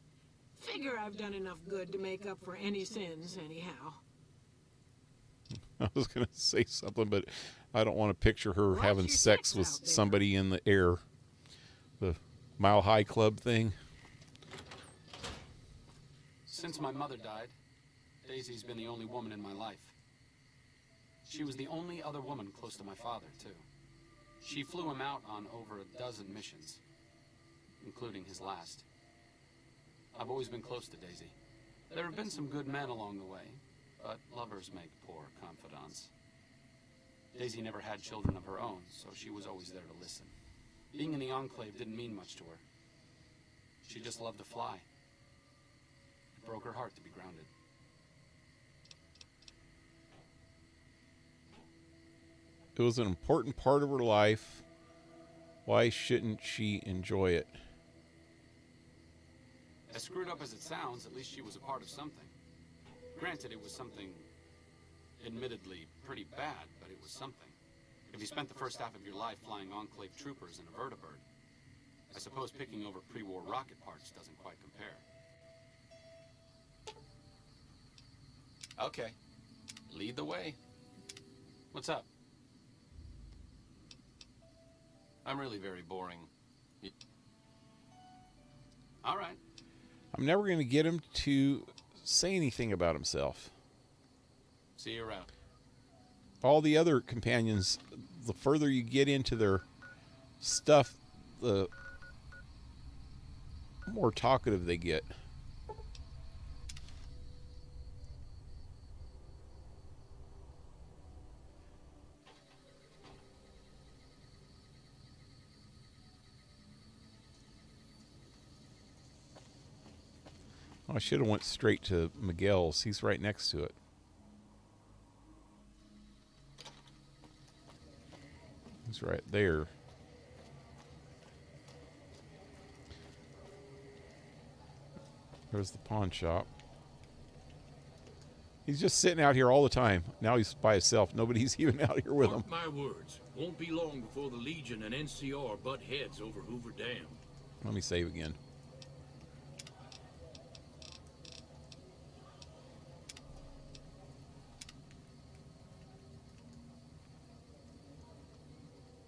Figure I've done enough good to make up for any sins, anyhow. I was going to say something, but I don't want to picture her having sex with somebody in the air. The Mile High Club thing. Since my mother died, Daisy's been the only woman in my life. She was the only other woman close to my father, too. She flew him out on over a dozen missions, including his last. I've always been close to Daisy. There have been some good men along the way, but lovers make poor confidants. Daisy never had children of her own, so she was always there to listen. Being in the Enclave didn't mean much to her. She just loved to fly. It broke her heart to be grounded. It was an important part of her life. Why shouldn't she enjoy it? As screwed up as it sounds, at least she was a part of something. Granted, it was something admittedly pretty bad, but it was something. If you spent the first half of your life flying Enclave troopers in a vertibird, I suppose picking over pre-war rocket parts doesn't quite compare. Okay, lead the way. What's up? I'm really very boring. All right. I'm never going to get him to say anything about himself. See you around. All the other companions, the further you get into their stuff, the more talkative they get. I should have went straight to Miguel's. He's right next to it. He's right there. There's the pawn shop. He's just sitting out here all the time. Now he's by himself. Nobody's even out here with him. Mark my words. Won't be long before the Legion and NCR butt heads over Hoover Dam. Let me save again.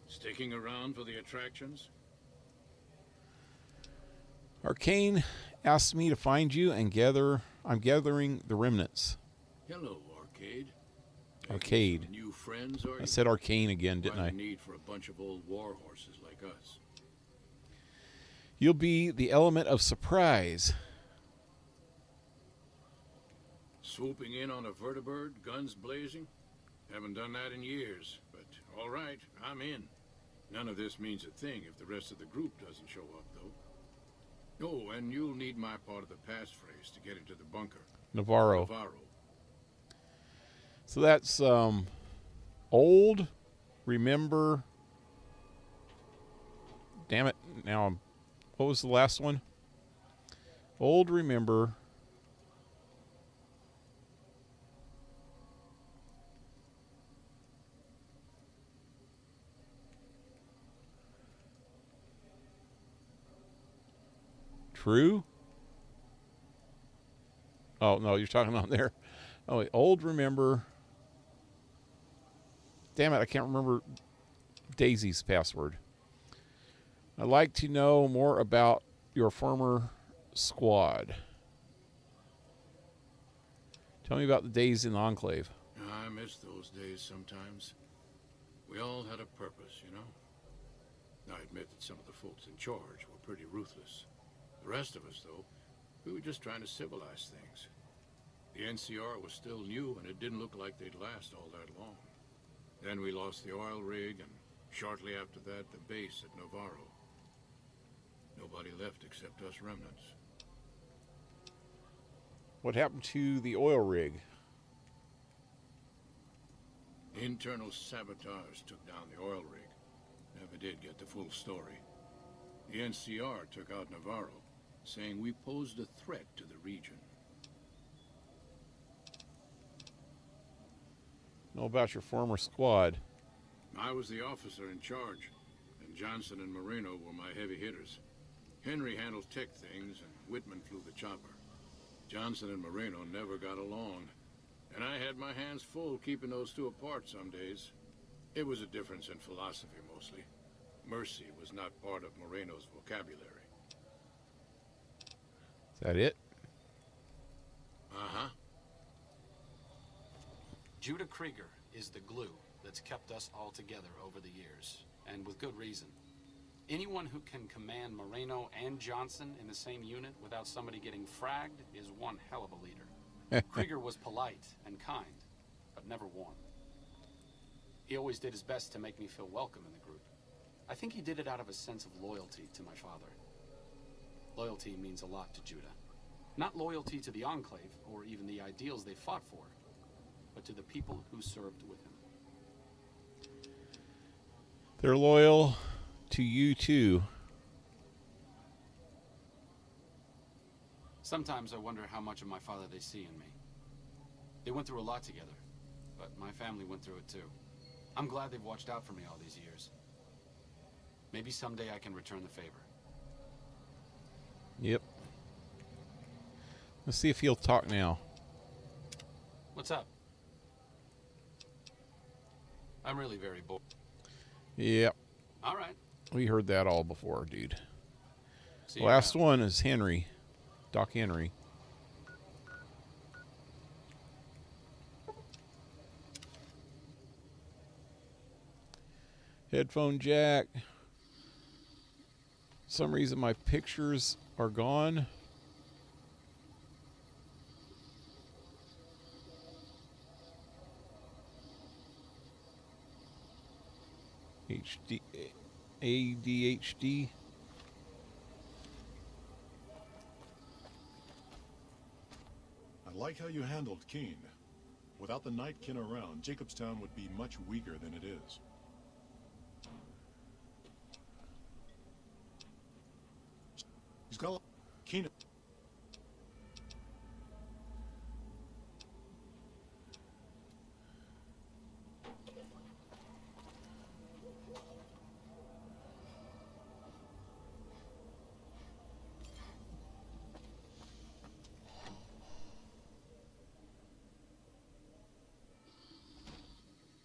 Sticking around for the attractions? Arcane asked me to find you and I'm gathering the remnants. Hello, Arcade. Arcade. New friends, are I said Arcane again, didn't I? Quite a need for a bunch of old war horses like us. You'll be the element of surprise. Swooping in on a vertibird, guns blazing? Haven't done that in years, but all right, I'm in. None of this means a thing if the rest of the group doesn't show up, though. Oh, and you'll need my part of the passphrase to get into the bunker. Navarro. So that's old, remember. Damn it. Now, what was the last one? Old, remember. True? Oh, no, you're talking on there. Oh, wait, old, remember. Damn it, I can't remember Daisy's password. I'd like to know more about your former squad. Tell me about the days in the Enclave. I miss those days sometimes. We all had a purpose, you know? I admit that some of the folks in charge were pretty ruthless. The rest of us, though, we were just trying to civilize things. The NCR was still new, and it didn't look like they'd last all that long. Then we lost the oil rig, and shortly after that, the base at Navarro. Nobody left except us remnants. What happened to the oil rig? Internal sabotage took down the oil rig. Never did get the full story. The NCR took out Navarro, saying we posed a threat to the region. Know about your former squad. I was the officer in charge, and Johnson and Moreno were my heavy hitters. Henry handled tech things, and Whitman flew the chopper. Johnson and Moreno never got along, and I had my hands full keeping those two apart some days. It was a difference in philosophy, mostly. Mercy was not part of Moreno's vocabulary. Is that it? Uh-huh. Judah Krieger is the glue that's kept us all together over the years, and with good reason. Anyone who can command Moreno and Johnson in the same unit without somebody getting fragged is one hell of a leader. Krieger was polite and kind, but never warm. He always did his best to make me feel welcome in the group. I think he did it out of a sense of loyalty to my father. Loyalty means a lot to Judah. Not loyalty to the Enclave, or even the ideals they fought for, but to the people who served with him. They're loyal to you, too. Sometimes I wonder how much of my father they see in me. They went through a lot together, but my family went through it too. I'm glad they've watched out for me all these years. Maybe someday I can return the favor. Yep. Let's see if he'll talk now. What's up? I'm really very bored. Yep. All right. We heard that all before, dude. See you Last around. one is Henry. Doc Henry. Headphone jack. For some reason my pictures are gone. HD ADHD. I like how you handled Keene. Without the Nightkin around, Jacobstown would be much weaker than it is. He's got Keene.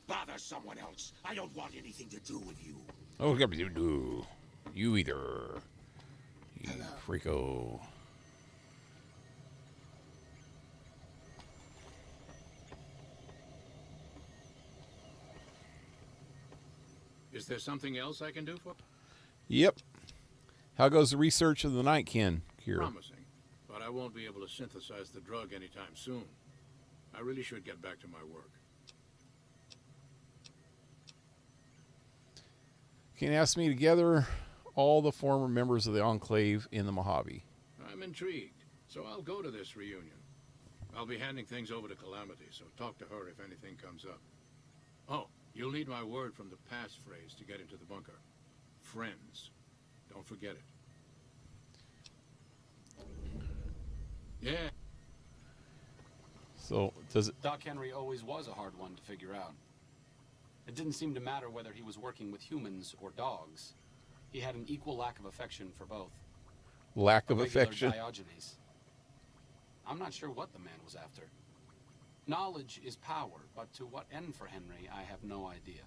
Bother someone else. I don't want anything to do with you. Oh, do you either. You freako. Is there something else I can do for? Yep. How goes the research of the Nightkin cure? Promising, but I won't be able to synthesize the drug anytime soon. I really should get back to my work. Can ask me to gather all the former members of the Enclave in the Mojave. I'm intrigued, so I'll go to this reunion. I'll be handing things over to Calamity, so talk to her if anything comes up. Oh, you'll need my word from the passphrase to get into the bunker. Friends. Don't forget it. Yeah. So, does it... Doc Henry always was a hard one to figure out. It didn't seem to matter whether he was working with humans or dogs. He had an equal lack of affection for both. Lack of A regular affection. Diogenes. I'm not sure what the man was after. Knowledge is power, but to what end for Henry, I have no idea.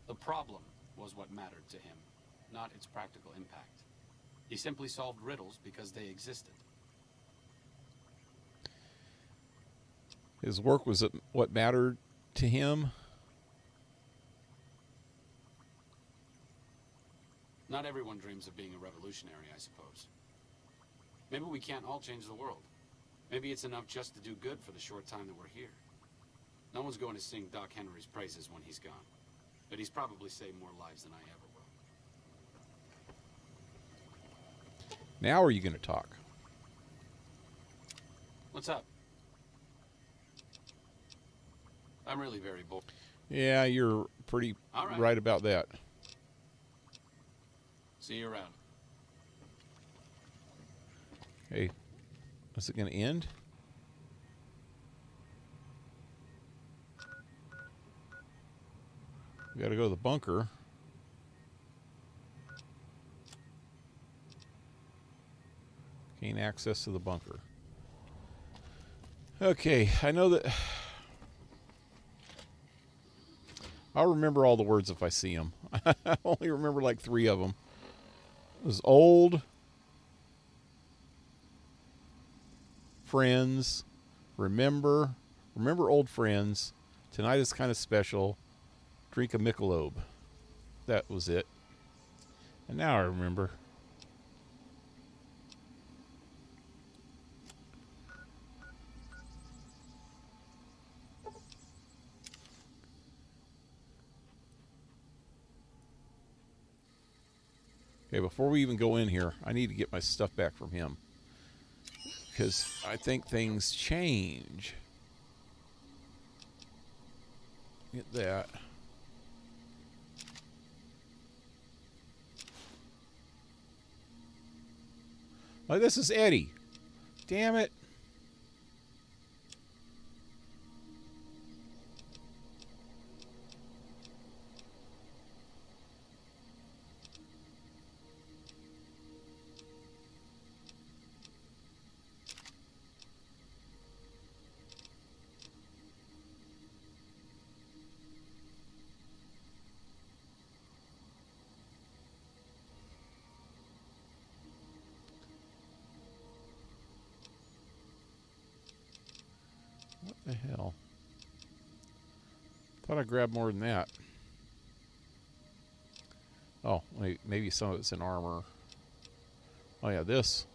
The problem was what mattered to him, not its practical impact. He simply solved riddles because they existed. His work was what mattered to him. Not everyone dreams of being a revolutionary, I suppose. Maybe we can't all change the world. Maybe it's enough just to do good for the short time that we're here. No one's going to sing Doc Henry's praises when he's gone. But he's probably saved more lives than I ever will. Now are you going to talk? What's up? I'm really very bored. Yeah, you're pretty All right. right about that. See you around. Hey, is it going to end? We got to go to the bunker. Gain access to the bunker. Okay, I know that... I'll remember all the words if I see them. I only remember like 3 of them. It was old, friends, remember old friends, tonight is kind of special, drink a Michelob. That was it. And now I remember. Okay, before we even go in here, I need to get my stuff back from him. Because I think things change. Get that. Oh, this is Eddie. Damn it. What the hell? Thought I grabbed more than that. Oh, wait, maybe some of it's in armor. Oh yeah, this.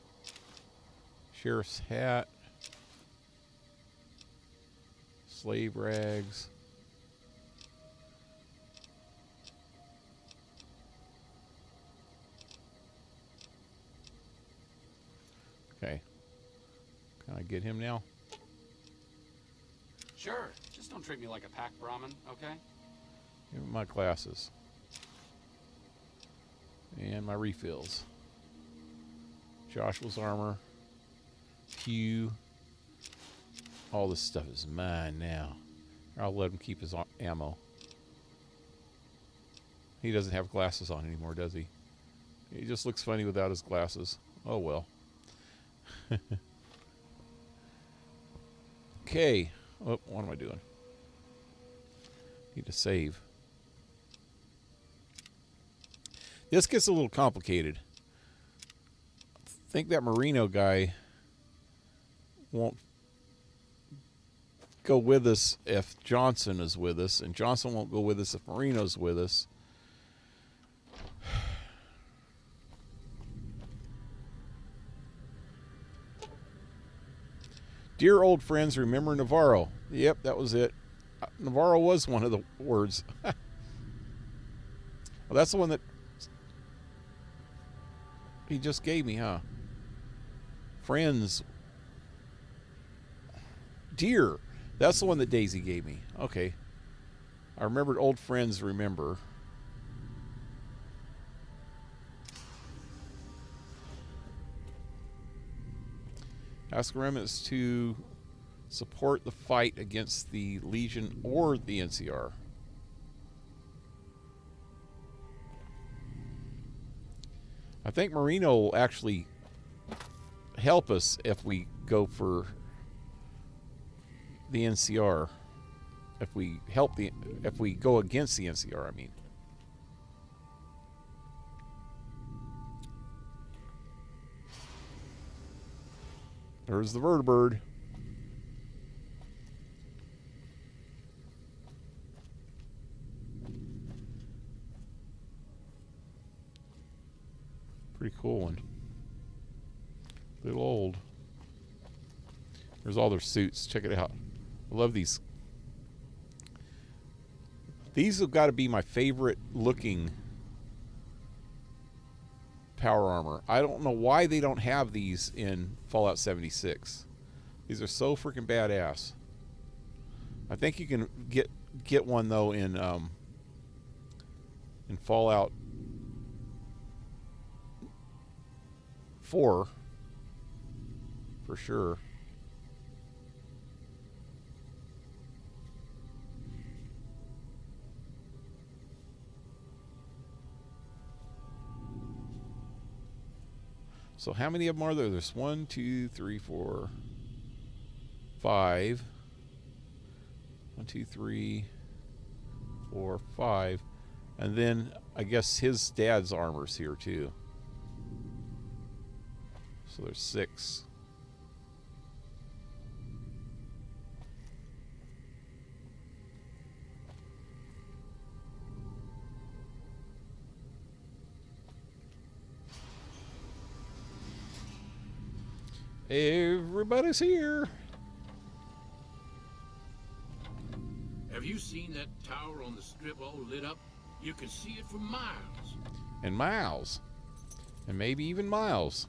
Sheriff's hat. Slave rags. Okay. Can I get him now? Sure. Just don't treat me like a pack Brahmin, okay? Give me my glasses. And my refills. Joshua's armor. Q. All this stuff is mine now. I'll let him keep his ammo. He doesn't have glasses on anymore, does he? He just looks funny without his glasses. Oh well. Okay. Oh, what am I doing? Need to save. This gets a little complicated. I think that Marino guy won't go with us if Johnson is with us, and Johnson won't go with us if Marino's with us. Dear old friends, remember Navarro. Yep, that was it. Navarro was one of the words. Well, that's the one that he just gave me, huh? Friends. deer. That's the one that Daisy gave me. Okay. I remembered old friends remember. Ask remnants to support the fight against the Legion or the NCR. I think Marino will actually help us if we go for the NCR. If we go against the NCR, I mean. There's the vertibird. Pretty cool one. Little old. There's all their suits. Check it out. I love these. These have got to be my favorite looking power armor. I don't know why they don't have these in Fallout 76. These are so freaking badass. I think you can get one though in Fallout 4 for sure. So how many of them are there? There's 1, 2, 3, 4, 5. 1, 2, 3, 4, 5. And then I guess his dad's armor's here too. So there's 6. Everybody's here. Have you seen that tower on the strip all lit up? You can see it for miles. And miles. And maybe even miles.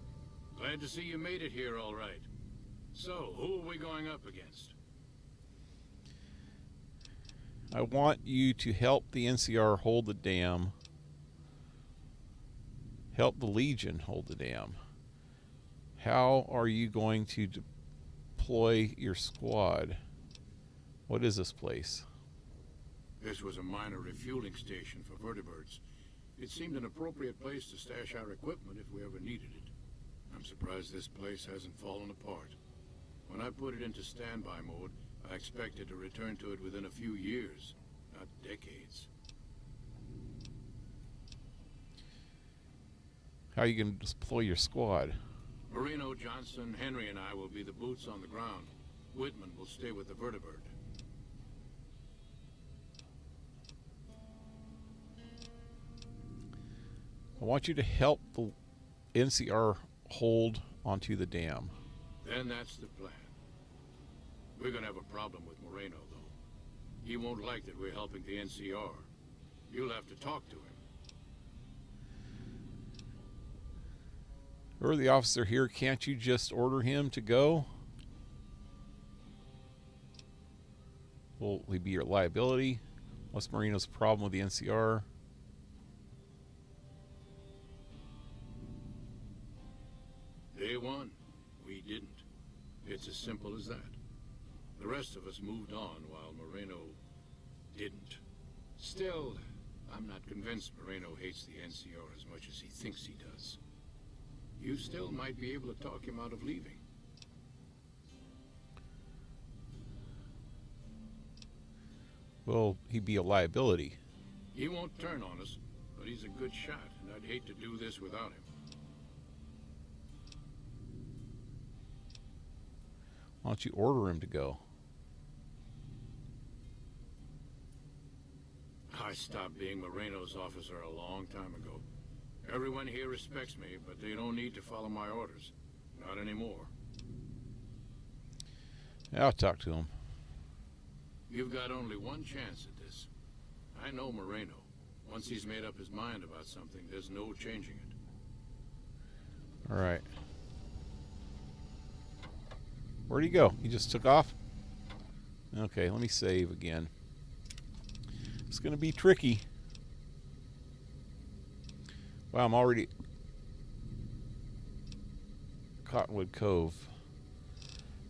Glad to see you made it here all right. So, who are we going up against? I want you to help the NCR hold the dam. Help the Legion hold the dam. How are you going to deploy your squad? What is this place? This was a minor refueling station for vertibirds. It seemed an appropriate place to stash our equipment if we ever needed it. I'm surprised this place hasn't fallen apart. When I put it into standby mode, I expected to return to it within a few years, not decades. How are you going to deploy your squad? Marino, Johnson, Henry, and I will be the boots on the ground. Whitman will stay with the vertibird. I want you to help the NCR hold onto the dam. Then that's the plan. We're gonna have a problem with Moreno, though. He won't like that we're helping the NCR. You'll have to talk to him. You're the officer here. Can't you just order him to go? Will he be your liability? What's Marino's problem with the NCR? Day one, we didn't. It's as simple as that. The rest of us moved on while Moreno didn't. Still, I'm not convinced Moreno hates the NCR as much as he thinks he does. You still might be able to talk him out of leaving. Will he be a liability? He won't turn on us, but he's a good shot, and I'd hate to do this without him. Why don't you order him to go? I stopped being Moreno's officer a long time ago. Everyone here respects me, but they don't need to follow my orders. Not anymore. Yeah, I'll talk to him. You've got only one chance at this. I know Moreno. Once he's made up his mind about something, there's no changing it. All right. Where'd he go? He just took off? Okay, let me save again. It's going to be tricky. Wow, I'm already... Cottonwood Cove.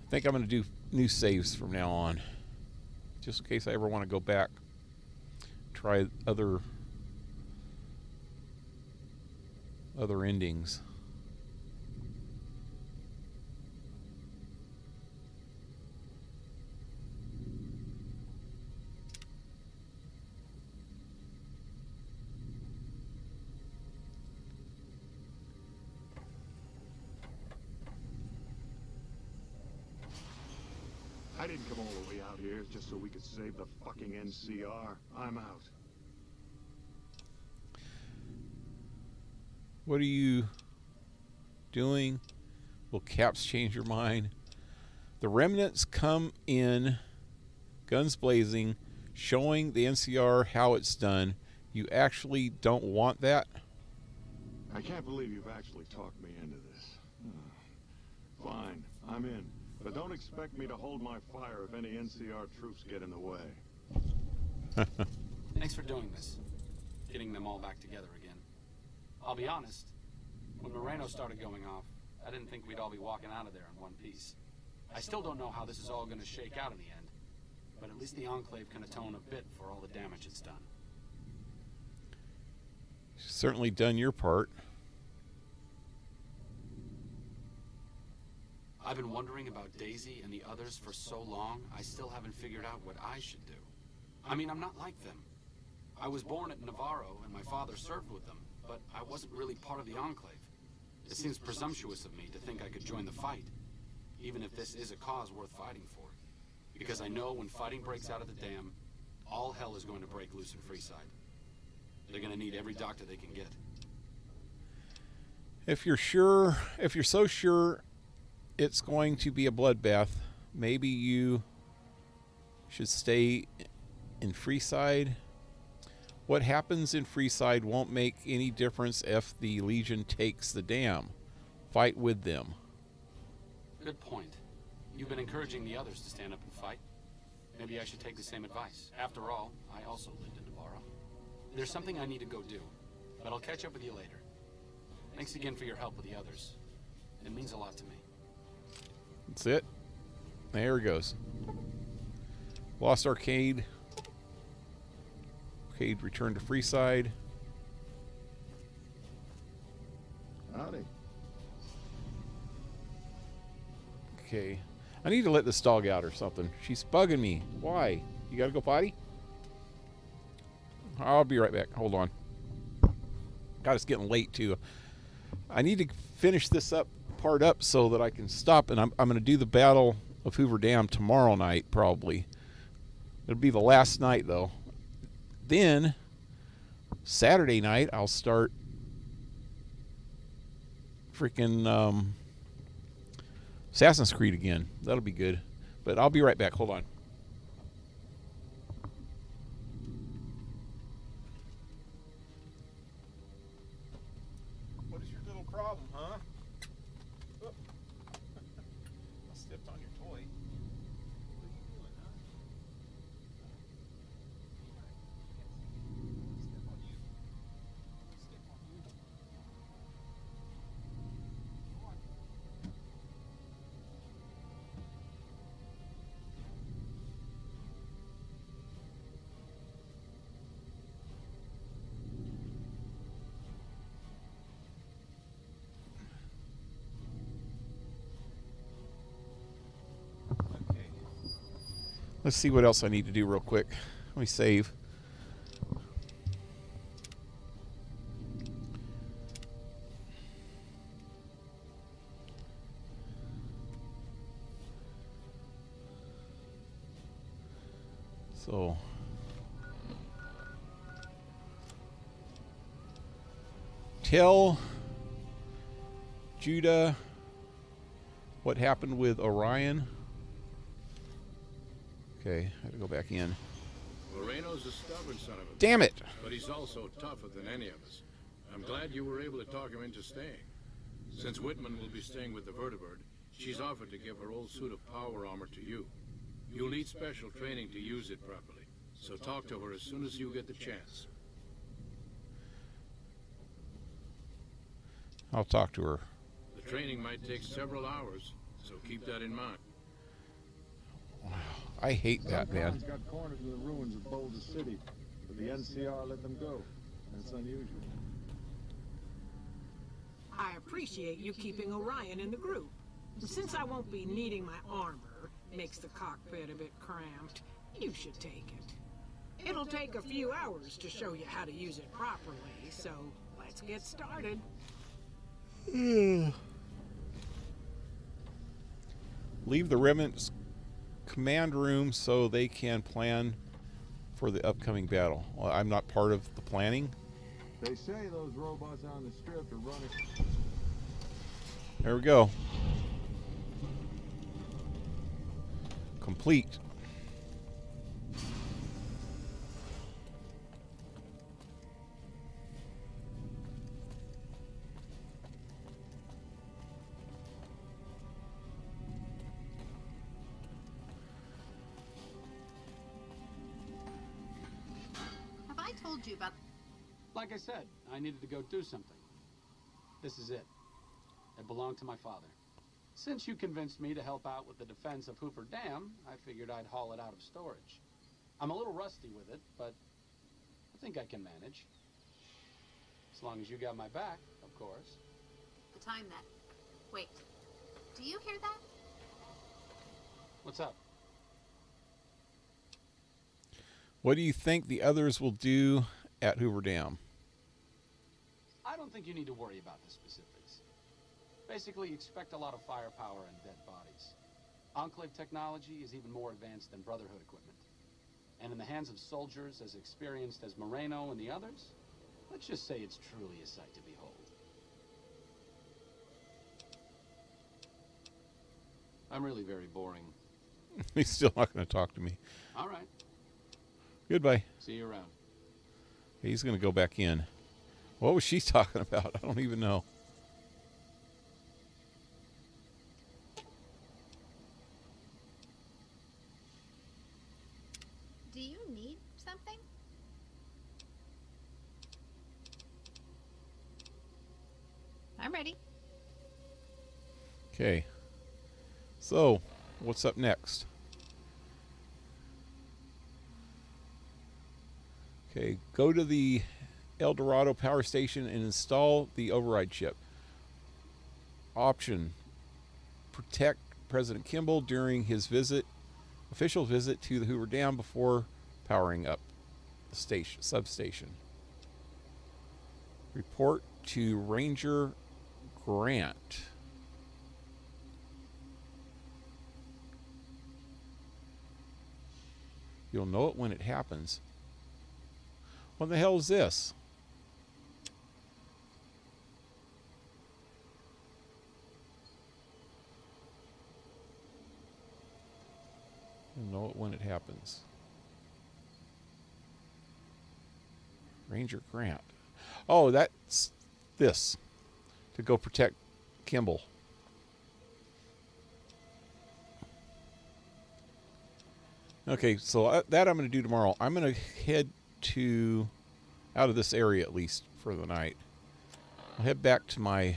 I think I'm going to do new saves from now on. Just in case I ever want to go back. Try other endings. I didn't come all the way out here just so we could save the fucking NCR. I'm out. What are you doing? Will Caps change your mind? The remnants come in, guns blazing, showing the NCR how it's done. You actually don't want that? I can't believe you've actually talked me into this. Fine, I'm in. But don't expect me to hold my fire if any NCR troops get in the way. Thanks for doing this. Getting them all back together again. I'll be honest, when Moreno started going off, I didn't think we'd all be walking out of there in one piece. I still don't know how this is all going to shake out in the end, but at least the Enclave can atone a bit for all the damage it's done. Certainly done your part. I've been wondering about Daisy and the others for so long, I still haven't figured out what I should do. I mean, I'm not like them. I was born at Navarro and my father served with them, but I wasn't really part of the Enclave. It seems presumptuous of me to think I could join the fight, even if this is a cause worth fighting for. Because I know when fighting breaks out of the dam, all hell is going to break loose in Freeside. They're going to need every doctor they can get. If you're so sure it's going to be a bloodbath, maybe you should stay in Freeside. What happens in Freeside won't make any difference if the Legion takes the dam. Fight with them. Good point. You've been encouraging the others to stand up and fight. Maybe I should take the same advice. After all, I also lived in Navarro. There's something I need to go do, but I'll catch up with you later. Thanks again for your help with the others. It means a lot to me. That's it. There it goes. Lost Arcade. Arcade returned to Freeside. Howdy. Okay. I need to let this dog out or something. She's bugging me. Why? You gotta go potty? I'll be right back. Hold on. God, it's getting late too. I need to finish this part up so that I can stop, and I'm going to do the Battle of Hoover Dam tomorrow night, probably. It'll be the last night, though. Then, Saturday night, I'll start freaking Assassin's Creed again. That'll be good. But I'll be right back. Hold on. What is your little problem, huh? I stepped on your toy. What are you doing, huh? Step on you. Step on you. Come on. Let's see what else I need to do real quick. Let me save. So tell Judah what happened with Orion. Okay, I have to go back in. Moreno's a stubborn son of a... Damn it! But he's also tougher than any of us. I'm glad you were able to talk him into staying. Since Whitman will be staying with the vertibird, she's offered to give her old suit of power armor to you. You'll need special training to use it properly, so talk to her as soon as you get the chance. I'll talk to her. The training might take several hours, so keep that in mind. I hate that, man. Got cornered in the ruins of Boulder City, but the NCR let them go. That's unusual. I appreciate you keeping Orion in the group. Since I won't be needing my armor, makes the cockpit a bit cramped, you should take it. It'll take a few hours to show you how to use it properly, so let's get started. Leave the Remnant's command room so they can plan for the upcoming battle. Well, I'm not part of the planning. They say those robots on the strip are running. There we go. Complete. Have I told you about... Like I said, I needed to go do something. This is it. It belonged to my father. Since you convinced me to help out with the defense of Hoover Dam, I figured I'd haul it out of storage. I'm a little rusty with it, but I think I can manage. As long as you got my back, of course. the time that... Wait. Do you hear that? What's up? What do you think the others will do at Hoover Dam? I don't think you need to worry about the specifics. Basically, expect a lot of firepower and dead bodies. Enclave technology is even more advanced than Brotherhood equipment. And in the hands of soldiers as experienced as Moreno and the others, let's just say it's truly a sight to behold. I'm really very boring. He's still not going to talk to me. All right. Goodbye. See you around. He's going to go back in. What was she talking about? I don't even know. Do you need something? I'm ready. Okay. So, what's up next? Okay, go to the El Dorado power station and install the override chip. Option: protect President Kimball during his official visit to the Hoover Dam before powering up the substation. Report to Ranger Grant. You'll know it when it happens. What the hell is this? You'll know it when it happens. Ranger Grant. Oh, that's this. To go protect Kimball. Okay, so that I'm going to do tomorrow. I'm going to head out of this area at least for the night. I'll head back to my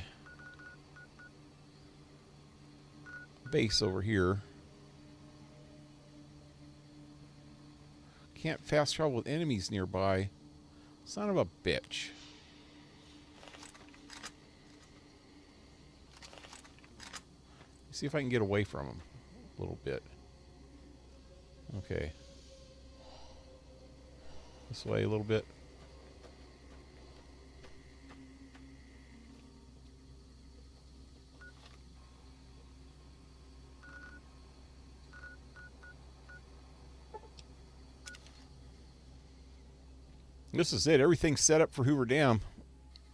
base over here. Can't fast travel with enemies nearby. Son of a bitch. See if I can get away from him a little bit. Okay. This way a little bit. This is it. Everything's set up for Hoover Dam.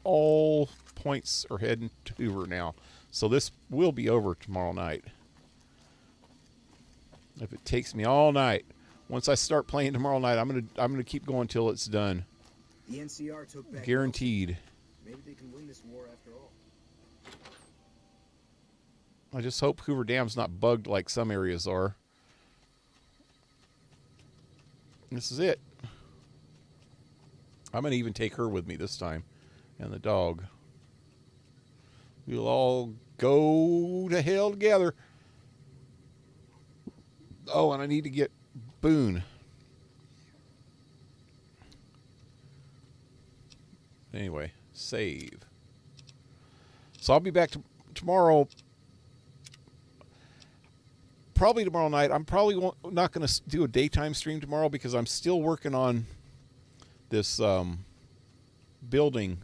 All points are heading to Hoover now. So this will be over tomorrow night. If it takes me all night. Once I start playing tomorrow night, I'm gonna keep going till it's done. The NCR took back Guaranteed. Maybe they can win this war after all. I just hope Hoover Dam's not bugged like some areas are. This is it. I'm going to even take her with me this time. And the dog. We'll all go to hell together. Oh, and I need to get Boone. Anyway, save. So I'll be back tomorrow. Probably tomorrow night. I'm probably not going to do a daytime stream tomorrow because I'm still working on this building.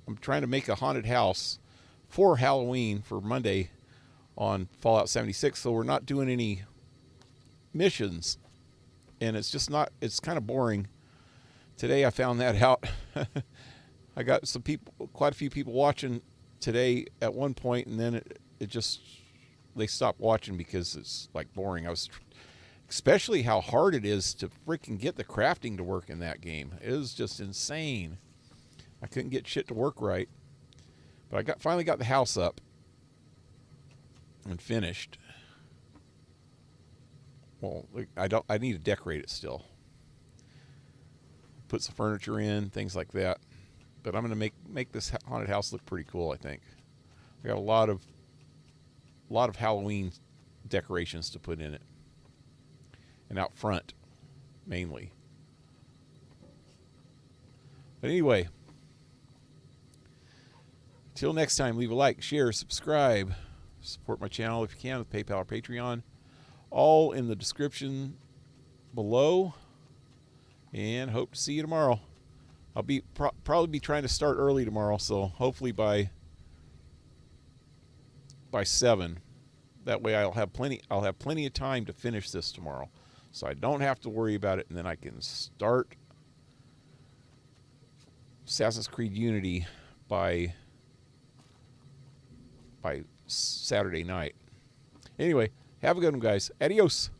I'm trying to make a haunted house for Halloween for Monday on Fallout 76. So we're not doing any missions. And it's just not, it's kind of boring. Today I found that out. I got some people, quite a few people watching today at one point, and then it just, they stopped watching because it's like boring. Especially how hard it is to freaking get the crafting to work in that game. It is just insane. I couldn't get shit to work right. But I finally got the house up and finished. Well, I need to decorate it still. Put some furniture in, things like that. But I'm going to make this haunted house look pretty cool, I think. I got a lot of Halloween decorations to put in it. And out front, mainly. But anyway, till next time, leave a like, share, subscribe. Support my channel if you can with PayPal or Patreon. All in the description below. And hope to see you tomorrow. I'll be probably be trying to start early tomorrow, so hopefully by 7. That way I'll have plenty of time to finish this tomorrow. So I don't have to worry about it, and then I can start Assassin's Creed Unity by Saturday night. Anyway, have a good one, guys. Adios.